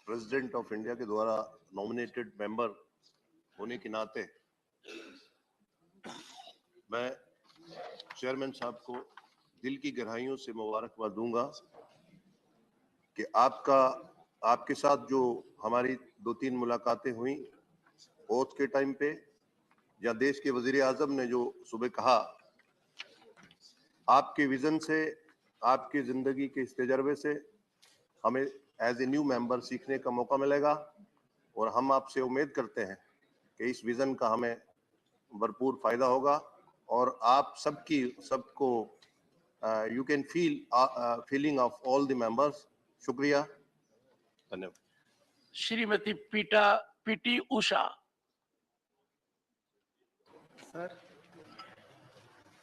Speaker 23: प्रेसिडेंट ऑफ इंडिया के द्वारा नॉमिनेटेड मेंबर होने के नाते मैं चेयरमैन साहब को दिल की गहराइयों से मुबारकबाद दूंगा कि आपके साथ जो हमारी 2-3 मुलाकातें हुई ओथ के टाइम पे, या देश के वजीर आजम ने जो सुबह कहा, आपके विजन से, आपकी जिंदगी के इस तजर्बे से हमें एज ए न्यू मेंबर सीखने का मौका मिलेगा और हम आपसे उम्मीद करते हैं कि इस विजन का हमें भरपूर फायदा होगा और आप सबको you can feeling of all the members. शुक्रिया, धन्यवाद।
Speaker 2: Shrimati PT Usha.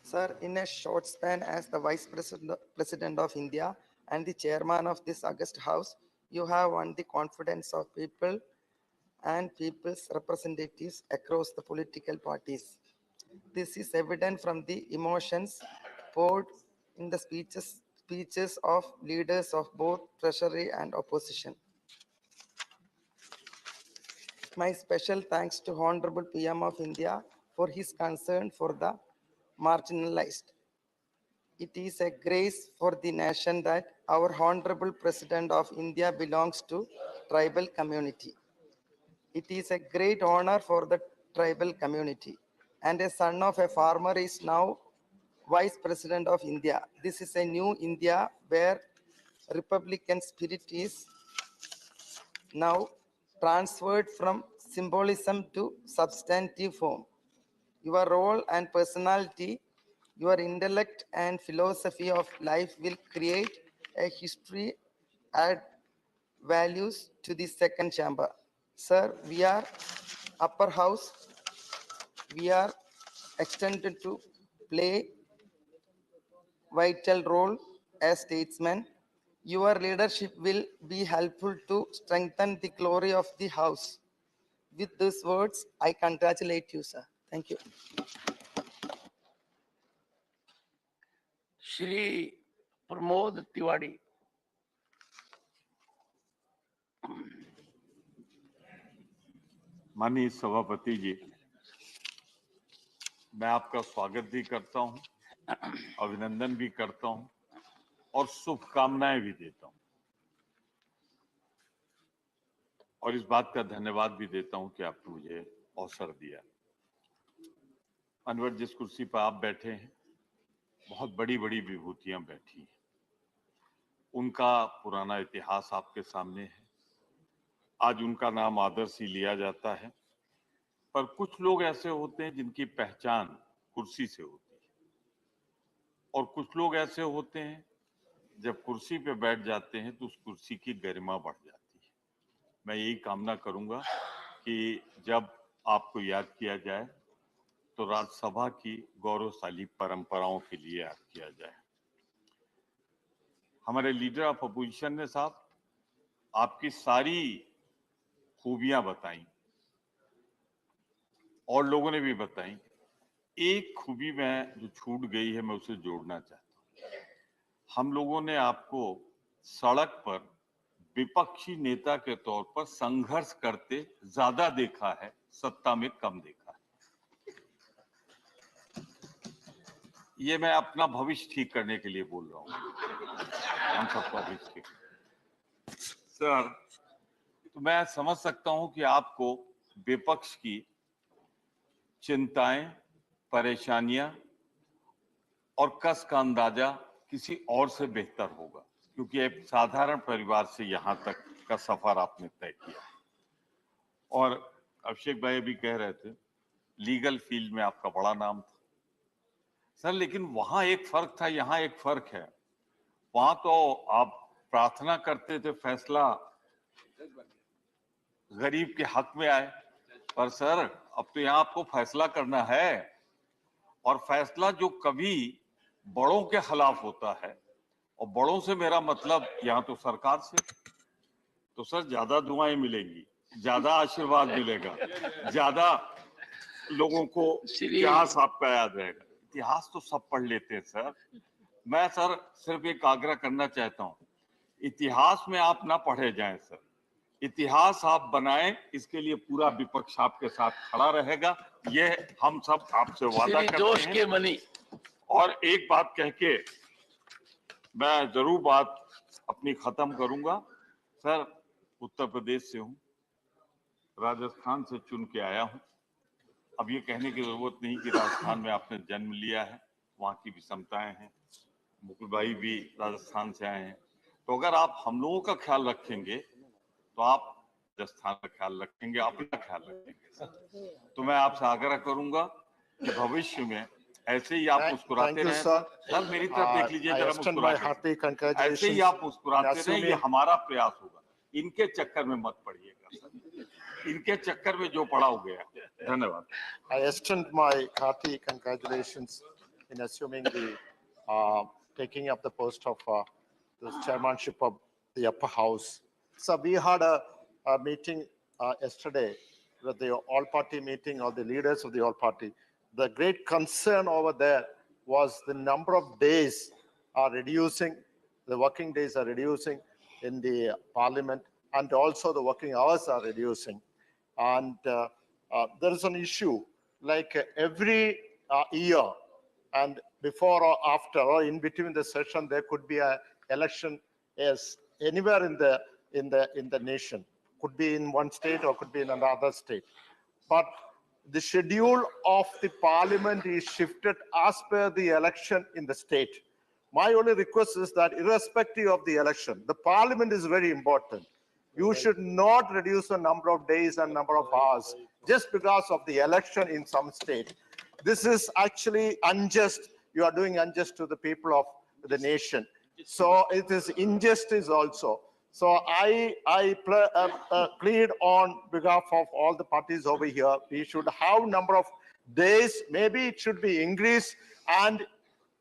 Speaker 4: Sir, in a short span as the Vice President of India and the Chairman of this august House, you have won the confidence of people and people's representatives across the political parties. This is evident from the emotions poured in the speeches of leaders of both treasury and opposition. My special thanks to Honorable PM of India for his concern for the marginalized. It is a grace for the nation that our Honorable President of India belongs to tribal community. It is a great honor for the tribal community, and a son of a farmer is now Vice President of India. This is a new India where Republican spirit is now transferred from symbolism to substantive form. Your role and personality, your intellect and philosophy of life will create a history, add values to the second chamber. Sir, we are upper house. We are extended to play vital role as statesmen. Your leadership will be helpful to strengthen the glory of the house. With these words, I congratulate you, sir. Thank you.
Speaker 2: Shri Pramod Tiwari.
Speaker 16: माननीय सभापति जी, मैं आपका स्वागत भी करता हूं, अभिनंदन भी करता हूं और शुभकामनाएं भी देता हूं और इस बात का धन्यवाद भी देता हूं कि आपने मुझे अवसर दिया। अनवर, जिस कुर्सी पर आप बैठे हैं, बहुत बड़ी बड़ी विभूतियां बैठी हैं। उनका पुराना इतिहास आपके सामने है। आज उनका नाम आदर से लिया जाता है, पर कुछ लोग ऐसे होते हैं जिनकी पहचान कुर्सी से होती है और कुछ लोग ऐसे होते हैं जब कुर्सी पे बैठ जाते हैं तो उस कुर्सी की गरिमा बढ़ जाती है। मैं यही कामना करूंगा कि जब आपको याद किया जाए तो राज्यसभा की गौरवशाली परंपराओं के लिए याद किया जाए। हमारे लीडर ऑफ अपोजिशन ने साहब आपकी सारी खूबियां बताई और लोगों ने भी बताई। एक खूबी में जो छूट गई है, मैं उसे जोड़ना चाहता हूं। हम लोगों ने आपको सड़क पर विपक्षी नेता के तौर पर संघर्ष करते ज्यादा देखा है, सत्ता में कम देखा है। ये मैं अपना भविष्य ठीक करने के लिए बोल रहा हूँ, हम सबका भविष्य ठीक। सर, तो मैं समझ सकता हूं कि आपको विपक्ष की चिंताएं, परेशानियां और कष्ट का अंदाजा किसी और से बेहतर होगा, क्योंकि एक साधारण परिवार से यहां तक का सफर आपने तय किया। और अभिषेक भाई भी कह रहे थे, लीगल फील्ड में आपका बड़ा नाम था सर, लेकिन वहां एक फर्क था, यहाँ एक फर्क है। वहां तो आप प्रार्थना करते थे फैसला गरीब के हक में आए, पर सर अब तो यहाँ आपको फैसला करना है, और फैसला जो कभी बड़ों के खिलाफ होता है, और बड़ों से मेरा मतलब यहाँ तो सरकार से, तो सर ज्यादा दुआएं मिलेंगी, ज्यादा आशीर्वाद मिलेगा, ज्यादा लोगों को इतिहास आपका याद रहेगा। इतिहास तो सब पढ़ लेते हैं सर, मैं सर सिर्फ एक आग्रह करना चाहता हूँ, इतिहास में आप ना पढ़े जाएं सर, इतिहास आप बनाएं, इसके लिए पूरा विपक्ष आपके साथ खड़ा रहेगा, ये हम सब आपसे वादा करते हैं।
Speaker 2: के मनी।
Speaker 16: और एक बात कह के मैं जरूर बात अपनी खत्म करूंगा। सर, उत्तर प्रदेश से हूं, राजस्थान से चुन के आया हूं
Speaker 12: अब ये कहने की जरूरत नहीं कि राजस्थान में आपने जन्म लिया है, वहाँ की विषमताएं हैं, मुकुल भाई भी राजस्थान से आए हैं, तो अगर आप हम लोगों का ख्याल रखेंगे तो आप राजस्थान का ख्याल रखेंगे, अपना ख्याल रखेंगे। तो मैं आपसे आग्रह करूंगा कि भविष्य में ऐसे ही आप मुस्कुराते रहें। सर मेरी तरफ देख लीजिए जरा, मुस्कुराते ऐसे ही आप मुस्कुराते रहें, ये हमारा प्रयास होगा। इनके चक्कर में मत पड़िएगा सर, इनके चक्कर में जो पड़ा हो गया। धन्यवाद।
Speaker 23: I extend my hearty congratulations in assuming the taking up the post of the chairmanship of the upper house. So we had a meeting yesterday with the all-party meeting of the leaders of the all-party. The great concern over there was the number of days are reducing, the working days are reducing in the parliament, and also the working hours are reducing. And there is an issue like every year, and before or after or in between the session, there could be an election as anywhere in the nation. Could be in one state or could be in another state. But the schedule of the parliament is shifted as per the election in the state. My only request is that irrespective of the election, the parliament is very important. You should not reduce the number of days and number of hours just because of the election in some state. This is actually unjust. You are doing unjust to the people of the nation. So it is injustice also. So I plead on behalf of all the parties over here. We should have number of days. Maybe it should be increased and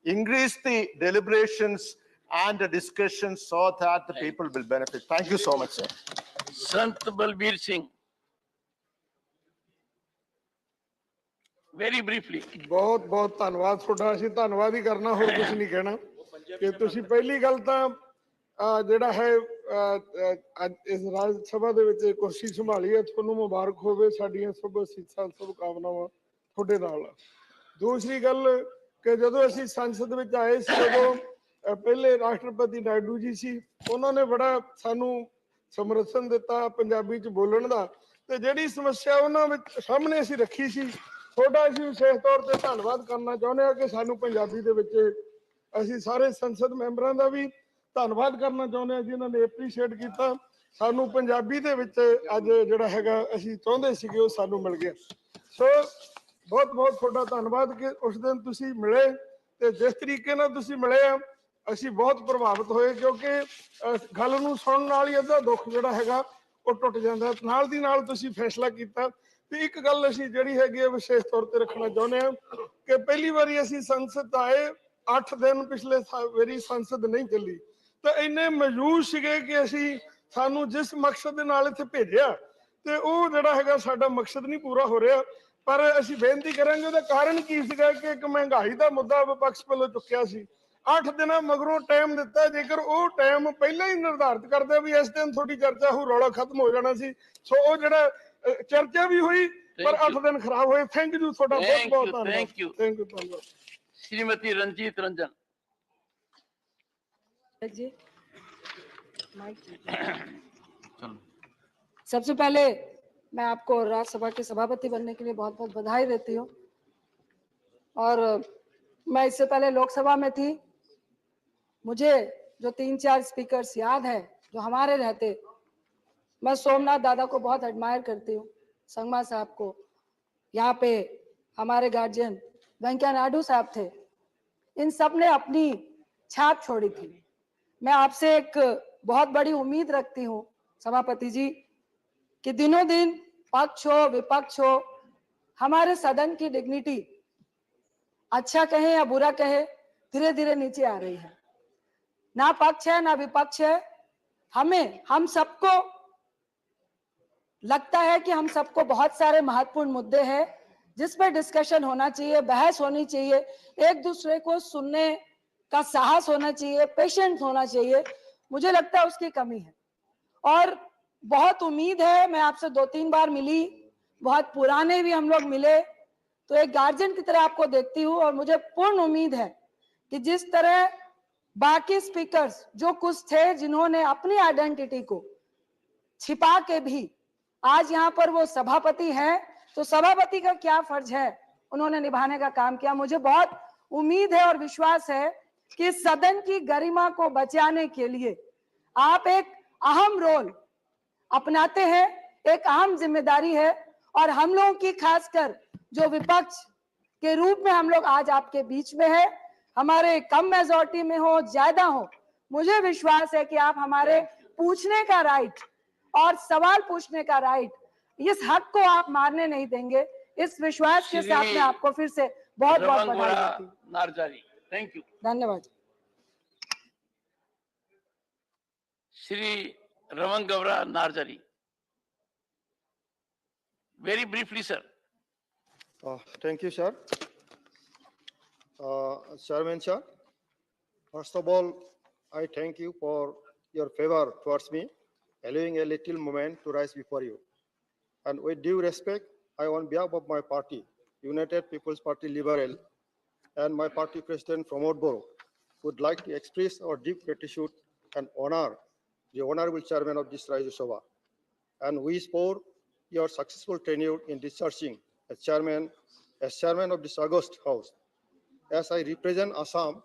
Speaker 23: increase the deliberations and the discussions so that the people will benefit. Thank you so much, sir.
Speaker 2: Sant Balbir Singh. Very briefly.
Speaker 7: बहुत बहुत धन्यवाद ਤੁਹਾਡਾ। ਅਸੀਂ ਧੰਨਵਾਦ ਹੀ ਕਰਨਾ, ਹੋਰ ਕੁਝ ਨਹੀਂ ਕਹਿਣਾ। ਕਿ ਤੁਸੀਂ ਪਹਿਲੀ ਗੱਲ ਤਾਂ ਜਿਹੜਾ ਹੈ ਇਸ ਰਾਜ ਸਭਾ ਦੇ ਵਿੱਚ ਕੁਰਸੀ ਸੰਭਾਲੀ ਹੈ, ਤੁਹਾਨੂੰ ਮੁਬਾਰਕ ਹੋਵੇ। ਸਾਡੀਆਂ ਸਭ ਅਸੀਸਾਂ ਸਭ ਕਾਮਨਾਵਾਂ ਤੁਹਾਡੇ ਨਾਲ। ਦੂਸਰੀ ਗੱਲ ਕਿ ਜਦੋਂ ਅਸੀਂ ਸੰਸਦ ਵਿੱਚ ਆਏ ਸੀ, ਉਦੋਂ ਪਹਿਲੇ ਰਾਸ਼ਟਰਪਤੀ ਨਾਇਡੂ ਜੀ ਸੀ, ਉਹਨਾਂ ਨੇ ਬੜਾ ਸਾਨੂੰ ਸਮਰਥਨ ਦਿੱਤਾ ਪੰਜਾਬੀ ਚ ਬੋਲਣ ਦਾ। ਤੇ ਜਿਹੜੀ ਸਮੱਸਿਆ ਉਹਨਾਂ ਵਿੱਚ ਸਾਹਮਣੇ ਅਸੀਂ ਰੱਖੀ ਸੀ, ਤੁਹਾਡਾ ਅਸੀਂ ਵਿਸ਼ੇਸ਼ ਤੌਰ ਤੇ ਧੰਨਵਾਦ ਕਰਨਾ ਚਾਹੁੰਦੇ ਹਾਂ ਕਿ ਸਾਨੂੰ ਪੰਜਾਬੀ ਦੇ ਵਿੱਚ, ਅਸੀਂ ਸਾਰੇ ਸੰਸਦ ਮੈਂਬਰਾਂ ਦਾ ਵੀ ਧੰਨਵਾਦ ਕਰਨਾ ਚਾਹੁੰਦੇ ਹਾਂ ਜਿਨ੍ਹਾਂ ਨੇ ਐਪਰੀਸ਼ੀਏਟ ਕੀਤਾ। ਸਾਨੂੰ ਪੰਜਾਬੀ ਦੇ ਵਿੱਚ ਅੱਜ ਜਿਹੜਾ ਹੈਗਾ ਅਸੀਂ ਚਾਹੁੰਦੇ ਸੀਗੇ ਉਹ ਸਾਨੂੰ ਮਿਲ ਗਿਆ। ਸੋ ਬਹੁਤ ਬਹੁਤ ਤੁਹਾਡਾ ਧੰਨਵਾਦ ਕਿ ਉਸ ਦਿਨ ਤੁਸੀਂ ਮਿਲੇ ਤੇ ਜਿਸ ਤਰੀਕੇ ਨਾਲ ਤੁਸੀਂ ਮਿਲੇ ਆ, ਅਸੀਂ ਬਹੁਤ ਪ੍ਰਭਾਵਿਤ ਹੋਏ ਕਿਉਂਕਿ ਗੱਲ ਨੂੰ ਸੁਣਨ ਨਾਲ ਹੀ ਅੱਧਾ ਦੁੱਖ ਜਿਹੜਾ ਹੈਗਾ ਉਹ ਟੁੱਟ ਜਾਂਦਾ। ਨਾਲ ਦੀ ਨਾਲ ਤੁਸੀਂ ਫੈਸਲਾ ਕੀਤਾ। ਤੇ ਇੱਕ ਗੱਲ ਅਸੀਂ ਜਿਹੜੀ ਹੈਗੀ ਹੈ ਵਿਸ਼ੇਸ਼ ਤੌਰ ਤੇ ਰੱਖਣਾ ਚਾਹੁੰਦੇ ਹਾਂ ਕਿ ਪਹਿਲੀ ਵਾਰੀ ਅਸੀਂ ਸੰਸਦ ਆਏ, 8 ਦਿਨ ਪਿਛਲੇ ਵਾਰੀ ਸੰਸਦ ਨਹੀਂ ਚੱਲੀ, ਤਾਂ ਇੰਨੇ ਮੌਜੂਦ ਸੀਗੇ ਕਿ ਅਸੀਂ ਸਾਨੂੰ ਜਿਸ ਮਕਸਦ ਦੇ ਨਾਲ ਇੱਥੇ ਭੇਜਿਆ ਤੇ ਉਹ ਜਿਹੜਾ ਹੈਗਾ ਸਾਡਾ ਮਕਸਦ ਨਹੀਂ ਪੂਰਾ ਹੋ ਰਿਹਾ। ਪਰ ਅਸੀਂ ਬੇਨਤੀ ਕਰਾਂਗੇ ਉਹਦਾ ਕਾਰਨ ਕੀ ਸੀਗਾ ਕਿ ਇੱਕ ਮਹਿੰਗਾਈ ਦਾ ਮੁੱਦਾ ਵਿਪਕਸ਼ ਵੱਲੋਂ ਚੁੱਕਿਆ ਸੀ। 8 ਦਿਨਾਂ ਮਗਰੋਂ ਟਾਈਮ ਦਿੱਤਾ, ਜੇਕਰ ਉਹ ਟਾਈਮ ਪਹਿਲਾਂ ਹੀ ਨਿਰਧਾਰਿਤ ਕਰਦੇ ਵੀ ਇਸ ਦਿਨ ਤੁਹਾਡੀ ਚਰਚਾ ਹੋ, ਰੌਲਾ ਖਤਮ ਹੋ ਜਾਣਾ ਸੀ। ਸੋ ਉਹ ਜਿਹੜਾ ਚਰਚਾ ਵੀ ਹੋਈ ਪਰ 8 ਦਿਨ ਖਰਾਬ ਹੋਏ। ਥੈਂਕ ਯੂ ਤੁਹਾਡਾ ਬਹੁਤ ਬਹੁਤ ਧੰਨਵਾਦ।
Speaker 2: थैंक यू
Speaker 7: ਧੰਨਵਾਦ।
Speaker 2: श्रीमती रंजीत रंजन।
Speaker 8: जी सबसे पहले मैं आपको राज्यसभा के सभापति बनने के लिए बहुत बहुत बधाई देती हूँ। और मैं इससे पहले लोकसभा में थी, मुझे जो 3-4 स्पीकर्स याद है जो हमारे रहते। मैं सोमनाथ दादा को बहुत एडमायर करती हूँ, संगमा साहब को, यहाँ पे हमारे गार्जियन वेंकैया नायडू साहब थे। इन सब ने अपनी छाप छोड़ी थी। मैं आपसे एक बहुत बड़ी उम्मीद रखती हूँ सभापति जी कि दिनों दिन पक्ष हो विपक्ष हो, हमारे सदन की डिग्निटी, अच्छा कहे या बुरा कहे, धीरे धीरे नीचे आ रही है। ना पक्ष है ना विपक्ष है। हम सबको लगता है कि हम सबको बहुत सारे महत्वपूर्ण मुद्दे हैं जिस पर डिस्कशन होना चाहिए, बहस होनी चाहिए, एक दूसरे को सुनने का साहस होना चाहिए, पेशेंस होना चाहिए। मुझे लगता है उसकी कमी है और बहुत उम्मीद है। मैं आपसे 2-3 बार मिली, बहुत पुराने भी हम लोग मिले, तो एक गार्जियन की तरह आपको देखती हूँ और मुझे पूर्ण उम्मीद है कि जिस तरह बाकी स्पीकर्स जो कुछ थे जिन्होंने अपनी आइडेंटिटी को छिपा के भी आज यहाँ पर वो सभापति हैं, तो सभापति का क्या फर्ज है उन्होंने निभाने का काम किया। मुझे बहुत उम्मीद है और विश्वास है कि सदन की गरिमा को बचाने के लिए आप एक अहम रोल अपनाते हैं, एक अहम जिम्मेदारी है। और हम लोगों की खासकर जो विपक्ष के रूप में हम लोग आज आपके बीच में है, हमारे कम मेजॉरिटी में हो ज्यादा हो, मुझे विश्वास है कि आप हमारे पूछने का राइट और सवाल पूछने का राइट, इस हक को आप मारने नहीं देंगे। इस विश्वास के साथ मैं आपको फिर से बहुत बहुत बधाई देती हूँ।
Speaker 2: Narzary, thank you.
Speaker 8: धन्यवाद।
Speaker 2: Shri Raman Gavra Narzary, very briefly, sir.
Speaker 9: Thank you, sir. Chairman, sir. First of all, I thank you for your favor towards me, allowing a little moment to rise before you. And with due respect, I, on behalf of my party, United People's Party Liberal, and my party president Pramod Boro, would like to express our deep gratitude and honor the honorable chairman of this Rajya Sabha, and wish for your successful tenure in discharging as chairman of this August House. As I represent Assam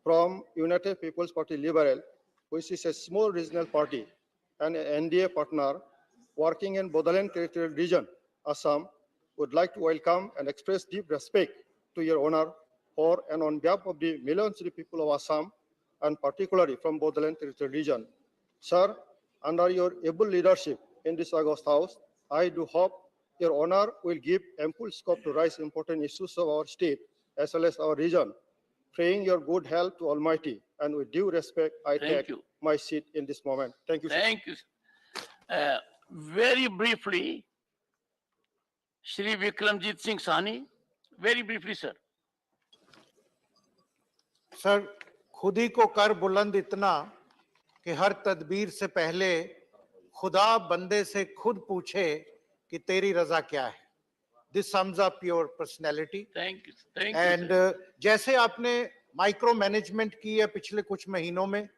Speaker 9: from United People's Party Liberal, which is a small regional party and an NDA partner working in Bodoland Territorial Region, Assam, would like to welcome and express deep respect to your honor for and on behalf of the millions of people of Assam, and particularly from Bodoland Territorial Region. Sir, under your able leadership in this August House, I do hope your honor will give ample scope to raise important issues of our state as well as our region, praying your good health to Almighty, and with due respect, I take my seat in this moment. Thank you, sir.
Speaker 2: Thank you. Very briefly, Shri Vikramjit Singh Sahni, very briefly, sir.
Speaker 10: Sir, खुद ही को कर बुलंद इतना कि हर तदबीर से पहले खुदा बंदे से खुद पूछे कि तेरी रजा क्या है। This sums up your personality.
Speaker 2: Thank you. Thank
Speaker 10: And
Speaker 2: you.
Speaker 10: जैसे आपने माइक्रो मैनेजमेंट की है पिछले कुछ महीनों में,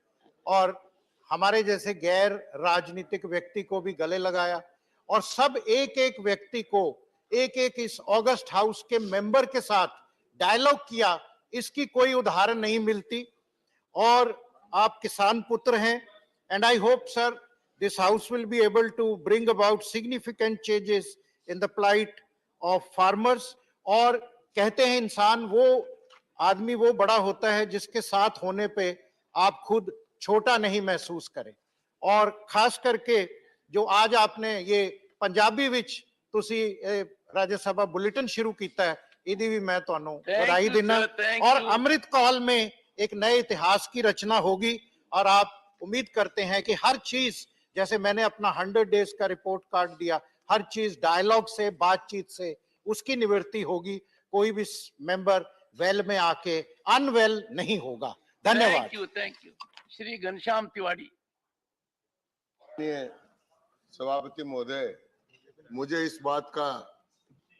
Speaker 10: और हमारे जैसे गैर राजनीतिक व्यक्ति को भी गले लगाया, और सब एक एक व्यक्ति को एक एक इस अगस्त हाउस के मेंबर के साथ डायलॉग किया, इसकी कोई उदाहरण नहीं मिलती। और आप किसान पुत्र हैं, and I hope, sir, this house will be able to bring about significant changes in the plight of farmers. और कहते हैं इंसान वो आदमी वो बड़ा होता है जिसके साथ होने पे आप खुद छोटा नहीं महसूस करें। और खास करके जो आज आपने ये पंजाबी विच तुसी राज्य सभा बुलेटिन शुरू किया है, इदी भी मैं ਤੁਹਾਨੂੰ बधाई देना। और अमृत काल में एक नए इतिहास की रचना होगी, और आप उम्मीद करते हैं कि हर चीज, जैसे मैंने अपना 100 डेज का रिपोर्ट कार्ड दिया, हर चीज डायलॉग से, बातचीत से उसकी निवृत्ति होगी। कोई भी मेंबर वेल में आके अनवेल नहीं होगा। धन्यवाद।
Speaker 2: Thank you. श्री घनश्याम तिवारी।
Speaker 11: सभापति महोदय, मुझे इस बात का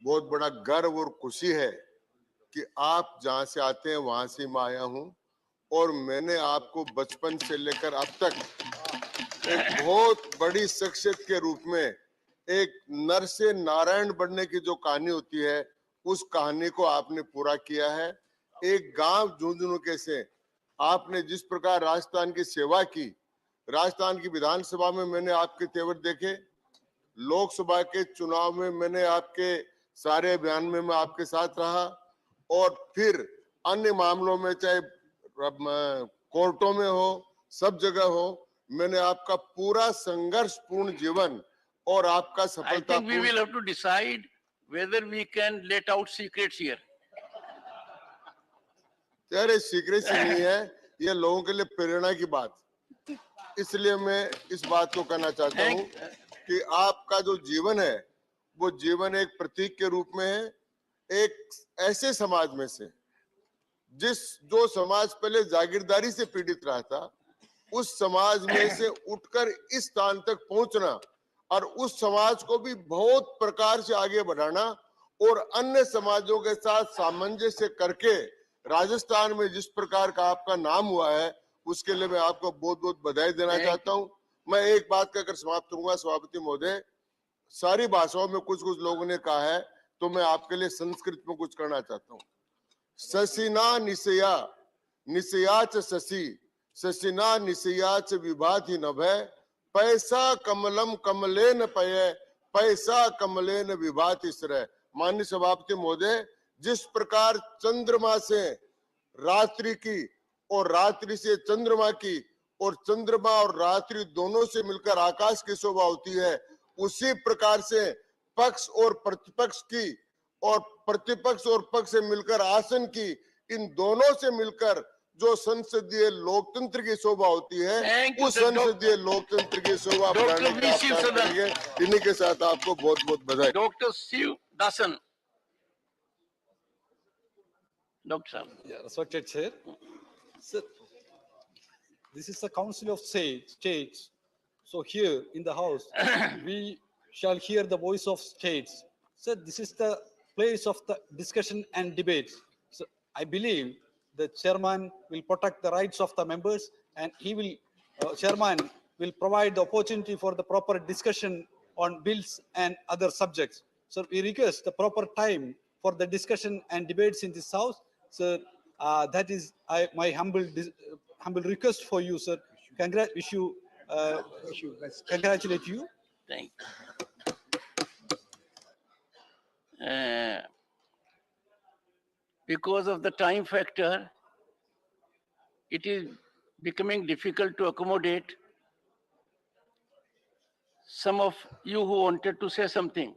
Speaker 11: बहुत बड़ा गर्व और खुशी है कि आप जहां से आते हैं वहां से मैं आया हूं, और मैंने आपको बचपन से लेकर अब तक एक बहुत बड़ी शख्सियत के रूप में, एक नर से नारायण बनने की जो कहानी होती है, उस कहानी को आपने पूरा किया है। एक गांव झुंझुनू से आपने जिस प्रकार राजस्थान की सेवा की, राजस्थान की विधानसभा में मैंने आपके तेवर देखे, लोकसभा के चुनाव में मैंने आपके सारे अभियान में मैं आपके साथ रहा, और फिर अन्य मामलों में चाहे कोर्टों में हो, सब जगह हो, मैंने आपका पूरा संघर्षपूर्ण जीवन और आपका सफलता।
Speaker 2: I think we will have to decide whether we can let out secrets here.
Speaker 11: अरे सीक्रेसी नहीं है, ये लोगों के लिए प्रेरणा की बात, इसलिए मैं इस बात को कहना चाहता हूँ कि आपका जो जीवन है वो जीवन एक प्रतीक के रूप में है, एक ऐसे समाज में से जो समाज पहले जागीरदारी से पीड़ित रहा था, उस समाज में से उठकर इस स्थान तक पहुंचना, और उस समाज को भी बहुत प्रकार से आगे बढ़ाना, और अन्य समाजों के साथ सामंजस्य करके राजस्थान में जिस प्रकार का आपका नाम हुआ है, उसके लिए मैं आपको बहुत बहुत बधाई देना चाहता हूं। मैं एक बात कहकर समाप्त करूंगा सभापति महोदय, सारी भाषाओं में कुछ कुछ लोगों ने कहा है, तो मैं आपके लिए संस्कृत में कुछ करना चाहता हूँ। शशिना निशया निशयाच शशि शशिना निशयाच विभाति नभय पैसा कमलम कमलेन पय पैसा कमलेन विभाति श्रय। माननीय सभापति महोदय, जिस प्रकार चंद्रमा से रात्रि की और रात्रि से चंद्रमा की और चंद्रमा और रात्रि दोनों से मिलकर आकाश की शोभा होती है, उसी प्रकार से पक्ष और प्रतिपक्ष की और प्रतिपक्ष और पक्ष से मिलकर आसन की, इन दोनों से मिलकर जो संसदीय लोकतंत्र की शोभा होती है, उस संसदीय लोकतंत्र की शोभा बढ़ाने का आप कार्य करेंगे। इन्हीं के साथ आपको बहुत बहुत बधाई।
Speaker 2: Doctor Sivadasan. Doctor.
Speaker 13: Yeah, respected Chair. Sir, this is the Council of States. So here in the House, we shall hear the voice of states. Sir, this is the place of the discussion and debate. So I believe the chairman will protect the rights of the members, and he will, chairman will provide the opportunity for the proper discussion on bills and other subjects. So we request the proper time for the discussion and debates in this House. Sir, that is my humble request for you, sir. Congratulate you.
Speaker 2: Thank you. Because of the time factor, it is becoming difficult to accommodate some of you who wanted to say something.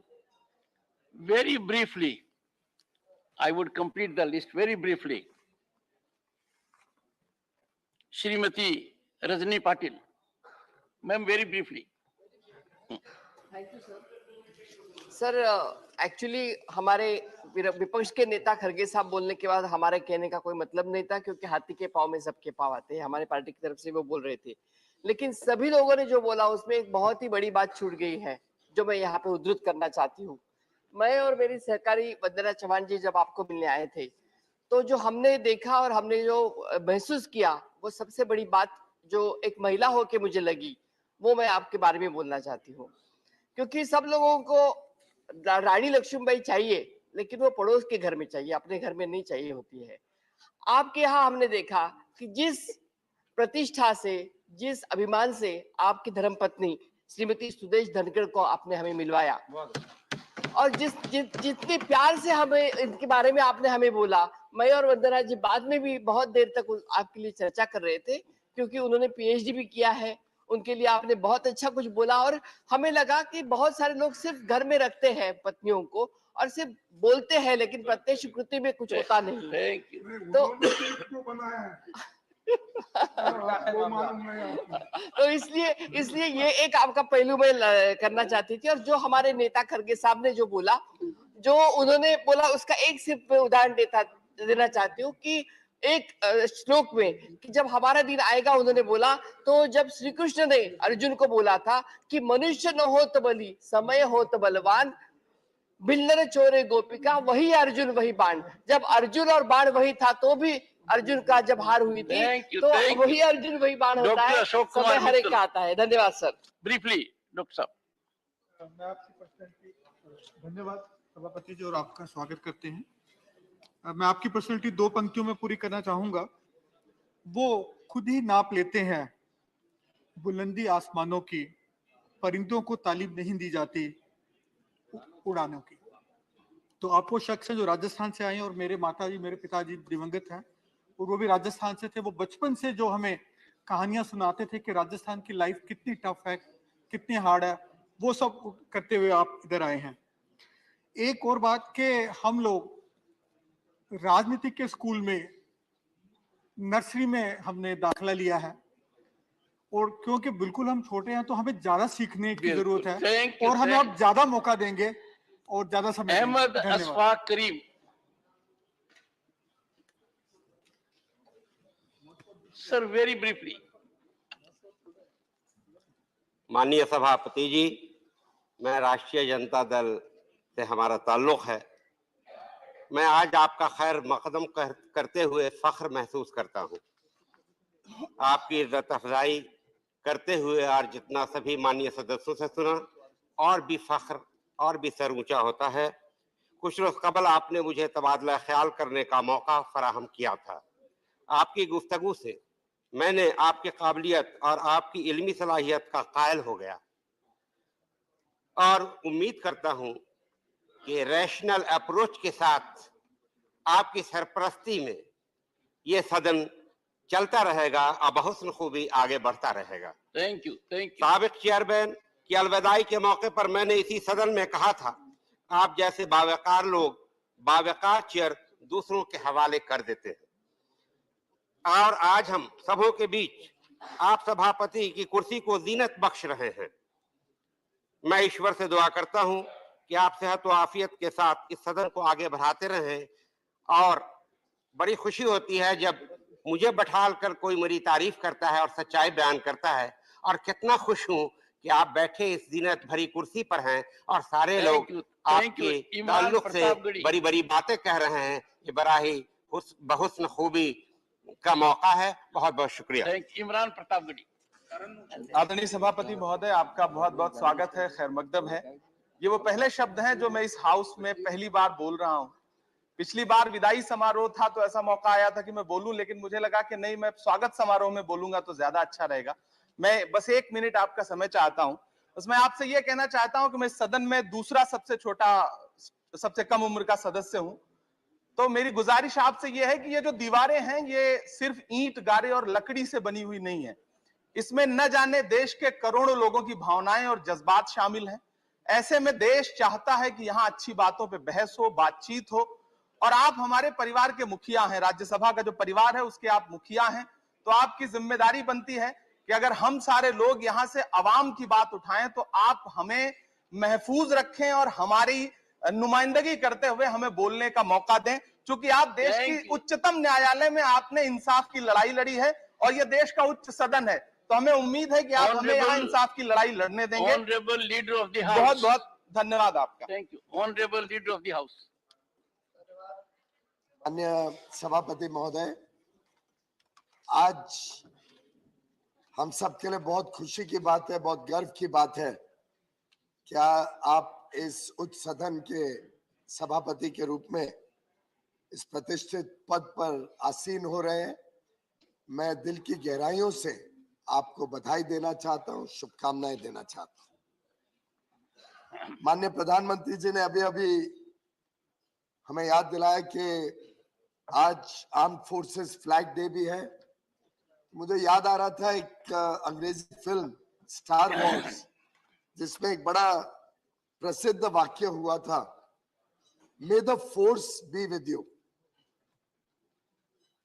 Speaker 2: Very briefly, I would complete the list very briefly. Shrimati Rajni Patil. Ma'am, very briefly.
Speaker 14: Thank you, sir. Sir actually हमारे विपक्ष के नेता खरगे साहब बोलने के बाद हमारे कहने का कोई मतलब नहीं था, क्योंकि हाथी के पाँव में सबके पाँव आते हैं। हमारे पार्टी की तरफ से वो बोल रहे थे, लेकिन सभी लोगों ने जो बोला उसमें एक बहुत ही बड़ी बात छूट गई है, जो मैं यहाँ पे उद्धृत करना चाहती हूँ। मैं और मेरी सहकारी वंदना चौहान जी जब आपको मिलने आए थे, तो जो हमने देखा और हमने जो महसूस किया, वो सबसे बड़ी बात जो एक महिला हो के मुझे लगी, वो मैं आपके बारे में बोलना चाहती हूँ। क्योंकि सब लोगों को रानी लक्ष्मीबाई चाहिए, लेकिन वो पड़ोस के घर में चाहिए, अपने घर में नहीं चाहिए होती है। आपके यहाँ हमने देखा कि जिस प्रतिष्ठा से, जिस अभिमान से आपकी धर्मपत्नी श्रीमती सुदेश धनखड़ को आपने हमें मिलवाया, और जितने प्यार से हमें इनके बारे में आपने हमें बोला, मैं और वंदना जी बाद में भी बहुत देर तक आपके लिए चर्चा कर रहे थे, क्योंकि उन्होंने पीएचडी भी किया है, उनके लिए आपने बहुत अच्छा कुछ बोला। और हमें लगा कि बहुत सारे लोग सिर्फ घर में रखते हैं पत्नियों को और सिर्फ बोलते हैं, लेकिन प्रत्यक्ष कृत्य में कुछ होता नहीं। तो इसलिए ये एक आपका पहलू मैं करना चाहती थी। और जो हमारे नेता खरगे साहब ने जो बोला, जो उन्होंने बोला, उसका एक सिर्फ उदाहरण देना चाहती हूँ कि एक श्लोक में कि जब हमारा दिन आएगा, उन्होंने बोला, तो जब श्री कृष्ण ने अर्जुन को बोला था कि मनुष्य न हो तो बलि, समय हो तो बलवान, बिल्लर चोरे गोपिका, वही अर्जुन वही बाण। जब अर्जुन और बाण वही था, तो भी अर्जुन का जब हार हुई थी, तो वही अर्जुन वही बाण होता है, समय हर एक का आता है। धन्यवाद सर।
Speaker 2: ब्रीफली डॉक्टर साहब।
Speaker 15: मैं आपकी पर्सनैलिटी, धन्यवाद सभापति जी, और आपका स्वागत करते हैं। मैं आपकी पर्सनैलिटी दो पंक्तियों में पूरी करना चाहूंगा। वो खुद ही नाप लेते हैं बुलंदी आसमानों की, परिंदों को तालीम नहीं दी जाती उड़ानों की। तो आप वो शख्स हैं जो राजस्थान से आए हैं, और मेरे माताजी, मेरे पिताजी दिवंगत हैं, और वो भी राजस्थान से थे। वो बचपन से जो हमें कहानियां सुनाते थे कि राजस्थान की लाइफ कितनी टफ है, कितनी हार्ड है, वो सब करते हुए आप इधर आए हैं। एक और बात कि हम लोग राजनीति के स्कूल में नर्सरी में हमने दाखिला लिया है, और क्योंकि बिल्कुल हम छोटे हैं, तो हमें ज्यादा सीखने की जरूरत है, और हमें अब ज्यादा मौका देंगे और ज्यादा समय
Speaker 2: Ahmad Ashfaq Karim. Sir very briefly.
Speaker 24: माननीय सभापति जी, मैं राष्ट्रीय जनता दल से हमारा ताल्लुक है। मैं आज आपका खैर मकदम करते हुए फख्र महसूस करता हूं। आपकी इज्जत अफजाई करते हुए और जितना सभी माननीय सदस्यों से सुना, और भी फख्र और भी सर ऊंचा होता है। कुछ रोज कबल आपने मुझे तबादला ख्याल करने का मौका फराहम किया था। आपकी गुफ्तगू से मैंने आपकी काबिलियत और आपकी इल्मी सलाहियत का कायल हो गया और उम्मीद करता हूं कि रैशनल अप्रोच के साथ आपकी सरपरस्ती में ये सदन चलता रहेगा और बहुस्न खूबी आगे बढ़ता रहेगा।
Speaker 2: Thank you.
Speaker 24: साबिक चेयरमैन की अलविदाई के मौके पर मैंने इसी सदन में कहा था, आप जैसे बावकार लोग बावकार चेयर दूसरों के हवाले कर देते हैं और आज हम सबों के बीच आप सभापति की कुर्सी को जीनत बख्श रहे हैं। मैं ईश्वर से दुआ करता हूं कि आप सेहत व आफियत के साथ इस सदन को आगे बढ़ाते रहें और बड़ी खुशी होती है जब मुझे बैठाल कर कोई मेरी तारीफ करता है और सच्चाई बयान करता है और कितना खुश हूं कि आप बैठे इस जीनत भरी कुर्सी पर हैं और सारे लोग आपके ताल्लुक से बड़ी बड़ी बातें कह रहे हैं। ये बड़ा ही बहुस्न खूबी का मौका है। बहुत बहुत शुक्रिया।
Speaker 2: इमरान प्रतापगढ़ी।
Speaker 1: आदरणीय सभापति महोदय, आपका बहुत बहुत स्वागत है, खैर मकदम है। ये वो पहले शब्द हैं जो मैं इस हाउस में पहली बार बोल रहा हूं। पिछली बार विदाई समारोह था तो ऐसा मौका आया था कि मैं बोलूं, लेकिन मुझे लगा कि नहीं, मैं स्वागत समारोह में बोलूंगा तो ज्यादा अच्छा रहेगा। मैं बस 1 मिनट आपका समय चाहता हूं। बस मैं आपसे यह कहना चाहता हूं कि मैं सदन में दूसरा सबसे छोटा, सबसे कम उम्र का सदस्य हूं, तो मेरी गुजारिश आपसे यह है कि ये जो दीवारें हैं ये सिर्फ ईंट गारे और लकड़ी से बनी हुई नहीं है। इसमें न जाने देश के करोड़ों लोगों की भावनाएं और जज्बात शामिल हैं। ऐसे में देश चाहता है कि यहां अच्छी बातों पे बहस हो, बातचीत हो, और आप हमारे परिवार के मुखिया हैं, राज्यसभा का जो परिवार है उसके आप मुखिया हैं, तो आपकी जिम्मेदारी बनती है कि अगर हम सारे लोग यहां से अवाम की बात उठाएं तो आप हमें महफूज रखें और हमारी नुमाइंदगी करते हुए हमें बोलने का मौका दें। क्योंकि आप देश की उच्चतम न्यायालय में आपने इंसाफ की लड़ाई लड़ी है और यह देश का उच्च सदन है, तो हमें उम्मीद है कि आप हमें यहाँ इंसाफ की लड़ाई लड़ने देंगे।
Speaker 2: Honourable leader of the house.
Speaker 1: बहुत बहुत धन्यवाद आपका।
Speaker 2: Thank you. Honourable leader of the house.
Speaker 17: माननीय सभापति महोदय, आज हम सबके लिए बहुत खुशी की बात है, बहुत गर्व की बात है। क्या आप इस उच्च सदन के सभापति के रूप में इस प्रतिष्ठित पद पर आसीन हो रहे हैं। मैं दिल की गहराइयों से आपको बधाई देना चाहता हूं, शुभकामनाएं देना चाहता हूं। माननीय प्रधानमंत्री जी ने अभी अभी हमें याद दिलाया कि आज आर्म फोर्सेस फ्लैग डे भी है। मुझे याद आ रहा था एक अंग्रेजी फिल्म स्टार वॉर्स, जिसमें एक बड़ा प्रसिद्ध वाक्य हुआ था, मे the force B with you.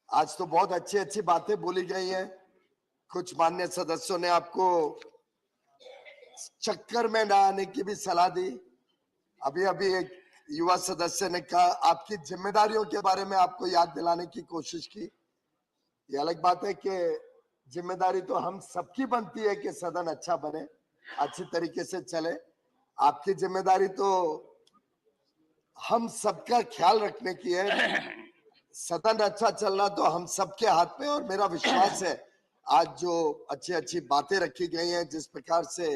Speaker 17: आज तो बहुत अच्छी अच्छी बातें बोली गई हैं। कुछ माननीय सदस्यों ने आपको चक्कर में ना आने की भी सलाह दी। अभी अभी एक युवा सदस्य ने कहा आपकी जिम्मेदारियों के बारे में आपको याद दिलाने की कोशिश की। ये अलग बात है कि जिम्मेदारी तो हम सबकी बनती है कि सदन अच्छा बने, अच्छी तरीके से चले। आपकी जिम्मेदारी तो हम सबका ख्याल रखने की है। सदन अच्छा चलना तो हम सबके हाथ में, और मेरा विश्वास है आज जो अच्छी अच्छी बातें रखी गई हैं, जिस प्रकार से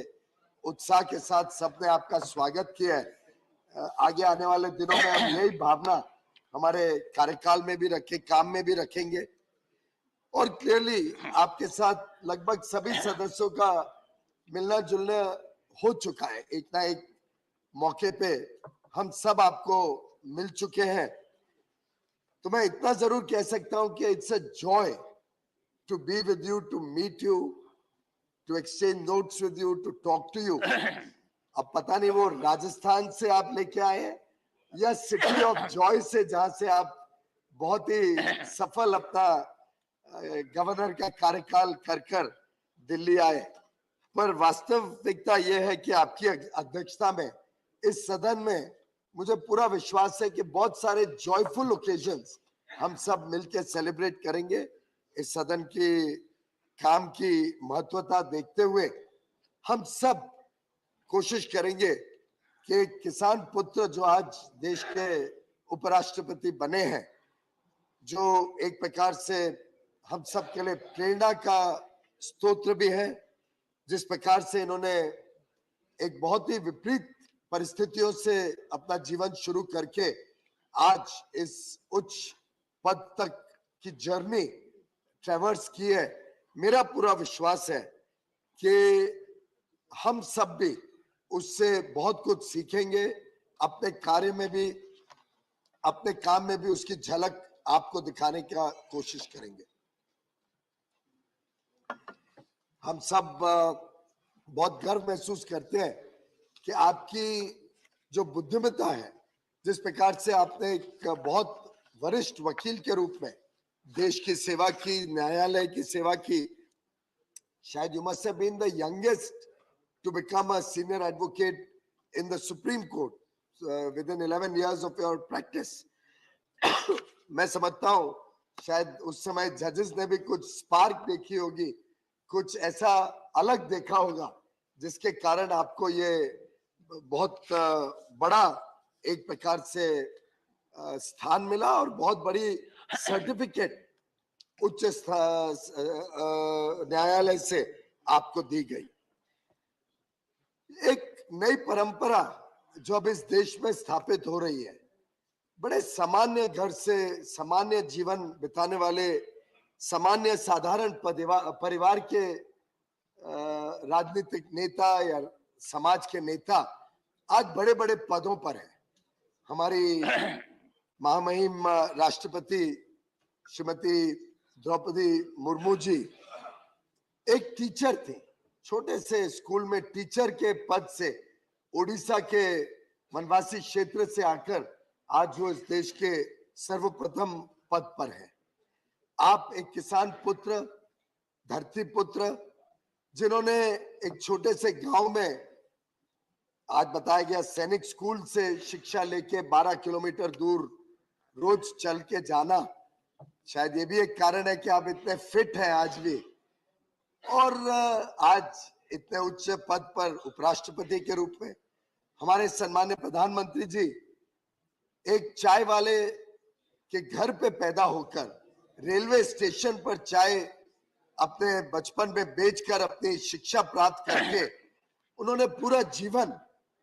Speaker 17: उत्साह के साथ सबने आपका स्वागत किया है, आगे आने वाले दिनों में हम यही भावना हमारे कार्यकाल में भी रखें, काम में भी रखेंगे। और क्लियरली आपके साथ लगभग सभी सदस्यों का मिलना जुलना हो चुका है। एक ना एक मौके पे हम सब आपको मिल चुके हैं। तो मैं इतना जरूर कह सकता हूं कि it's a joy to be with you, to meet you, to exchange notes with you, to talk to you. अब पता नहीं वो राजस्थान से आप लेके आए हैं या सिटी ऑफ जॉय से, जहां से आप बहुत ही सफल अपना गवर्नर का कार्यकाल कर कर दिल्ली आए। पर वास्तविकता यह है कि आपकी अध्यक्षता में इस सदन में मुझे पूरा विश्वास है कि बहुत सारे जॉयफुल ओकेजन्स हम सब मिलकर सेलिब्रेट करेंगे। इस सदन की काम की महत्वता देखते हुए हम सब कोशिश करेंगे कि किसान पुत्र जो आज देश के उपराष्ट्रपति बने हैं, जो एक प्रकार से हम सब के लिए प्रेरणा का स्तोत्र भी है, जिस प्रकार से इन्होंने एक बहुत ही विपरीत परिस्थितियों से अपना जीवन शुरू करके आज इस उच्च पद तक की जर्नी ट्रैवर्स की है। मेरा पूरा विश्वास है कि हम सब भी उससे बहुत कुछ सीखेंगे, अपने कार्य में भी, अपने काम में भी उसकी झलक आपको दिखाने का कोशिश करेंगे। हम सब बहुत गर्व महसूस करते हैं कि आपकी जो बुद्धिमत्ता है, जिस प्रकार से आपने एक बहुत वरिष्ठ वकील के रूप में देश की सेवा की, न्यायालय की सेवा की, शायद you must have been the youngest to become a senior advocate in the Supreme Court within 11 years of your practice. मैं समझता हूँ शायद उस समय जजेस ने भी कुछ स्पार्क देखी होगी, कुछ ऐसा अलग देखा होगा जिसके कारण आपको ये बहुत बड़ा एक प्रकार से स्थान मिला और बहुत बड़ी सर्टिफिकेट उच्च न्यायालय से आपको दी गई। एक नई परंपरा जो अब इस देश में स्थापित हो रही है, बड़े सामान्य घर से सामान्य जीवन बिताने वाले सामान्य साधारण परिवार के राजनीतिक नेता या समाज के नेता आज बड़े बड़े पदों पर हैं। हमारी महामहिम राष्ट्रपति श्रीमती द्रौपदी मुर्मू जी एक टीचर थी, छोटे से स्कूल में टीचर के पद से उड़ीसा के वनवासी क्षेत्र से आकर आज वो इस देश के सर्वप्रथम पद पर है। आप एक किसान पुत्र, धरती पुत्र, जिन्होंने एक छोटे से गांव में, आज बताया गया सैनिक स्कूल से शिक्षा लेके 12 किलोमीटर दूर रोज चल के जाना, शायद ये भी एक कारण है कि आप इतने फिट हैं आज भी, और आज इतने उच्च पद पर उपराष्ट्रपति के रूप में। हमारे सम्माननीय प्रधानमंत्री जी एक चाय वाले के घर पे पैदा होकर रेलवे स्टेशन पर चाय अपने बचपन में बेचकर अपनी शिक्षा प्राप्त करके उन्होंने पूरा जीवन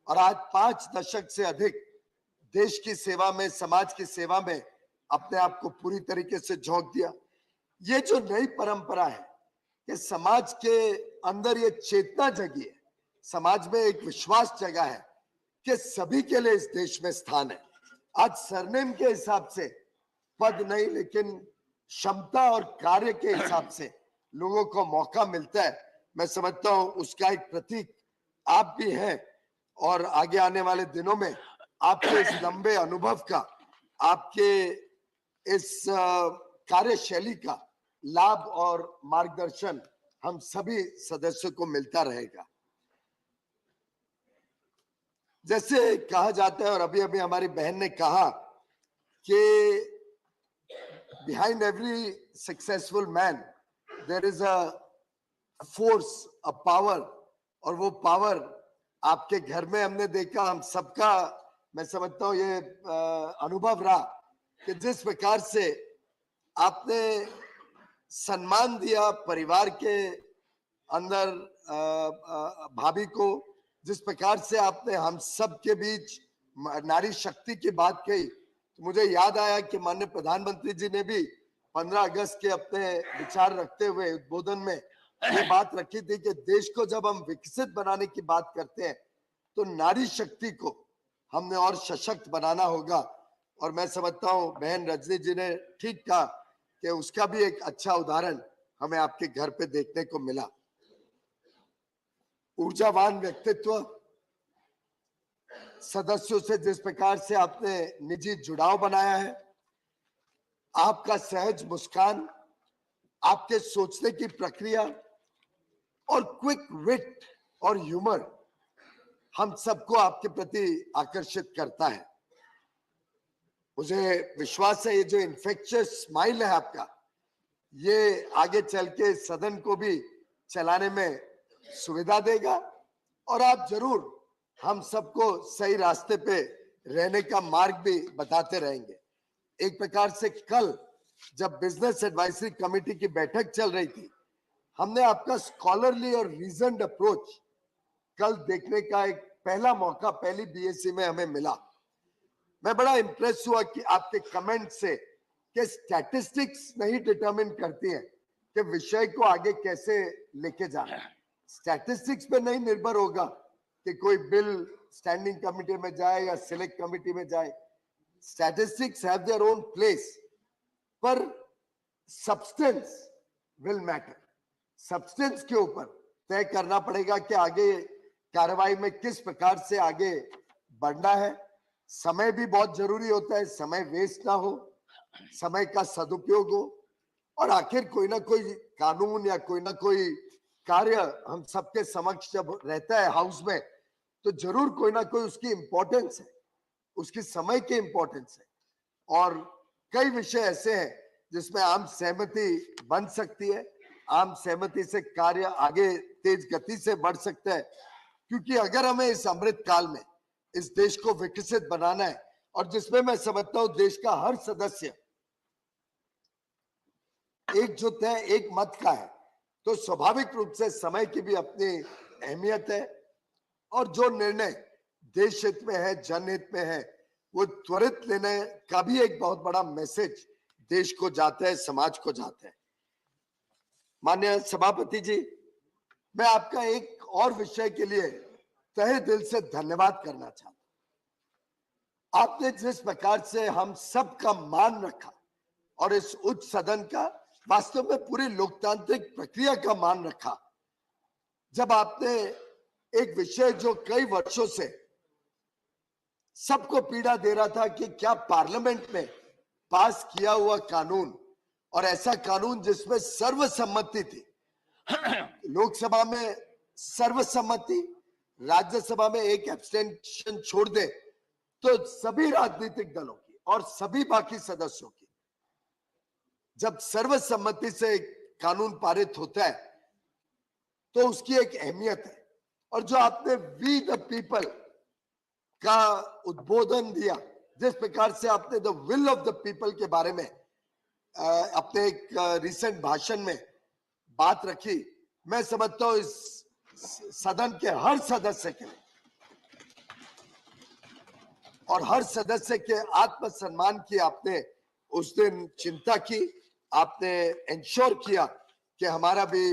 Speaker 17: और आज 5 दशक से अधिक देश की सेवा में, समाज की सेवा में अपने आप को पूरी तरीके से झोंक दिया। ये जो नई परंपरा है कि समाज के अंदर ये चेतना जगी है, समाज में एक विश्वास जगा है कि सभी के लिए इस देश में स्थान है। आज सरनेम के हिसाब से पद नहीं, लेकिन क्षमता और कार्य के हिसाब से लोगों को मौका मिलता है। मैं समझता हूं उसका एक प्रतीक आप भी हैं और आगे आने वाले दिनों में आपके इस लंबे अनुभव का, आपके इस कार्यशैली का लाभ और मार्गदर्शन हम सभी सदस्यों को मिलता रहेगा। जैसे कहा जाता है और अभी अभी हमारी बहन ने कहा कि behind every successful man there is a force, a power, और वो पावर आपके घर में हमने देखा, हम सबका मैं समझता हूँ ये अनुभव रहा कि जिस प्रकार से आपने सम्मान दिया परिवार के अंदर भाभी को, जिस प्रकार से आपने हम सब के बीच नारी शक्ति की बात कही, तो मुझे याद आया कि माननीय प्रधानमंत्री जी ने भी 15 अगस्त के अपने विचार रखते हुए उद्बोधन में ये बात रखी थी कि देश को जब हम विकसित बनाने की बात करते हैं तो नारी शक्ति को हमने और सशक्त बनाना होगा। और मैं समझता हूं बहन रजनी जी ने ठीक कहा कि उसका भी एक अच्छा उदाहरण हमें आपके घर पे देखने को मिला। ऊर्जावान व्यक्तित्व, सदस्यों से जिस प्रकार से आपने निजी जुड़ाव बनाया है, आपका सहज मुस्कान, आपके सोचने की प्रक्रिया और क्विक विट और ह्यूमर हम सबको आपके प्रति आकर्षित करता है। मुझे विश्वास है ये जो इन्फेक्शियस स्माइल है आपका, ये आगे चल के सदन को भी चलाने में सुविधा देगा और आप जरूर हम सबको सही रास्ते पे रहने का मार्ग भी बताते रहेंगे। एक प्रकार से कल जब बिजनेस एडवाइजरी कमेटी की बैठक चल रही थी, हमने आपका स्कॉलरली और रीजन्ड अप्रोच कल देखने का एक पहला मौका पहली बीएससी में हमें मिला। मैं बड़ा इंप्रेस हुआ कि आपके कमेंट से कि स्टैटिस्टिक्स नहीं डिटरमिन करती है कि विषय को आगे कैसे लेके जाना है। स्टैटिस्टिक्स पे नहीं निर्भर होगा कि कोई बिल स्टैंडिंग कमिटी में जाए या सिलेक्ट कमिटी में जाए। Statistics have their own place, पर सब्सटेंस विल मैटर। सब्सटेंस के ऊपर तय करना पड़ेगा कि आगे कार्रवाई में किस प्रकार से आगे बढ़ना है। समय भी बहुत जरूरी होता है, समय वेस्ट ना हो, समय का सदुपयोग हो, और आखिर कोई ना कोई कानून या कोई ना कोई कार्य हम सबके समक्ष जब रहता है हाउस में, तो जरूर कोई ना कोई उसकी इंपॉर्टेंस है, उसकी समय की इंपॉर्टेंस है। और कई विषय ऐसे हैं जिसमें आम सहमति बन सकती है, आम सहमति से कार्य आगे तेज गति से बढ़ सकता है। क्योंकि अगर हमें इस अमृत काल में इस देश को विकसित बनाना है, और जिसमें मैं समझता हूं देश का हर सदस्य एकजुट है, एक मत का है, तो स्वाभाविक रूप से समय की भी अपनी अहमियत है। और जो निर्णय देश हित में है, जनहित में है, वो त्वरित लेने का भी एक बहुत बड़ा मैसेज देश को जाता है, समाज को जाता है। माननीय सभापति जी, मैं आपका एक और विषय के लिए तहे दिल से धन्यवाद करना चाहता हूं। आपने जिस प्रकार से हम सबका मान रखा और इस उच्च सदन का, वास्तव में पूरी लोकतांत्रिक प्रक्रिया का मान रखा, जब आपने एक विषय जो कई वर्षों से सबको पीड़ा दे रहा था कि क्या पार्लियामेंट में पास किया हुआ कानून, और ऐसा कानून जिसमें सर्वसम्मति थी, लोकसभा में सर्वसम्मति, राज्यसभा में एक एब्सटेंशन छोड़ दे तो सभी राजनीतिक दलों की और सभी बाकी सदस्यों की, जब सर्वसम्मति से कानून पारित होता है तो उसकी एक अहमियत है। और जो आपने वी द पीपल का उद्बोधन दिया, जिस प्रकार से आपने the will of the people के बारे में अपने एक रिसेंट भाषण में बात रखी, मैं समझता हूं इस सदन के हर सदस्य के लिए और हर सदस्य के आत्मसम्मान की आपने उस दिन चिंता की। आपने इंश्योर किया कि हमारा भी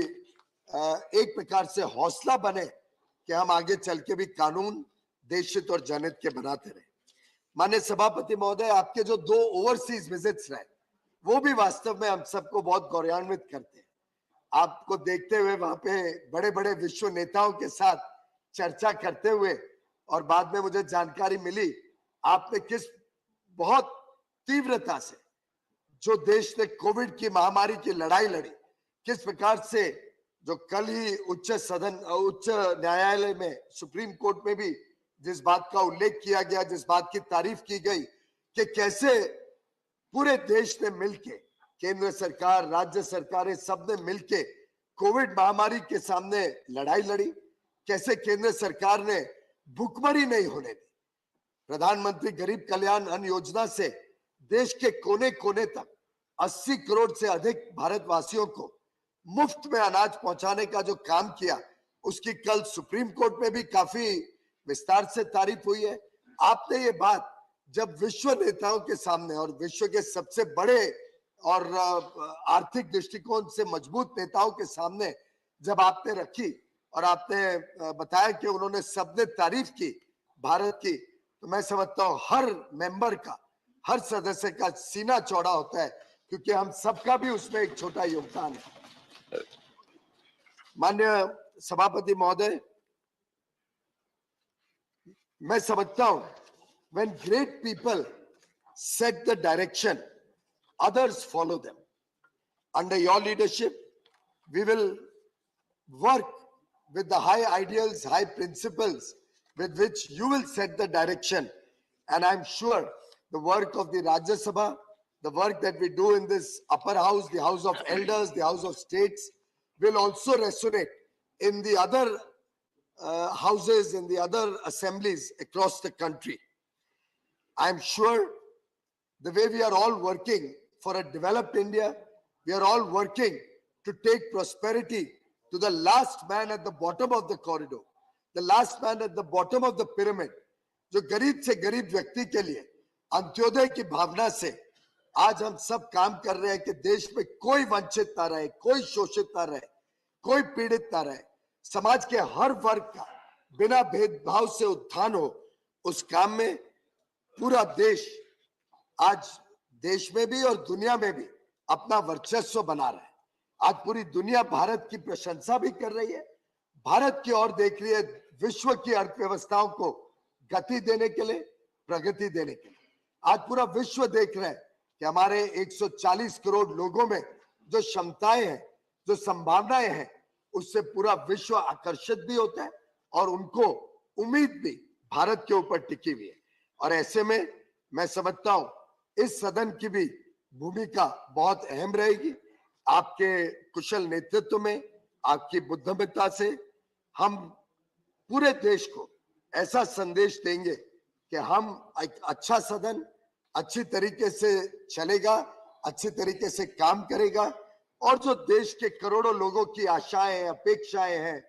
Speaker 17: एक प्रकार से हौसला बने कि हम आगे चल के भी कानून देशहित और जनहित के बनाते रहे। माननीय सभापति महोदय, आपके जो 2 ओवरसीज विजिट्स रहे, वो भी वास्तव में हम सबको बहुत गौरवान्वित करते हैं। आपको देखते हुए वहां पे बड़े बड़े विश्व नेताओं के साथ चर्चा करते हुए, और बाद में मुझे जानकारी मिली आपने किस बहुत तीव्रता से जो देश ने कोविड की महामारी की लड़ाई लड़ी, किस प्रकार से जो कल ही उच्च न्यायालय में, सुप्रीम कोर्ट में भी जिस बात का उल्लेख किया गया, जिस बात की तारीफ की गई कि कैसे पूरे देश ने मिलके, केंद्र सरकार, राज्य सरकारें, सब ने मिलके कोविड महामारी के सामने लड़ाई लड़ी, कैसे केंद्र सरकार ने भुखमरी नहीं होने दी। प्रधानमंत्री गरीब कल्याण अन्न योजना से देश के कोने कोने तक 80 करोड़ से अधिक भारतवासियों को मुफ्त में अनाज पहुंचाने का जो काम किया, उसकी कल सुप्रीम कोर्ट में भी काफी विस्तार से तारीफ हुई है। आपने ये बात जब विश्व नेताओं के सामने और विश्व के सबसे बड़े और आर्थिक दृष्टिकोण से मजबूत नेताओं के सामने जब आपने रखी और आपने बताया कि उन्होंने सबने तारीफ की भारत की, तो मैं समझता हूं हर मेंबर का, हर सदस्य का सीना चौड़ा होता है, क्योंकि हम सबका भी उसमें एक छोटा योगदान है। माननीय सभापति महोदय, मैं समझता हूं when great people set the direction, others follow them. Under your leadership, we will work with the high ideals, high principles with which you will set the direction. And I'm sure the work of the Rajya Sabha, the work that we do in this upper house, the House of Elders, the House of States, will also resonate in the other houses, in the other assemblies across the country. I'm sure the way we are all working for a developed India, we are all working to take prosperity to the last man at the bottom of the corridor. the last man at the bottom of the pyramid, जो गरीब से गरीब व्यक्ति के लिए अंत्योदय की भावना से आज हम सब काम कर रहे हैं कि देश में कोई वंचित ना रहे, कोई शोषित ना रहे, कोई पीड़ित ना रहे, समाज के हर वर्ग का बिना भेदभाव से उत्थान हो, उस काम में पूरा देश आज देश में भी और दुनिया में भी अपना वर्चस्व बना रहा है। आज पूरी दुनिया भारत की प्रशंसा भी कर रही है, भारत की ओर देख रही है, विश्व की अर्थव्यवस्थाओं को गति देने के लिए, प्रगति देने के लिए। आज पूरा विश्व देख रहा है कि हमारे 140 करोड़ लोगों में जो क्षमताएं हैं, जो संभावनाएं हैं, उससे पूरा विश्व आकर्षित भी होता है और उनको उम्मीद भी भारत के ऊपर टिकी हुई है। और ऐसे में मैं समझता हूं इस सदन की भी भूमिका बहुत अहम रहेगी। आपके कुशल नेतृत्व में, आपकी बुद्धिमत्ता से हम पूरे देश को ऐसा संदेश देंगे कि हम एक अच्छा सदन अच्छी तरीके से चलेगा, अच्छी तरीके से काम करेगा और जो देश के करोड़ों लोगों की आशाएं, अपेक्षाएं हैं,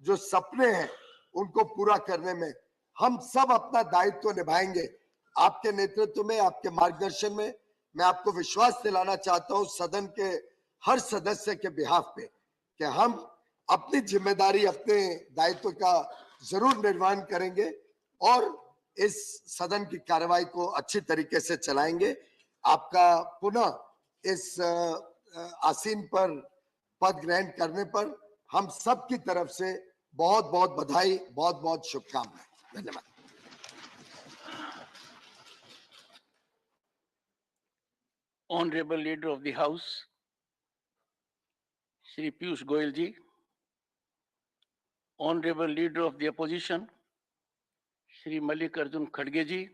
Speaker 17: जो सपने हैं, उनको पूरा करने में हम सब अपना दायित्व निभाएंगे। आपके नेतृत्व में, आपके मार्गदर्शन में मैं आपको विश्वास दिलाना चाहता हूं सदन के हर सदस्य के बिहाफ पे कि हम अपनी जिम्मेदारी, अपने दायित्व का जरूर निर्वहन करेंगे और इस सदन की कार्रवाई को अच्छी तरीके से चलाएंगे। आपका पुनः इस आसीन पर पद ग्रहण करने पर हम सब की तरफ से बहुत बहुत बधाई, बहुत बहुत शुभकामनाएं। धन्यवाद।
Speaker 2: Honorable Leader of the House, Shri Piyush Goyal ji, Honorable Leader of the Opposition, Shri Mallikarjun Kharge ji,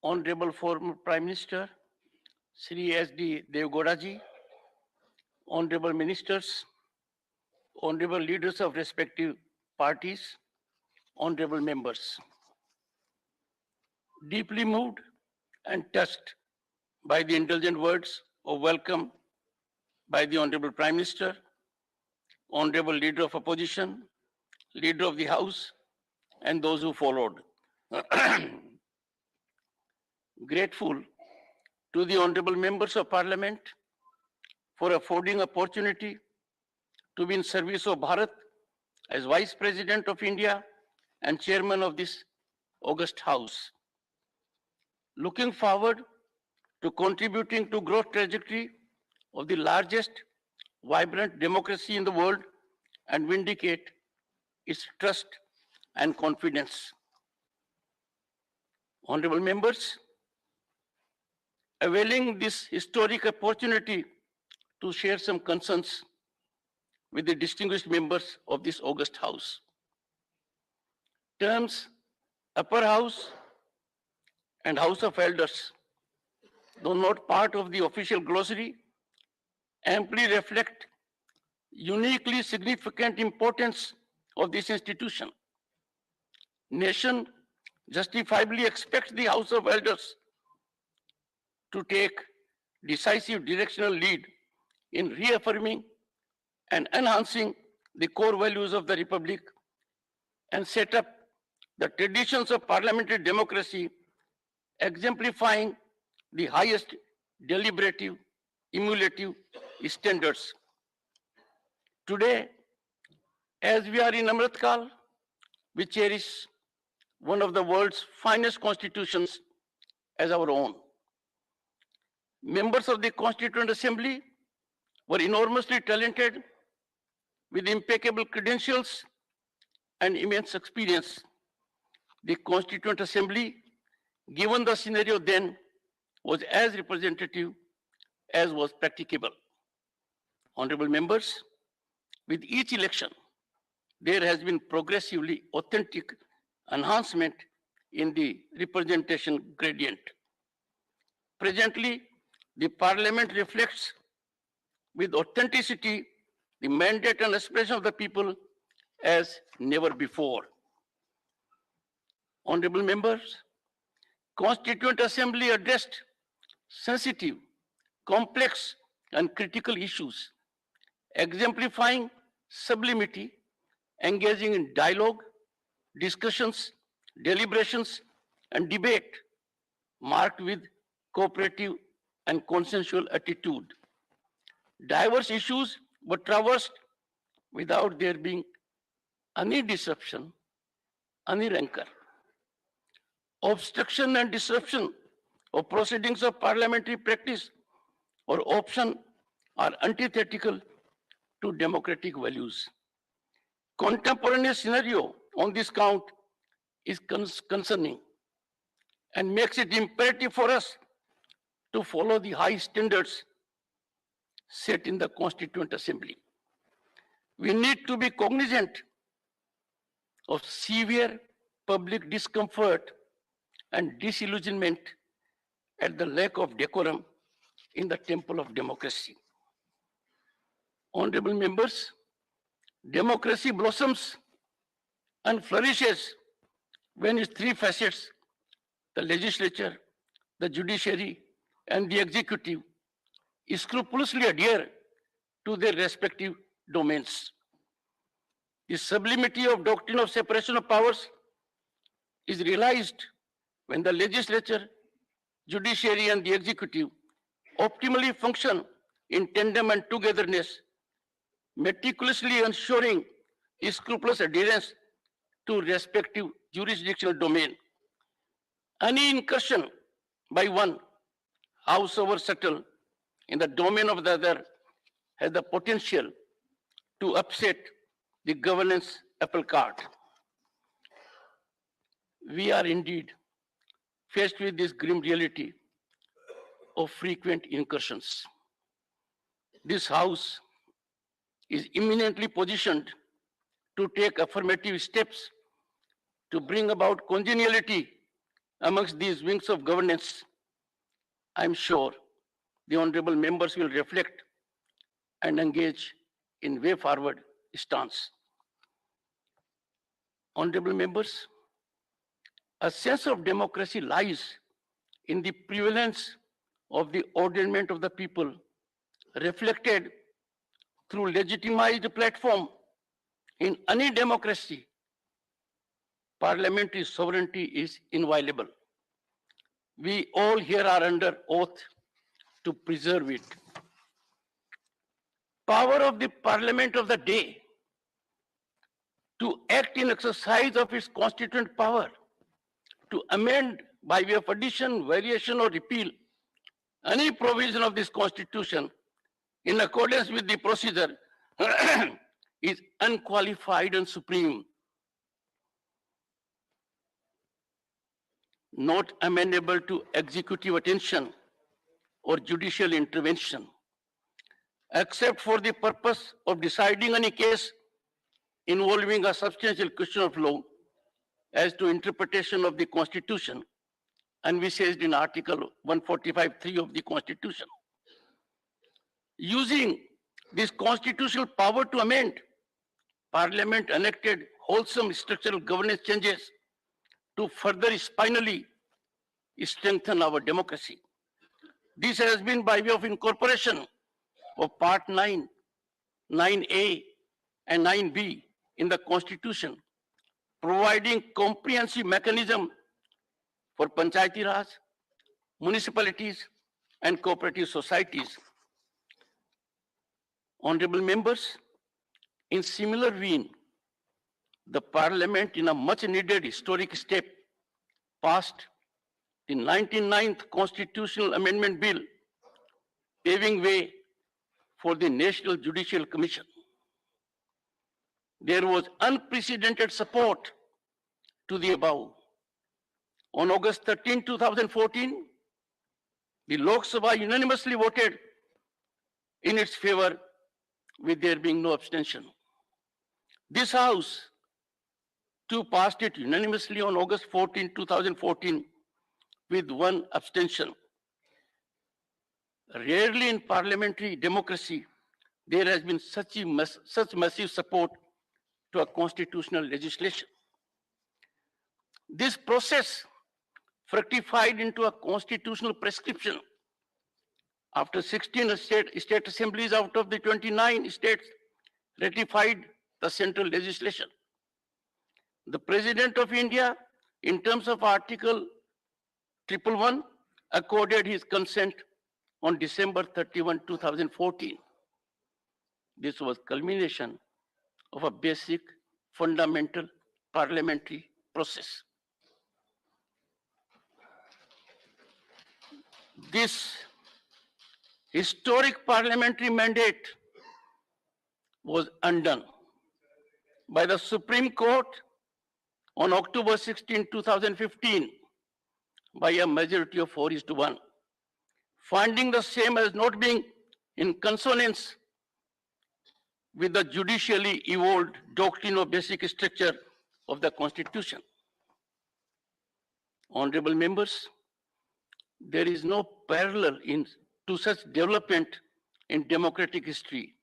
Speaker 2: Honorable former Prime Minister, Shri S.D. Devgowda ji, Honorable Ministers, Honorable Leaders of respective parties, Honorable Members. Deeply moved and touched by the indulgent words of welcome by the Honorable Prime Minister, Honorable Leader of Opposition, Leader of the House, and those who followed. Grateful to the Honorable Members of Parliament for affording opportunity to be in service of Bharat as Vice President of India and Chairman of this august House. Looking forward to contributing to growth trajectory of the largest vibrant democracy in the world and vindicate its trust and confidence. Honorable members, availing this historic opportunity to share some concerns with the distinguished members of this august House. Terms Upper House and House of Elders, though not part of the official glossary, amply reflect uniquely significant importance of this institution. Nation justifiably expects the House of Elders to take decisive directional lead in reaffirming and enhancing the core values of the Republic and set up the traditions of parliamentary democracy, exemplifying the highest deliberative, emulative standards. Today, as we are in Amritkal, we cherish one of the world's finest constitutions as our own. Members of the Constituent Assembly were enormously talented with impeccable credentials and immense experience. The Constituent Assembly, given the scenario then, was as representative as was practicable. Honorable members, with each election, there has been progressively authentic enhancement in the representation gradient. Presently, the Parliament reflects with authenticity the mandate and aspiration of the people as never before. Honorable members, Constituent Assembly addressed sensitive, complex, and critical issues, exemplifying sublimity engaging in dialogue, discussions, deliberations, and debate marked with cooperative and consensual attitude. Diverse issues were traversed without there being any disruption, any rancor. Obstruction and disruption of proceedings of parliamentary practice or option are antithetical to democratic values. Contemporaneous scenario on this count is concerning and makes it imperative for us to follow the high standards set in the Constituent Assembly. We need to be cognizant of severe public discomfort and disillusionment at the lack of decorum in the temple of democracy. Honorable members, democracy blossoms and flourishes when its three facets, the legislature, the judiciary, and the executive, scrupulously adhere to their respective domains. The sublimity of doctrine of separation of powers is realized when the legislature, judiciary, and the executive optimally function in tandem and togetherness, meticulously ensuring scrupulous adherence to respective jurisdictional domain. Any incursion by one, howsoever subtle, in the domain of the other has the potential to upset the governance apple cart. We are indeed faced with this grim reality of frequent incursions. This House is eminently positioned to take affirmative steps to bring about congeniality amongst these wings of governance. I'm sure the honorable members will reflect and engage in way forward stance. Honorable members, a sense of democracy lies in the prevalence of the ordainment of the people, reflected through legitimized platform. In any democracy, parliamentary sovereignty is inviolable. We all here are under oath to preserve it. Power of the parliament of the day to act in exercise of its constituent power, to amend by way of addition, variation, or repeal any provision of this constitution in accordance with the procedure is unqualified and supreme, not amenable to executive attention or judicial intervention, except for the purpose of deciding any case involving a substantial question of law as to interpretation of the Constitution, envisaged in Article 145(3) of the Constitution. Using this constitutional power to amend, Parliament enacted wholesome structural governance changes to further spinally strengthen our democracy. This has been by way of incorporation of Part 9, 9A, and 9B in the Constitution, providing comprehensive mechanism for Panchayati Raj, municipalities, and cooperative societies. Honorable members, in similar vein, the Parliament, in a much needed historic step, passed the 99th Constitutional Amendment Bill, paving way for the National Judicial Commission. There was unprecedented support to the above. On August 13, 2014, the Lok Sabha unanimously voted in its favor, with there being no abstention. This House too passed it unanimously on August 14, 2014, with one abstention. Rarely in parliamentary democracy there has been such massive support to a constitutional legislation. This process fructified into a constitutional prescription. After 16 state assemblies out of the 29 states ratified the central legislation, The President of India, in terms of Article 111, accorded his consent on December 31, 2014. This was culmination of a basic, fundamental parliamentary process. This historic parliamentary mandate was undone by the Supreme Court on October 16, 2015, by a majority of 4:1, finding the same as not being in consonance with the judicially evolved doctrine of basic structure of the Constitution. Honorable members, there is no parallel to such development in democratic history,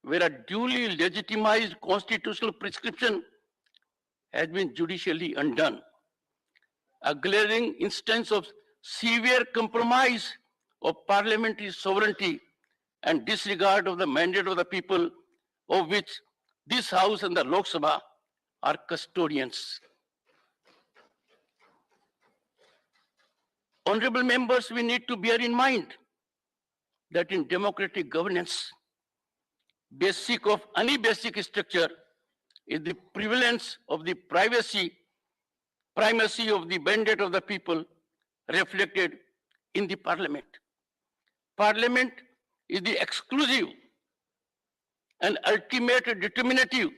Speaker 2: where a duly legitimized constitutional prescription has been judicially undone. A glaring instance of severe compromise of parliamentary sovereignty and disregard of the mandate of the people, of which this House and the Lok Sabha are custodians. Honorable members, we need to bear in mind that in democratic governance, basic of any basic structure is the prevalence of the primacy of the mandate of the people reflected in the parliament. Parliament is the exclusive and ultimate determinative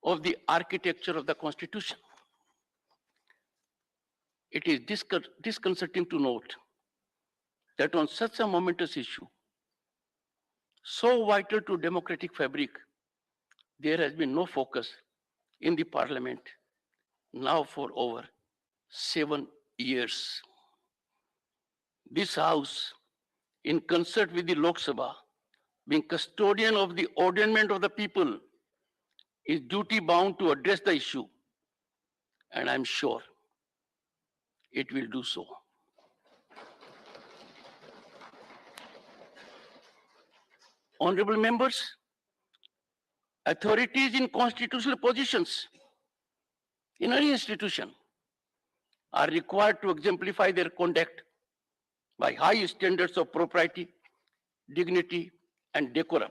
Speaker 2: of the architecture of the Constitution. It is disconcerting to note that on such a momentous issue, so vital to democratic fabric, there has been no focus in the parliament now for over 7 years. This House, in concert with the Lok Sabha, being custodian of the ordainment of the people, is duty bound to address the issue, and I'm sure it will do so. Honorable members, authorities in constitutional positions in any institution are required to exemplify their conduct by high standards of propriety, dignity, and decorum.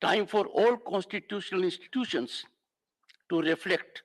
Speaker 2: Time for all constitutional institutions to reflect